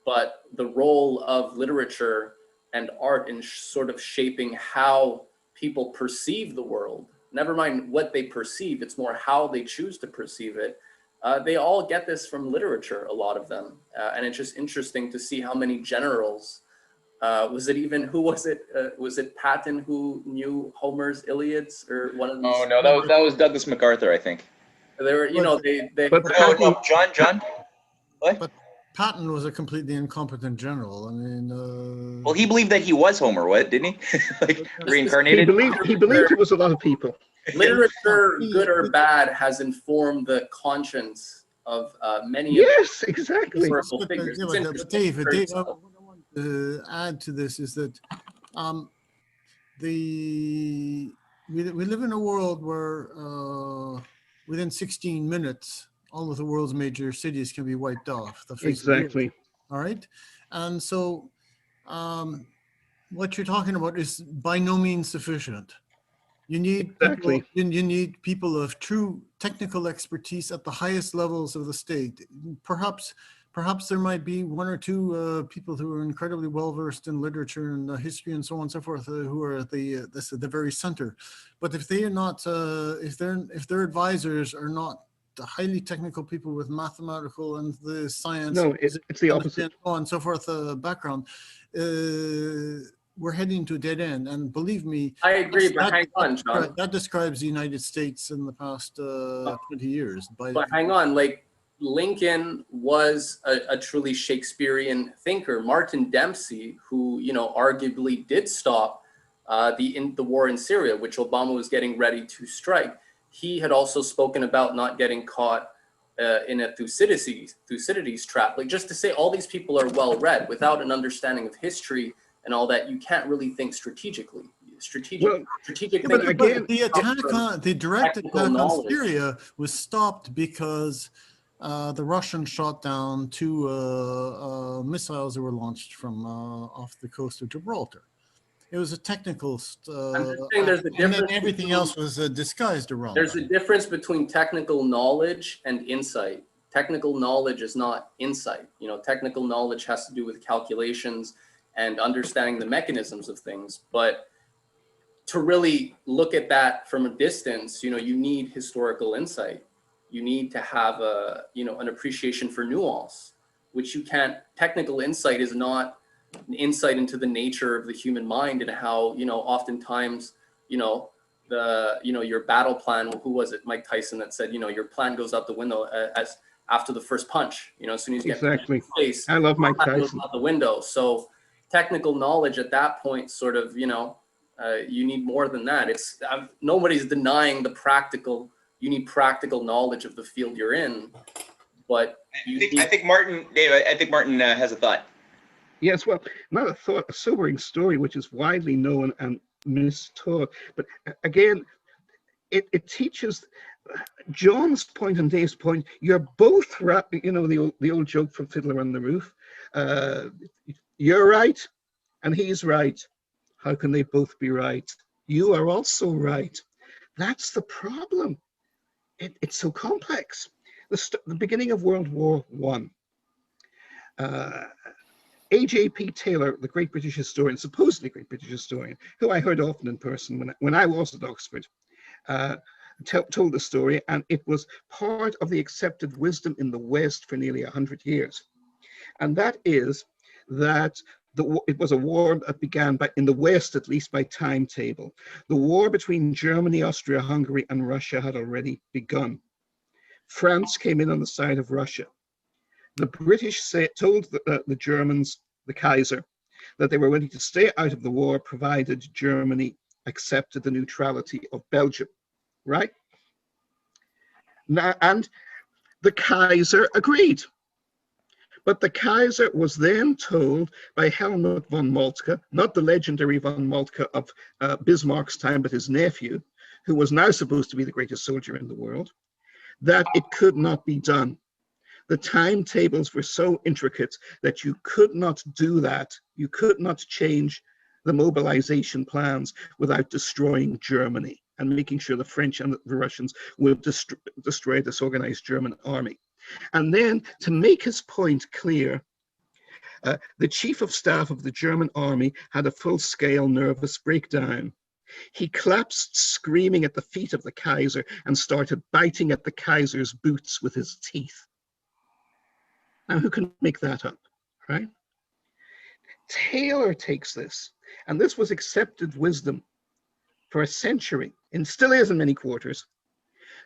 But the role of literature and art in sort of shaping how people perceive the world, never mind what they perceive, it's more how they choose to perceive it. They all get this from literature, a lot of them. And it's just interesting to see how many generals, was it Patton who knew Homer's Iliads, or one of these? Oh no, that was Douglas MacArthur, I think. They were, John. What? But Patton was a completely incompetent general. I mean, well, he believed that he was Homer, didn't he? Like reincarnated. He believed it was a lot of people. Literature, good or bad, has informed the conscience of many. Yes, exactly. Figures. Dave, what I want to add to this is that we live in a world where within 16 minutes, all of the world's major cities can be wiped off the face of the earth. All right, and so what you're talking about is by no means sufficient. You need people, you need people of true technical expertise at the highest levels of the state. Perhaps there might be one or two people who are incredibly well versed in literature and history and so on and so forth, who are at the very center. But if they are not, if their advisors are not the highly technical people with mathematical and the science, no, it's the opposite, and so on and so forth background. We're heading to a dead end, and believe me, I agree. But hang on, John. That describes the United States in the past 20 years. But hang on, like Lincoln was a truly Shakespearean thinker. Martin Dempsey, who arguably did stop the war in Syria, which Obama was getting ready to strike. He had also spoken about not getting caught in a Thucydides trap. Like, just to say, all these people are well read. Without an understanding of history and all that, you can't really think strategically. Strategic but thinking. again, the direct attack on knowledge. Syria was stopped because the Russians shot down 2 missiles that were launched from off the coast of Gibraltar. It was a technical, I'm just saying there's a and then difference everything else was disguised around. There's a difference between technical knowledge and insight. Technical knowledge is not insight. You know, technical knowledge has to do with calculations and understanding the mechanisms of things. But to really look at that from a distance, you know, you need historical insight. You need to have an appreciation for nuance, which you can't. Technical insight is not an insight into the nature of the human mind and how, you know, oftentimes, you know, your battle plan. Who was it? Mike Tyson that said, you know, your plan goes out the window as after the first punch. You know, as soon as you get exactly. in the face, I love Mike goes Tyson. out the window. So technical knowledge at that point, sort of, you know, you need more than that. It's nobody's denying the practical. You need practical knowledge of the field you're in, but I think Martin, Dave, I think Martin has a thought. Yes, well, not a thought, a sobering story which is widely known and mistaught. But again, it teaches John's point and Dave's point. You're both right. You know, the old joke from Fiddler on the Roof. You're right, and he's right. How can they both be right? You are also right. That's the problem. It's so complex. The beginning of World War I. A.J.P. Taylor, the great British historian, supposedly great British historian, who I heard often in person when I was at Oxford, told the story, and it was part of the accepted wisdom in the West for nearly 100 years. And that is that it was a war that began, in the West at least, by timetable. The war between Germany, Austria-Hungary, and Russia had already begun. France came in on the side of Russia. The British told the Germans, the Kaiser, that they were ready to stay out of the war provided Germany accepted the neutrality of Belgium, right? Now, and the Kaiser agreed. But the Kaiser was then told by Helmut von Moltke, not the legendary von Moltke of Bismarck's time, but his nephew, who was now supposed to be the greatest soldier in the world, that it could not be done. The timetables were so intricate that you could not do that. You could not change the mobilization plans without destroying Germany and making sure the French and the Russians would destroy this organized German army. And then, to make his point clear, the chief of staff of the German army had a full-scale nervous breakdown. He collapsed screaming at the feet of the Kaiser and started biting at the Kaiser's boots with his teeth. Now, who can make that up, right? Taylor takes this, and this was accepted wisdom for a century, and still is in many quarters,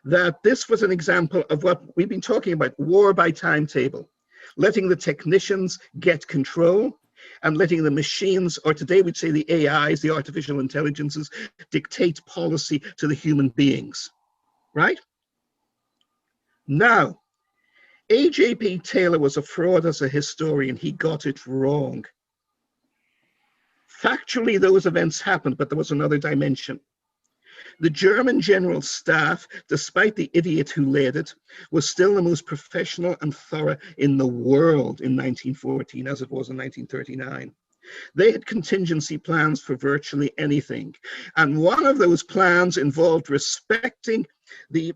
that this was an example of what we've been talking about, war by timetable, letting the technicians get control and letting the machines, or today we'd say the AIs, the artificial intelligences, dictate policy to the human beings, right? Now, A.J.P. Taylor was a fraud as a historian. He got it wrong. Factually, those events happened, but there was another dimension. The German General Staff, despite the idiot who led it, was still the most professional and thorough in the world in 1914, as it was in 1939. They had contingency plans for virtually anything. And one of those plans involved respecting the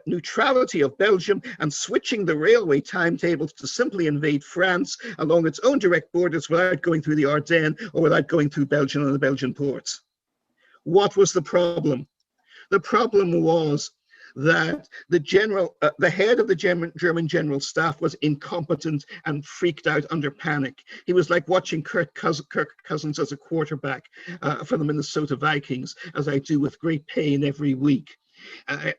neutrality of Belgium and switching the railway timetables to simply invade France along its own direct borders without going through the Ardennes or without going through Belgium and the Belgian ports. What was the problem? The problem was that the head of the German General Staff was incompetent and freaked out under panic. He was like watching Kirk Cousins as a quarterback for the Minnesota Vikings, as I do with great pain every week.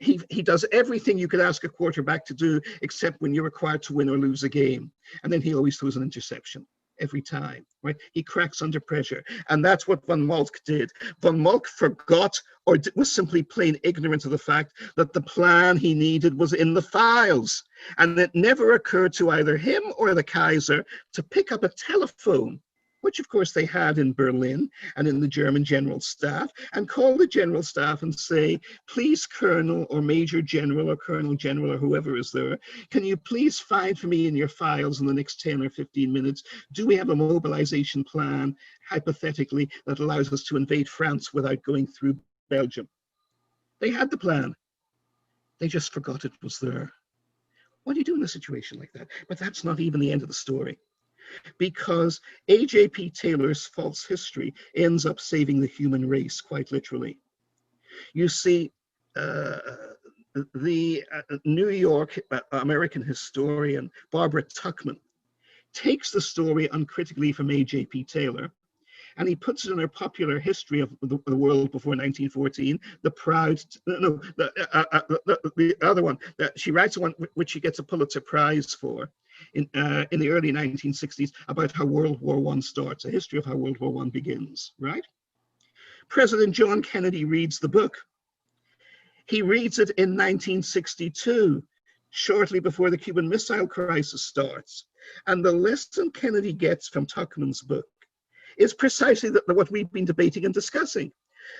He does everything you could ask a quarterback to do, except when you're required to win or lose a game. And then he always throws an interception. every time, right? He cracks under pressure. And that's what von Moltke did. Von Moltke forgot or was simply plain ignorant of the fact that the plan he needed was in the files. And it never occurred to either him or the Kaiser to pick up a telephone, which of course they had in Berlin and in the German General Staff, and call the General Staff and say, please, Colonel or Major General or Colonel General or whoever is there, can you please find for me in your files in the next 10 or 15 minutes, do we have a mobilization plan, hypothetically, that allows us to invade France without going through Belgium? They had the plan. They just forgot it was there. What do you do in a situation like that? But that's not even the end of the story, because A.J.P. Taylor's false history ends up saving the human race, quite literally. You see, the New York American historian Barbara Tuchman takes the story uncritically from A.J.P. Taylor, and he puts it in her popular history of the world before 1914, the other one, that she writes one which she gets a Pulitzer Prize for in the early 1960s, about how World War I starts, a history of how World War I begins, right? President John Kennedy reads the book. He reads it in 1962, shortly before the Cuban Missile Crisis starts. And the lesson Kennedy gets from Tuchman's book is precisely what we've been debating and discussing,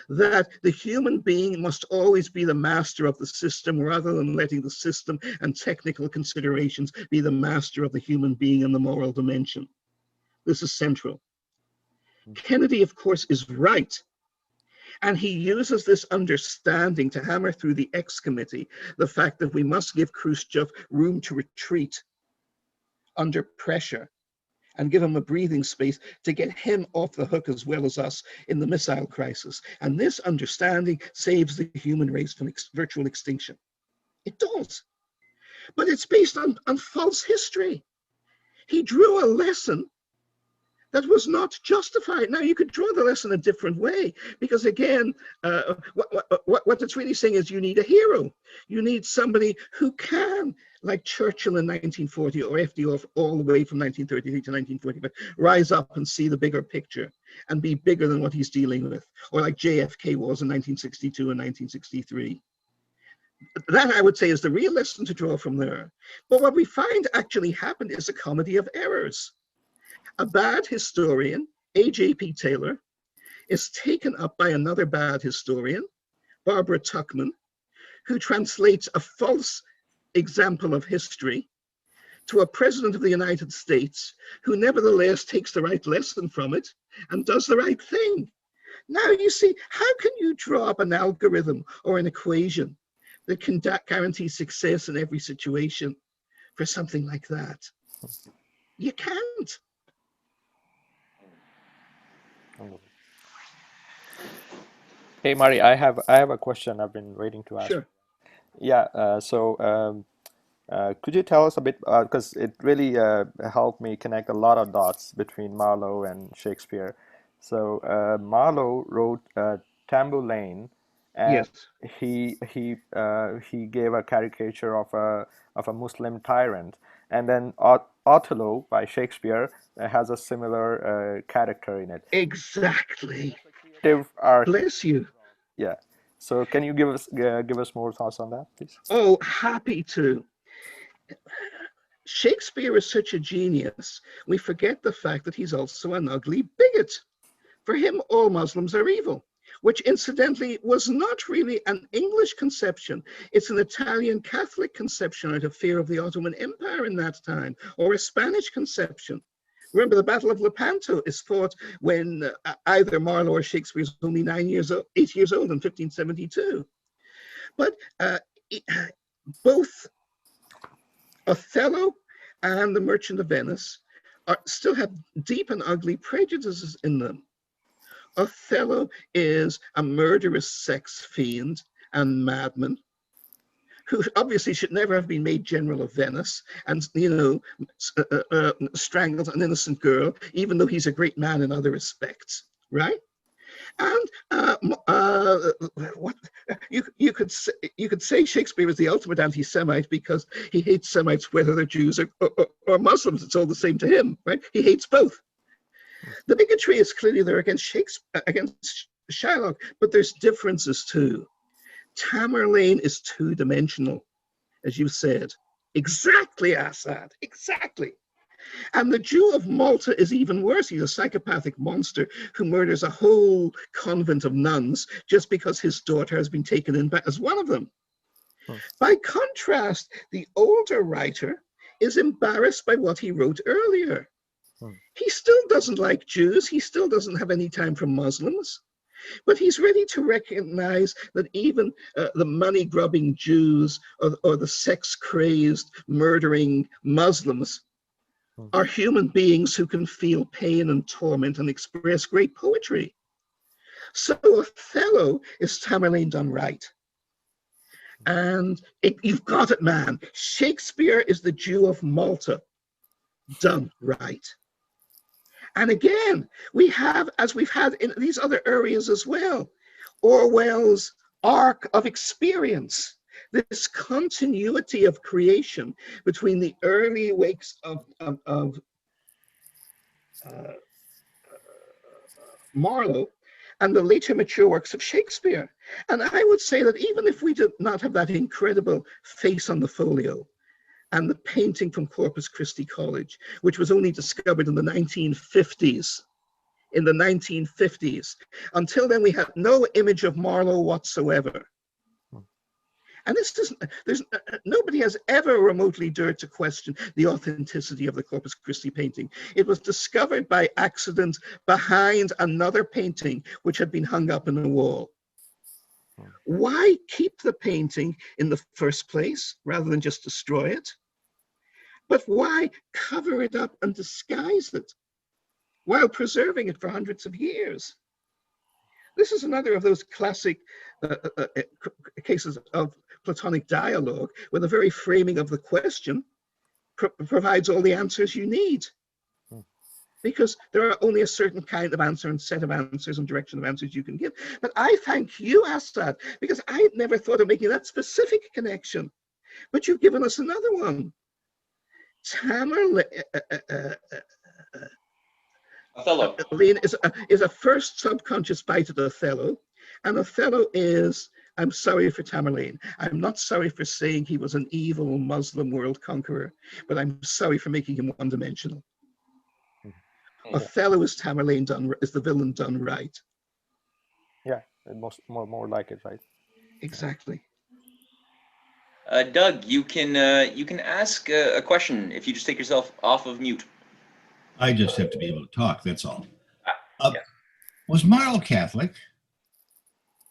that the human being must always be the master of the system rather than letting the system and technical considerations be the master of the human being in the moral dimension. This is central. Kennedy, of course, is right. And he uses this understanding to hammer through the X Committee the fact that we must give Khrushchev room to retreat under pressure and give him a breathing space to get him off the hook as well as us in the missile crisis. And this understanding saves the human race from virtual extinction. It does. But it's based on false history. He drew a lesson that was not justified. Now, you could draw the lesson a different way, because again, what it's really saying is you need a hero. You need somebody who can, like Churchill in 1940 or FDR all the way from 1933 to 1945, rise up and see the bigger picture and be bigger than what he's dealing with, or like JFK was in 1962 and 1963. That, I would say, is the real lesson to draw from there. But what we find actually happened is a comedy of errors. A bad historian, A.J.P. Taylor, is taken up by another bad historian, Barbara Tuchman, who translates a false example of history to a president of the United States who nevertheless takes the right lesson from it and does the right thing. Now, you see, how can you draw up an algorithm or an equation that can guarantee success in every situation for something like that? You can't. Hey, Mari, I have a question I've been waiting to ask. Sure. Yeah, could you tell us a bit, because it really helped me connect a lot of dots between Marlowe and Shakespeare. So Marlowe wrote Tamburlaine, and Yes. he gave a caricature of a Muslim tyrant, and then Othello by Shakespeare has a similar character in it. Exactly. Art. Bless you. Yeah. So can you give us more thoughts on that, please? Oh, happy to. Shakespeare is such a genius, we forget the fact that he's also an ugly bigot. For him, all Muslims are evil, which incidentally was not really an English conception. It's an Italian Catholic conception out of fear of the Ottoman Empire in that time, or a Spanish conception. Remember, the Battle of Lepanto is fought when either Marlowe or Shakespeare is only 8 years old in 1572. But both Othello and the Merchant of Venice still have deep and ugly prejudices in them. Othello is a murderous sex fiend and madman who obviously should never have been made General of Venice, and strangles an innocent girl, even though he's a great man in other respects, right? And you could say Shakespeare is the ultimate anti-Semite because he hates Semites whether they're Jews or Muslims. It's all the same to him, right? He hates both. The bigotry is clearly there against Shakespeare, against Shylock, but there's differences too. Tamerlane is two-dimensional, as you said. Exactly, Assad, exactly. And the Jew of Malta is even worse. He's a psychopathic monster who murders a whole convent of nuns just because his daughter has been taken in as one of them. By contrast, the older writer is embarrassed by what he wrote earlier. He still doesn't like Jews. He still doesn't have any time for Muslims. But he's ready to recognize that even the money-grubbing Jews or the sex-crazed, murdering Muslims are human beings who can feel pain and torment and express great poetry. So Othello is Tamerlane done right. And you've got it, man. Shakespeare is the Jew of Malta done right. And again, we have, as we've had in these other areas as well, Orwell's arc of experience, this continuity of creation between the early wakes of Marlowe and the later mature works of Shakespeare. And I would say that even if we did not have that incredible face on the folio and the painting from Corpus Christi College, which was only discovered in the 1950s, until then we had no image of Marlowe whatsoever. And nobody has ever remotely dared to question the authenticity of the Corpus Christi painting. It was discovered by accident behind another painting which had been hung up in a wall. Why keep the painting in the first place rather than just destroy it? But why cover it up and disguise it while preserving it for hundreds of years? This is another of those classic cases of Platonic dialogue, where the very framing of the question provides all the answers you need. Because there are only a certain kind of answer and set of answers and direction of answers you can give. But I thank you, Assad, because I never thought of making that specific connection. But you've given us another one. Othello is a first subconscious bite at Othello, and Othello is, I'm sorry for Tamerlane. I'm not sorry for saying he was an evil Muslim world conqueror, but I'm sorry for making him one-dimensional. Othello is Tamerlane is the villain done right. Yeah, more like it, right? Exactly. Doug, you can ask a question if you just take yourself off of mute. I just have to be able to talk, that's all. Yeah. Was Marlowe Catholic?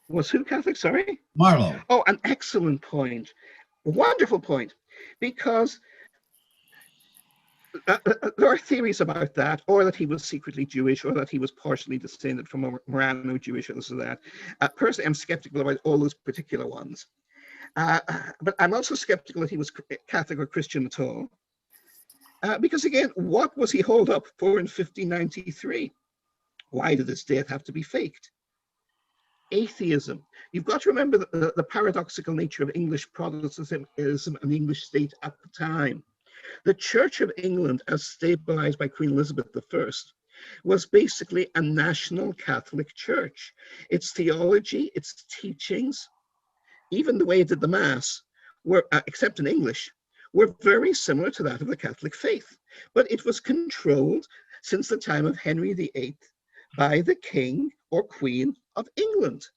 Was who Catholic, sorry? Marlowe. Oh, an excellent point. Wonderful point. Because there are theories about that, or that he was secretly Jewish, or that he was partially descended from a Marano Jewish, or this or that. Personally, I'm skeptical about all those particular ones. But I'm also skeptical that he was Catholic or Christian at all. Because again, what was he hauled up for in 1593? Why did his death have to be faked? Atheism. You've got to remember the paradoxical nature of English Protestantism and the English state at the time. The Church of England, as stabilized by Queen Elizabeth I, was basically a national Catholic church. Its theology, its teachings, even the way it did the Mass, were, except in English, were very similar to that of the Catholic faith. But it was controlled since the time of Henry VIII by the King or Queen of England.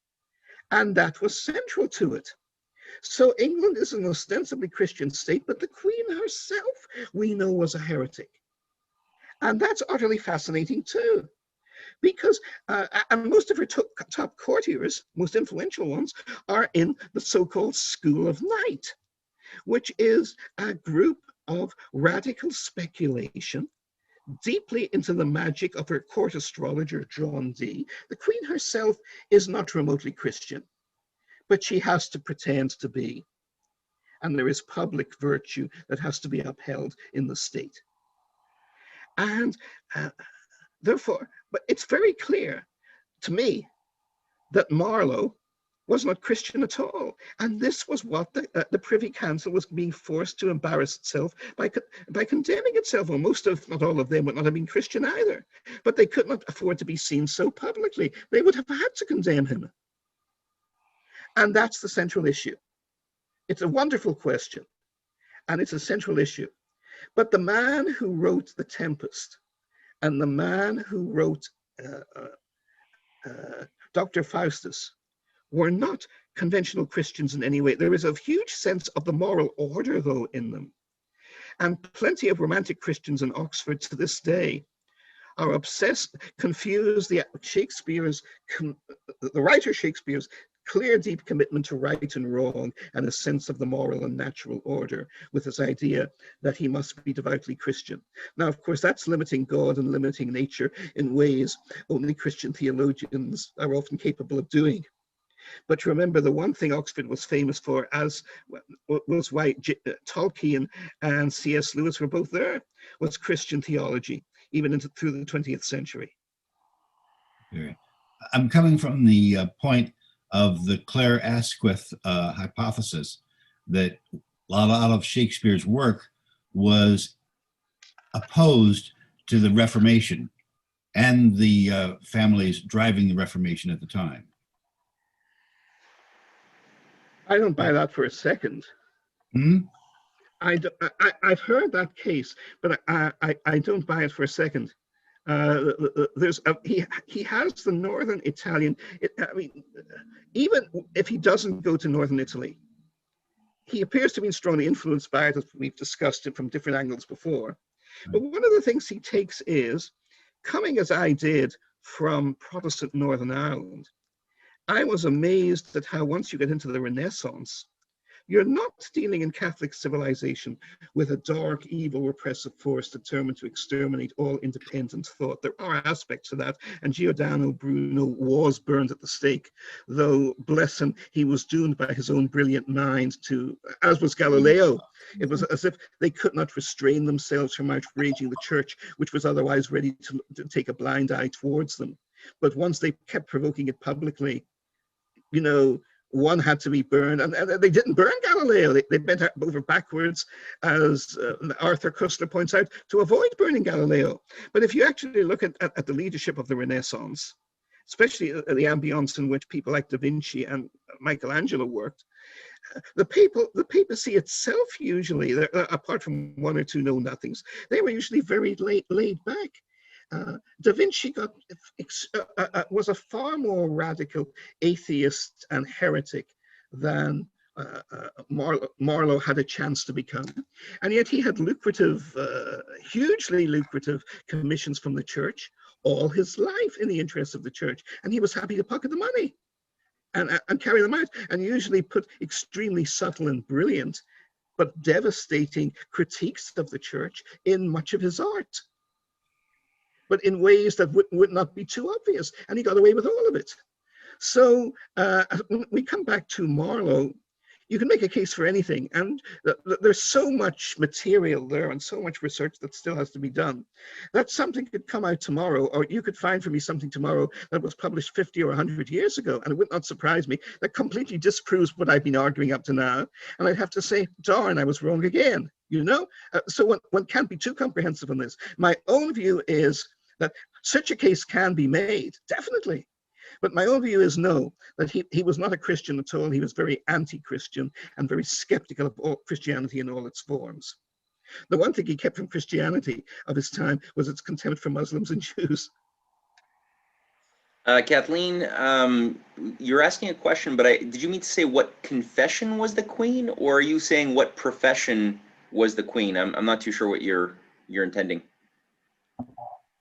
And that was central to it. So England is an ostensibly Christian state, but the Queen herself, we know, was a heretic. And that's utterly fascinating too. Because and most of her top courtiers, most influential ones, are in the so-called School of Night, which is a group of radical speculation deeply into the magic of her court astrologer, John Dee. The Queen herself is not remotely Christian, but she has to pretend to be. And there is public virtue that has to be upheld in the state. And therefore, but it's very clear to me that Marlowe was not Christian at all. And this was what the Privy Council was being forced to embarrass itself by condemning itself. Well, most of, not all of them, would not have been Christian either. But they could not afford to be seen so publicly. They would have had to condemn him. And that's the central issue. It's a wonderful question, and it's a central issue. But the man who wrote The Tempest and the man who wrote Dr. Faustus were not conventional Christians in any way. There is a huge sense of the moral order, though, in them. And plenty of romantic Christians in Oxford to this day are obsessed, confuse the writer Shakespeare's clear, deep commitment to right and wrong and a sense of the moral and natural order with this idea that he must be devoutly Christian. Now, of course, that's limiting God and limiting nature in ways only Christian theologians are often capable of doing. But remember, the one thing Oxford was famous for, as was why Tolkien and C.S. Lewis were both there, was Christian theology, even through the 20th century. I'm coming from the point of the Claire Asquith hypothesis that a lot of Shakespeare's work was opposed to the Reformation and the families driving the Reformation at the time. I don't buy that for a second. I've heard that case, but I don't buy it for a second. He has the northern Italian. I mean, even if he doesn't go to northern Italy, he appears to be strongly influenced by it, as we've discussed it from different angles before. But one of the things he takes is, coming as I did from Protestant Northern Ireland, I was amazed at how once you get into the Renaissance, you're not dealing in Catholic civilization with a dark, evil, repressive force determined to exterminate all independent thought. There are aspects of that, and Giordano Bruno was burned at the stake, though, bless him, he was doomed by his own brilliant mind to, as was Galileo. It was as if they could not restrain themselves from outraging the church, which was otherwise ready to take a blind eye towards them. But once they kept provoking it publicly, you know, one had to be burned, and they didn't burn Galileo. They bent over backwards, as Arthur Koestler points out, to avoid burning Galileo. But if you actually look at the leadership of the Renaissance, especially the ambience in which people like Da Vinci and Michelangelo worked, the papacy itself usually, apart from one or two know-nothings, they were usually very laid back. Da Vinci was a far more radical atheist and heretic than Marlowe had a chance to become. And yet he had hugely lucrative commissions from the church all his life in the interest of the church. And he was happy to pocket the money and carry them out, and usually put extremely subtle and brilliant, but devastating critiques of the church in much of his art, but in ways that would not be too obvious. And he got away with all of it. So when we come back to Marlowe, you can make a case for anything. And there's so much material there and so much research that still has to be done, that something could come out tomorrow, or you could find for me something tomorrow that was published 50 or 100 years ago, and it would not surprise me. That completely disproves what I've been arguing up to now. And I'd have to say, darn, I was wrong again, you know? So one can't be too comprehensive on this. My own view is that such a case can be made, definitely. But my own view is no, that he was not a Christian at all. He was very anti-Christian and very skeptical of all Christianity in all its forms. The one thing he kept from Christianity of his time was its contempt for Muslims and Jews. Kathleen, you're asking a question, but did you mean to say what confession was the queen, or are you saying what profession was the queen? I'm not too sure what you're intending.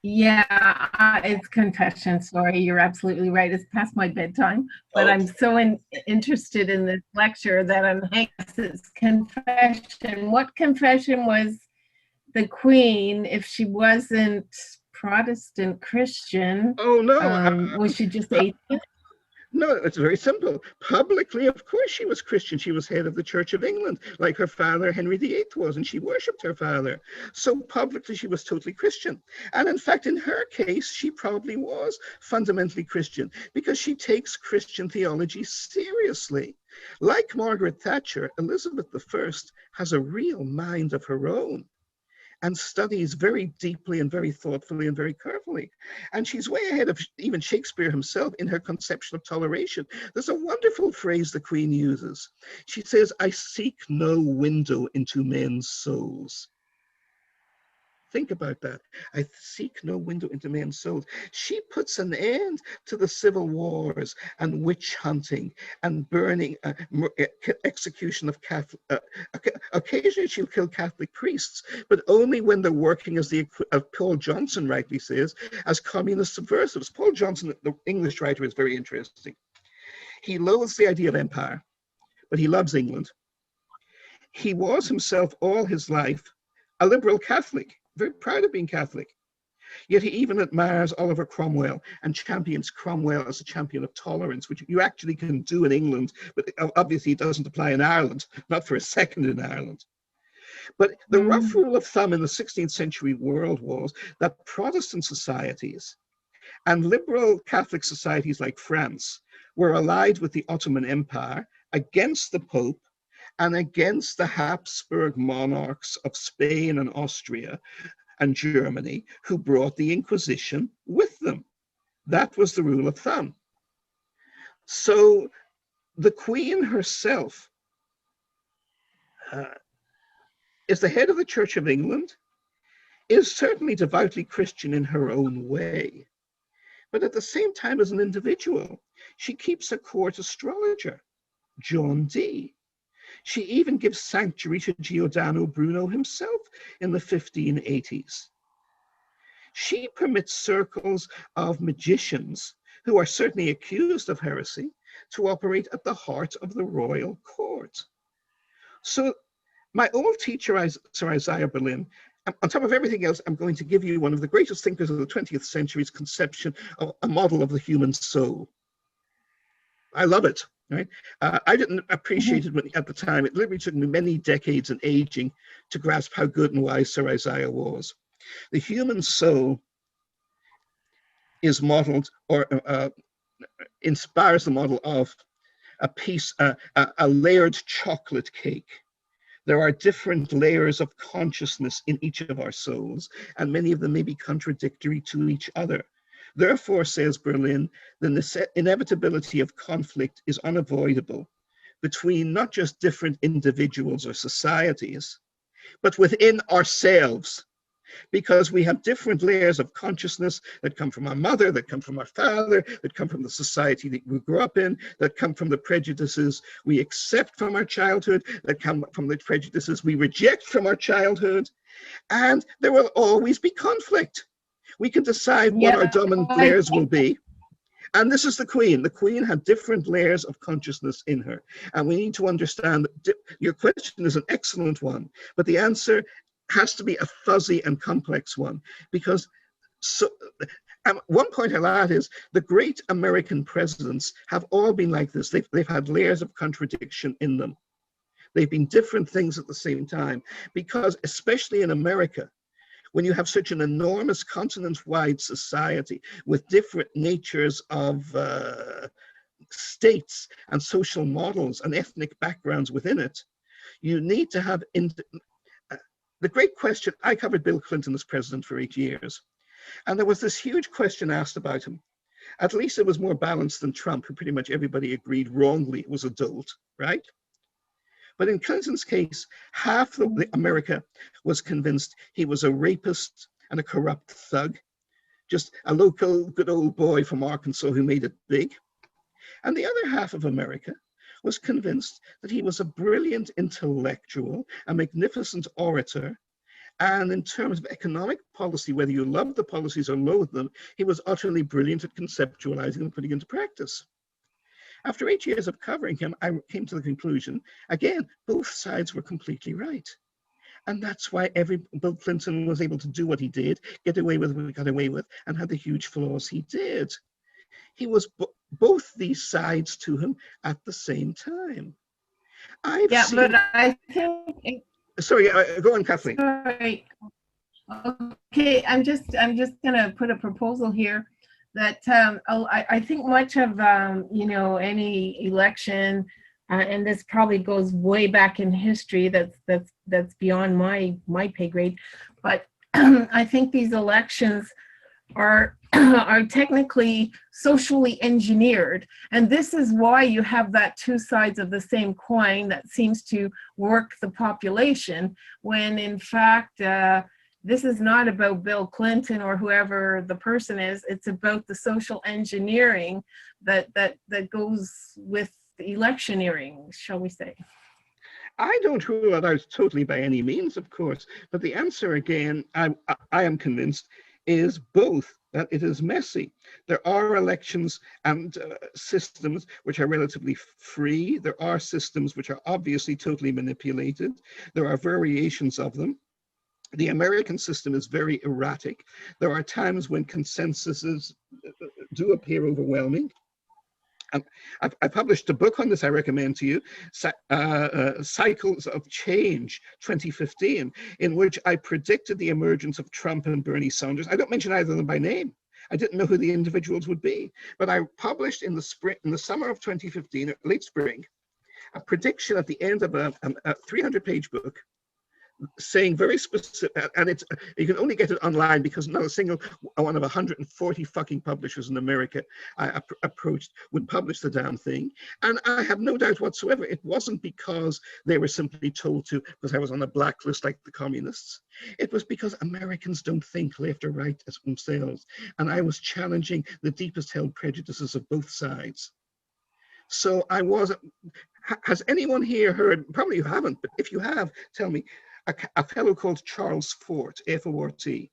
Yeah, it's confession. Sorry, you're absolutely right. It's past my bedtime, but I'm so interested in this lecture that I'm hanging. It's confession. What confession was the queen if she wasn't Protestant Christian? Oh no, was she just atheist? No, it's very simple. Publicly, of course, she was Christian. She was head of the Church of England, like her father, Henry VIII, was, and she worshipped her father. So publicly, she was totally Christian. And in fact, in her case, she probably was fundamentally Christian because she takes Christian theology seriously. Like Margaret Thatcher, Elizabeth I has a real mind of her own and studies very deeply and very thoughtfully and very carefully. And she's way ahead of even Shakespeare himself in her conception of toleration. There's a wonderful phrase the Queen uses. She says, "I seek no window into men's souls." Think about that. I seek no window into men's souls. She puts an end to the civil wars and witch hunting and burning, execution of Catholic. Occasionally she'll kill Catholic priests, but only when they're working, as Paul Johnson rightly says, as communist subversives. Paul Johnson, the English writer, is very interesting. He loathes the idea of empire, but he loves England. He was himself all his life a liberal Catholic, very proud of being Catholic. Yet he even admires Oliver Cromwell and champions Cromwell as a champion of tolerance, which you actually can do in England, but obviously it doesn't apply in Ireland, not for a second in Ireland. But the rough rule of thumb in the 16th century world was that Protestant societies and liberal Catholic societies like France were allied with the Ottoman Empire against the Pope and against the Habsburg monarchs of Spain and Austria and Germany, who brought the Inquisition with them. That was the rule of thumb. So the Queen herself is the head of the Church of England, is certainly devoutly Christian in her own way, but at the same time, as an individual, she keeps a court astrologer, John Dee. She even gives sanctuary to Giordano Bruno himself in the 1580s. She permits circles of magicians, who are certainly accused of heresy, to operate at the heart of the royal court. So my old teacher, Sir Isaiah Berlin, on top of everything else, I'm going to give you one of the greatest thinkers of the 20th century's conception of a model of the human soul. I love it. Right? I didn't appreciate it at the time. It literally took me many decades and aging to grasp how good and wise Sir Isaiah was. The human soul is modeled, or inspires the model of a layered chocolate cake. There are different layers of consciousness in each of our souls, and many of them may be contradictory to each other. Therefore, says Berlin, the inevitability of conflict is unavoidable between not just different individuals or societies, but within ourselves, because we have different layers of consciousness that come from our mother, that come from our father, that come from the society that we grew up in, that come from the prejudices we accept from our childhood, that come from the prejudices we reject from our childhood, and there will always be conflict. We can decide what our dominant layers will be. And this is the Queen. The Queen had different layers of consciousness in her. And we need to understand that your question is an excellent one, but the answer has to be a fuzzy and complex one. Because one point I'll add is the great American presidents have all been like this. They've had layers of contradiction in them. They've been different things at the same time, because especially in America, when you have such an enormous continent-wide society with different natures of states and social models and ethnic backgrounds within it, you need to have the great question. I covered Bill Clinton as president for 8 years, and there was this huge question asked about him. At least it was more balanced than Trump, who pretty much everybody agreed wrongly was a dolt, right? But in Clinton's case, half America was convinced he was a rapist and a corrupt thug, just a local good old boy from Arkansas who made it big. And the other half of America was convinced that he was a brilliant intellectual, a magnificent orator, and in terms of economic policy, whether you love the policies or loathe them, he was utterly brilliant at conceptualizing and putting into practice. After 8 years of covering him, I came to the conclusion, again, both sides were completely right. And that's why Bill Clinton was able to do what he did, get away with what he got away with, and had the huge flaws he did. He was both these sides to him at the same time. I've Yeah, seen, but I think, sorry, go on, Kathleen. sorry. Okay, I'm just gonna put a proposal here that I think much of any election, and this probably goes way back in history. That's beyond my pay grade, but I think these elections are are technically socially engineered, and this is why you have that two sides of the same coin that seems to work the population, when in fact this is not about Bill Clinton or whoever the person is. It's about the social engineering that goes with electioneering, shall we say. I don't rule it out totally by any means, of course, but the answer again, I am convinced, is both. That it is messy. There are elections and systems which are relatively free. There are systems which are obviously totally manipulated. There are variations of them. The American system is very erratic. There are times when consensuses do appear overwhelming. I published a book on this I recommend to you, Cycles of Change 2015, in which I predicted the emergence of Trump and Bernie Sanders. I don't mention either of them by name. I didn't know who the individuals would be, but I published in the summer of 2015, late spring, a prediction at the end of a 300-page book, saying very specific, and it's, you can only get it online because not a single one of 140 fucking publishers in America I approached would publish the damn thing. And I have no doubt whatsoever it wasn't because they were simply told to, because I was on a blacklist like the communists. It was because Americans don't think left or right as themselves, and I was challenging the deepest held prejudices of both sides. So I was, has anyone here heard, probably you haven't, but if you have, tell me, a fellow called Charles Fort, F-O-R-T.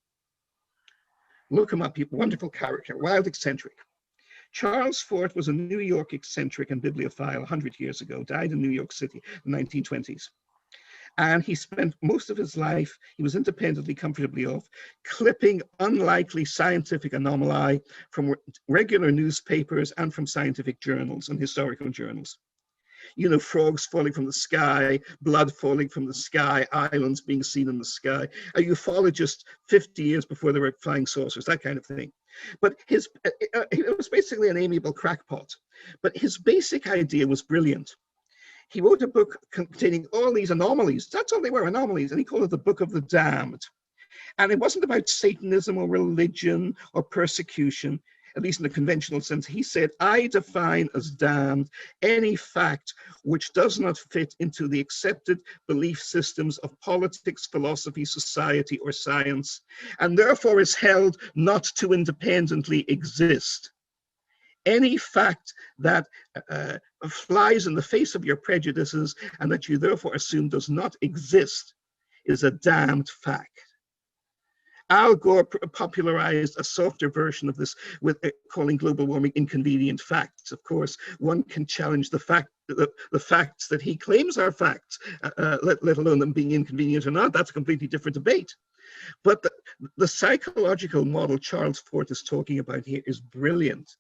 Look him up, wonderful character, wild eccentric. Charles Fort was a New York eccentric and bibliophile 100 years ago, died in New York City in the 1920s. And he spent most of his life, he was independently, comfortably off, clipping unlikely scientific anomali from regular newspapers and from scientific journals and historical journals. You know, frogs falling from the sky, blood falling from the sky, islands being seen in the sky, a ufologist 50 years before there were flying saucers, that kind of thing. But it was basically an amiable crackpot. But his basic idea was brilliant. He wrote a book containing all these anomalies. That's all they were, anomalies. And he called it the Book of the Damned. And it wasn't about Satanism or religion or persecution, at least in the conventional sense. He said, I define as damned any fact which does not fit into the accepted belief systems of politics, philosophy, society, or science, and therefore is held not to independently exist. Any fact that flies in the face of your prejudices and that you therefore assume does not exist is a damned fact. Al Gore popularized a softer version of this with calling global warming inconvenient facts. Of course, one can challenge the facts that he claims are facts, let alone them being inconvenient or not. That's a completely different debate. But the psychological model Charles Fort is talking about here is brilliant.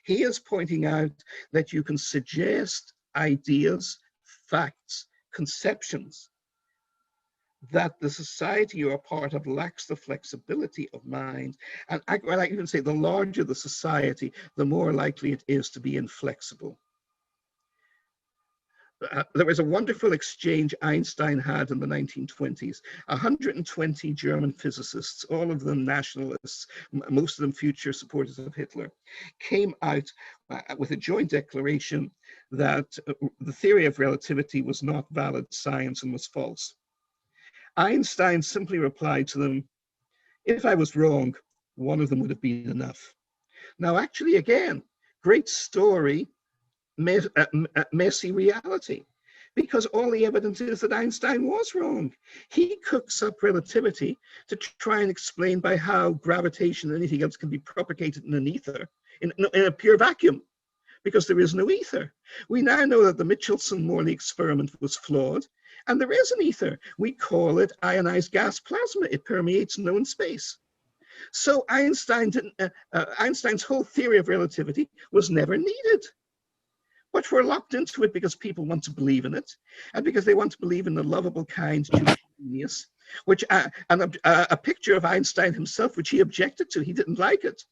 He is pointing out that you can suggest ideas, facts, conceptions that the society you're a part of lacks the flexibility of mind. And I even say the larger the society, the more likely it is to be inflexible. There was a wonderful exchange Einstein had in the 1920s. 120 German physicists, all of them nationalists, most of them future supporters of Hitler, came out with a joint declaration that the theory of relativity was not valid science and was false. Einstein simply replied to them, if I was wrong, one of them would have been enough. Now, actually, again, great story, messy reality, because all the evidence is that Einstein was wrong. He cooks up relativity to try and explain by how gravitation and anything else can be propagated in an ether, in a pure vacuum, because there is no ether. We now know that the Michelson-Morley experiment was flawed, and there is an ether. We call it ionized gas plasma. It permeates known space. So Einstein's whole theory of relativity was never needed. But we're locked into it because people want to believe in it, and because they want to believe in the lovable, kind Jewish genius, which a picture of Einstein himself, which he objected to. He didn't like it.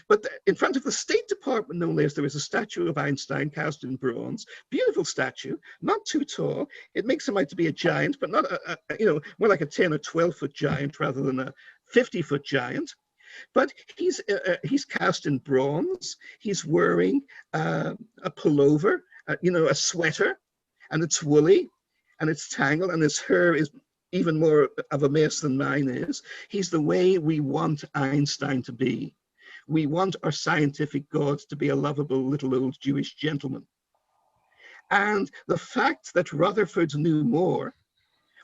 But in front of the State Department, no less, there is a statue of Einstein cast in bronze. Beautiful statue, not too tall. It makes him out to be a giant, but not more like a 10 or 12-foot giant rather than a 50-foot giant. But he's cast in bronze. He's wearing a pullover, a sweater, and it's woolly, and it's tangled, and his hair is even more of a mess than mine is. He's the way we want Einstein to be. We want our scientific God to be a lovable little old Jewish gentleman. And the fact that Rutherford knew more,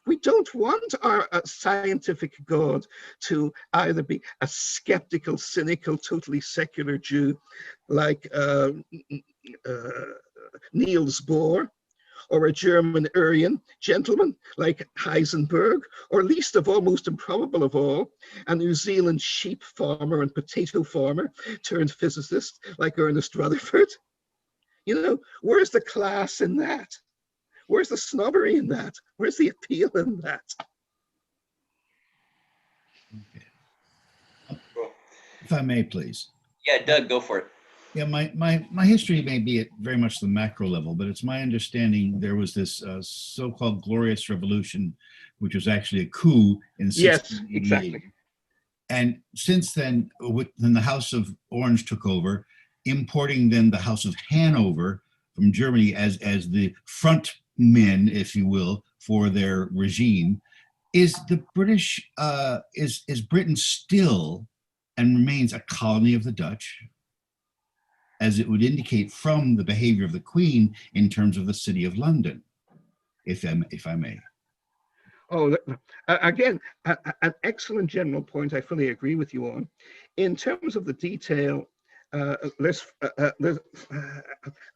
we don't want our scientific God to either be a skeptical, cynical, totally secular Jew like Niels Bohr, or a German Aryan gentleman like Heisenberg, or least of all, most improbable of all, a New Zealand sheep farmer and potato farmer turned physicist like Ernest Rutherford. Where's the class in that? Where's the snobbery in that? Where's the appeal in that? Okay. If I may, please. Yeah, Doug, go for it. Yeah, my history may be at very much the macro level, but it's my understanding there was this so-called Glorious Revolution, which was actually a coup in 1688. Yes, exactly. And since then, when the House of Orange took over, importing then the House of Hanover from Germany as the front men, if you will, for their regime, is the British, is Britain still and remains a colony of the Dutch, as it would indicate from the behavior of the Queen in terms of the City of London, if I may. Oh, again, an excellent general point. I fully agree with you on. In terms of the detail, I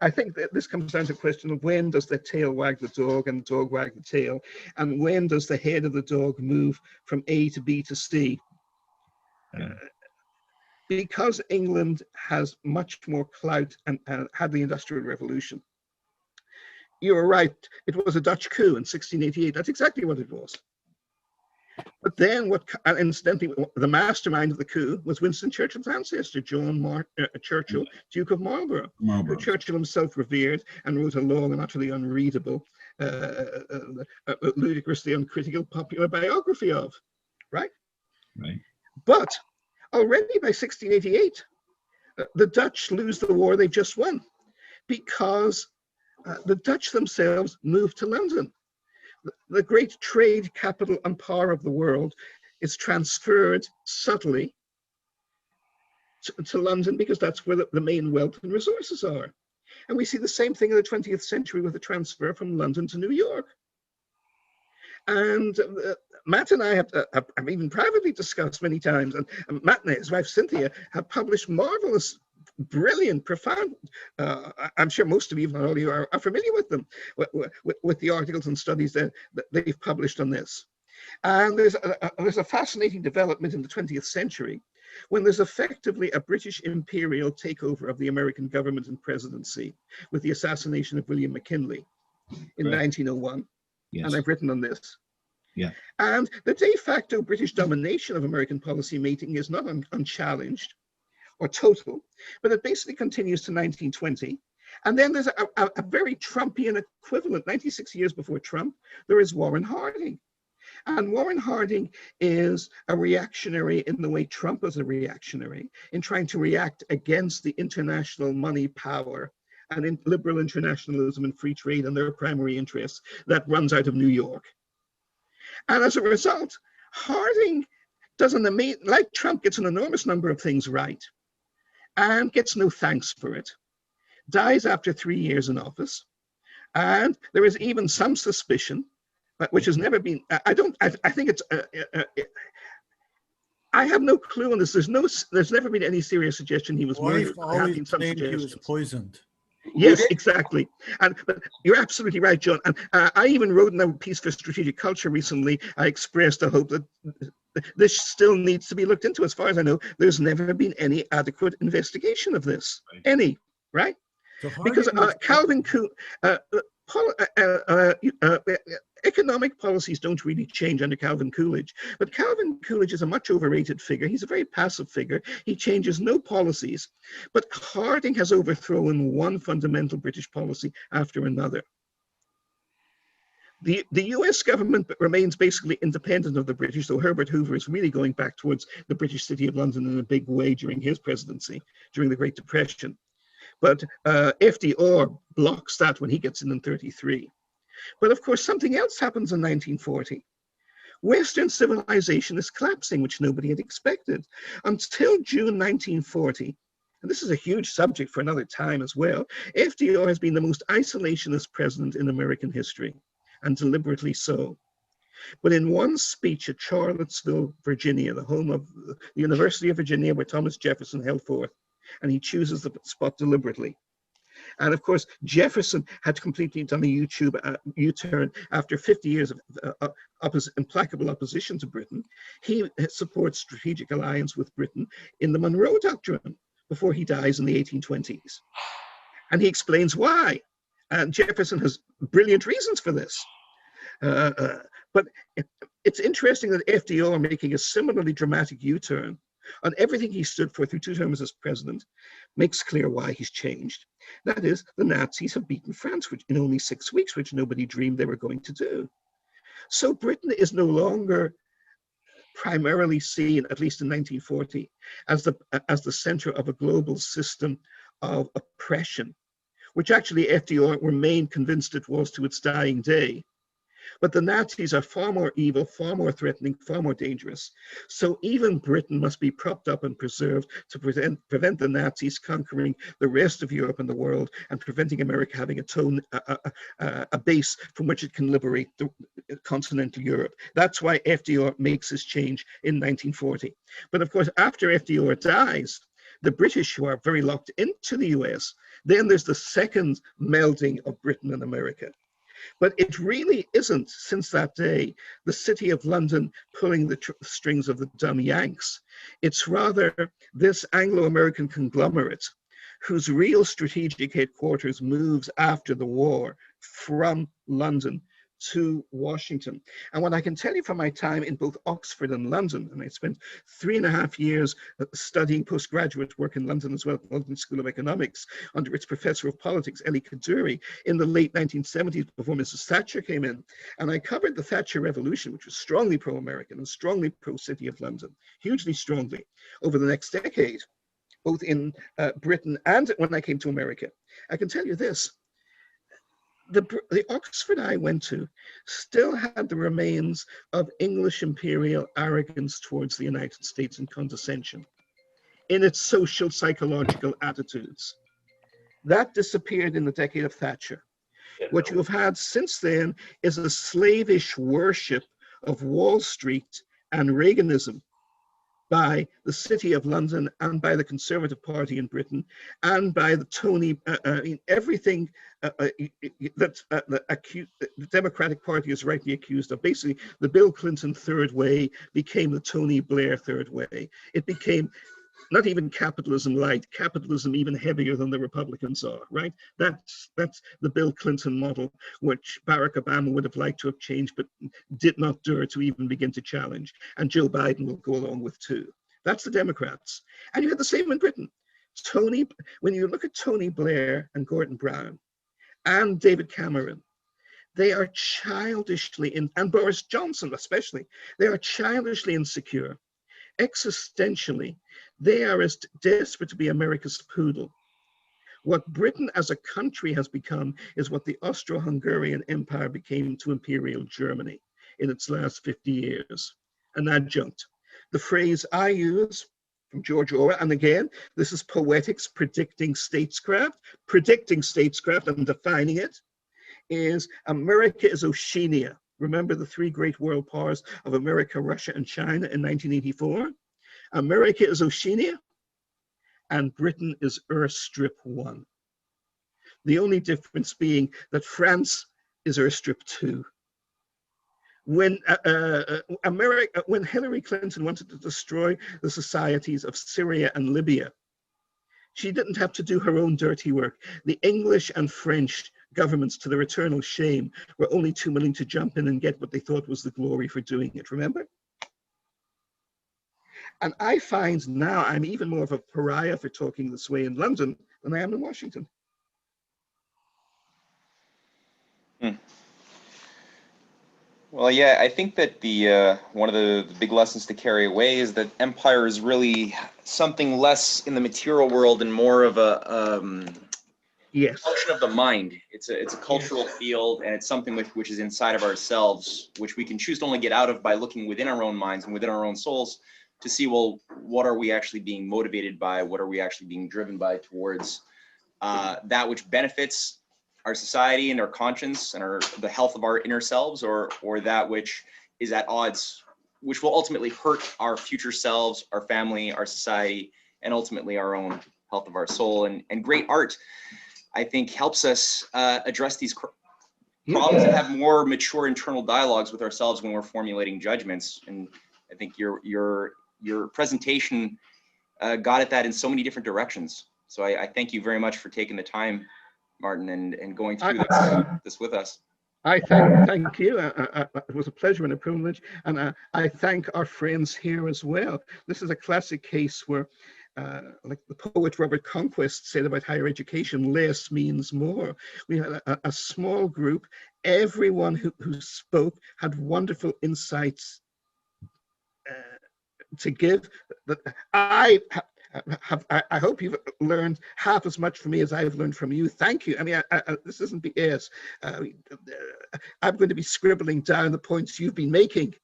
think that this comes down to a question of when does the tail wag the dog and the dog wag the tail, and when does the head of the dog move from A to B to C? Because England has much more clout and had the Industrial Revolution. You were right, it was a Dutch coup in 1688. That's exactly what it was. But then and incidentally, the mastermind of the coup was Winston Churchill's ancestor, John Churchill, Duke of Marlborough, who Churchill himself revered and wrote a long and utterly unreadable, ludicrously uncritical popular biography of, right? Right. But already by 1688, the Dutch lose the war they've just won, because the Dutch themselves moved to London. The great trade capital and power of the world is transferred subtly to London, because that's where the main wealth and resources are. And we see the same thing in the 20th century with the transfer from London to New York. And Matt and I have even privately discussed many times, and Matt and his wife Cynthia have published marvelous, brilliant, profound, I'm sure most of you, if not all of you, are familiar with them, with the articles and studies that they've published on this. And there's a fascinating development in the 20th century when there's effectively a British imperial takeover of the American government and presidency with the assassination of William McKinley in 1901. Yes. And I've written on this. Yeah. And the de facto British domination of American policy making is not unchallenged or total, but it basically continues to 1920. And then there's a very Trumpian equivalent. 96 years before Trump, there is Warren Harding. And Warren Harding is a reactionary in the way Trump was a reactionary, in trying to react against the international money power and in liberal internationalism and free trade and their primary interests that runs out of New York. And as a result, Harding like Trump, gets an enormous number of things right and gets no thanks for it, dies after 3 years in office. And there is even some suspicion, which has never been, I think it's, I have no clue on this. There's never been any serious suggestion he was murdered. Always claimed he was poisoned. Yes, did? exactly. And but you're absolutely right, John. And I even wrote in a piece for Strategic Culture recently. I expressed a hope that this still needs to be looked into. As far as I know, there's never been any adequate investigation of this. Right. Any, right? So Because Harding was Calvin economic policies don't really change under Calvin Coolidge, but Calvin Coolidge is a much overrated figure. He's a very passive figure. He changes no policies, but Harding has overthrown one fundamental British policy after another. The US government remains basically independent of the British, though Herbert Hoover is really going back towards the British city of London in a big way during his presidency, during the Great Depression. But FDR blocks that when he gets in 33. But of course, something else happens in 1940. Western civilization is collapsing, which nobody had expected. Until June 1940, and this is a huge subject for another time as well, FDR has been the most isolationist president in American history, and deliberately so. But in one speech at Charlottesville, Virginia, the home of the University of Virginia, where Thomas Jefferson held forth, and he chooses the spot deliberately. And of course, Jefferson had completely done a U-turn after 50 years of implacable opposition to Britain. He supports strategic alliance with Britain in the Monroe Doctrine before he dies in the 1820s. And he explains why. And Jefferson has brilliant reasons for this. But it's interesting that FDR making a similarly dramatic U-turn on everything he stood for through 2 terms as president makes clear why he's changed. That is, the Nazis have beaten France in only 6 weeks, which nobody dreamed they were going to do. So Britain is no longer primarily seen, at least in 1940, as the center of a global system of oppression, which actually FDR remained convinced it was to its dying day. But the Nazis are far more evil, far more threatening, far more dangerous. So even Britain must be propped up and preserved to prevent the Nazis conquering the rest of Europe and the world, and preventing America having a base from which it can liberate the continental Europe. That's why FDR makes this change in 1940. But of course, after FDR dies, the British, who are very locked into the US, then there's the second melding of Britain and America. But it really isn't, since that day, the city of London pulling the strings of the dumb Yanks. It's rather this Anglo-American conglomerate whose real strategic headquarters moves after the war from London to Washington. And what I can tell you from my time in both Oxford and London, and I spent 3.5 years studying postgraduate work in London as well, London School of Economics, under its professor of politics, Elie Kaduri, in the late 1970s before Mrs. Thatcher came in. And I covered the Thatcher Revolution, which was strongly pro-American and strongly pro-City of London, hugely strongly, over the next decade, both in Britain and when I came to America. I can tell you this. The Oxford I went to still had the remains of English imperial arrogance towards the United States and condescension in its social psychological attitudes. That disappeared in the decade of Thatcher. What you have had since then is a slavish worship of Wall Street and Reaganism by the City of London and by the Conservative Party in Britain and by the Tony, everything that the Democratic Party is rightly accused of. Basically, the Bill Clinton third way became the Tony Blair third way. It became not even capitalism light, capitalism even heavier than the Republicans are, right? That's the Bill Clinton model, which Barack Obama would have liked to have changed, but did not dare to even begin to challenge. And Joe Biden will go along with too. That's the Democrats. And you had the same in Britain. When you look at Tony Blair and Gordon Brown and David Cameron, they are childishly, and Boris Johnson especially, they are childishly insecure. Existentially, they are as desperate to be America's poodle. What Britain as a country has become is what the Austro-Hungarian Empire became to Imperial Germany in its last 50 years, an adjunct. The phrase I use from George Orwell, and again, this is poetics predicting statescraft and defining it, is America is Oceania. Remember the 3 great world powers of America, Russia, and China in 1984? America is Oceania, and Britain is Earth Strip 1. The only difference being that France is airstrip too. When when Hillary Clinton wanted to destroy the societies of Syria and Libya, she didn't have to do her own dirty work. The English and French governments, to their eternal shame, were only too willing to jump in and get what they thought was the glory for doing it, remember? And I find now I'm even more of a pariah for talking this way in London than I am in Washington. Well, yeah, I think that the one of the big lessons to carry away is that empire is really something less in the material world and more of a Yes. function of the mind. It's a cultural field, and it's something which is inside of ourselves, which we can choose to only get out of by looking within our own minds and within our own souls to see, well, what are we actually being motivated by? What are we actually being driven by towards that which benefits our society and our conscience and the health of our inner selves, or that which is at odds, which will ultimately hurt our future selves, our family, our society, and ultimately our own health of our soul. And great art, I think, helps us address these problems and have more mature internal dialogues with ourselves when we're formulating judgments. And I think your presentation got at that in so many different directions. So I thank you very much for taking the time, Martin, and going through this with us. I thank you. It was a pleasure and a privilege. And I thank our friends here as well. This is a classic case where, like the poet Robert Conquest said about higher education, less means more. We had a small group. Everyone who spoke had wonderful insights to give. That I hope you've learned half as much from me as I've learned from you. Thank you. I mean, this isn't BS. I'm going to be scribbling down the points you've been making.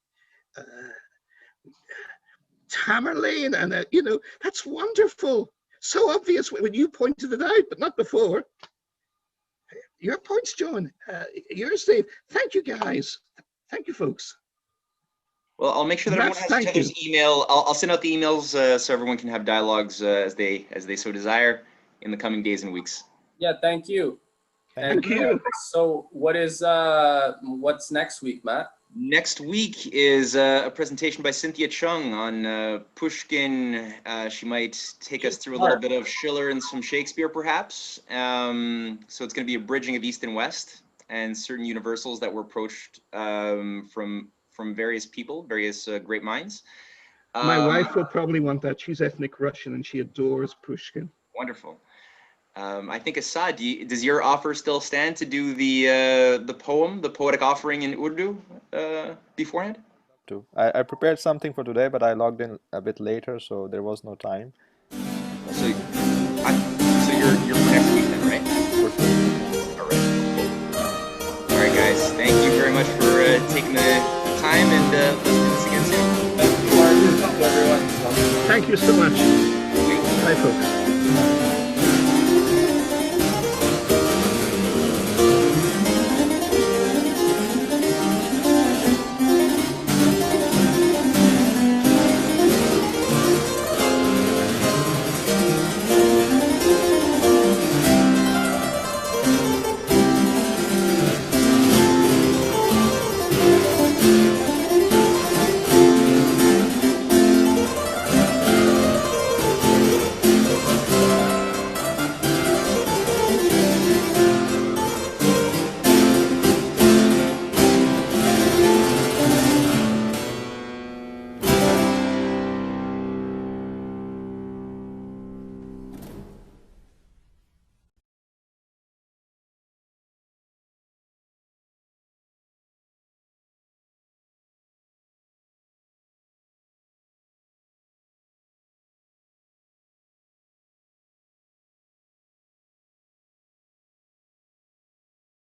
Tamerlane, and you know, that's wonderful. So obvious when you pointed it out, but not before. Your points, John. Yours, Dave. Thank you, guys. Thank you, folks. Well, I'll make sure that everyone has each other's email. I'll send out the emails so everyone can have dialogues as they so desire in the coming days and weeks. Yeah, thank you. Thank you. So what's next week, Matt? Next week is a presentation by Cynthia Chung on Pushkin. She might take us through a little bit of Schiller and some Shakespeare, perhaps. So it's going to be a bridging of East and West and certain universals that were approached from various people, various great minds. My wife will probably want that. She's ethnic Russian and she adores Pushkin. Wonderful. I think Assad, does your offer still stand to do the poem, the poetic offering in Urdu beforehand? I prepared something for today, but I logged in a bit later, so there was no time. So you're for next week then, right? All right. All right, guys. Thank you very much for taking the time, and let's do this again soon. Thank you, everyone. Thank you so much.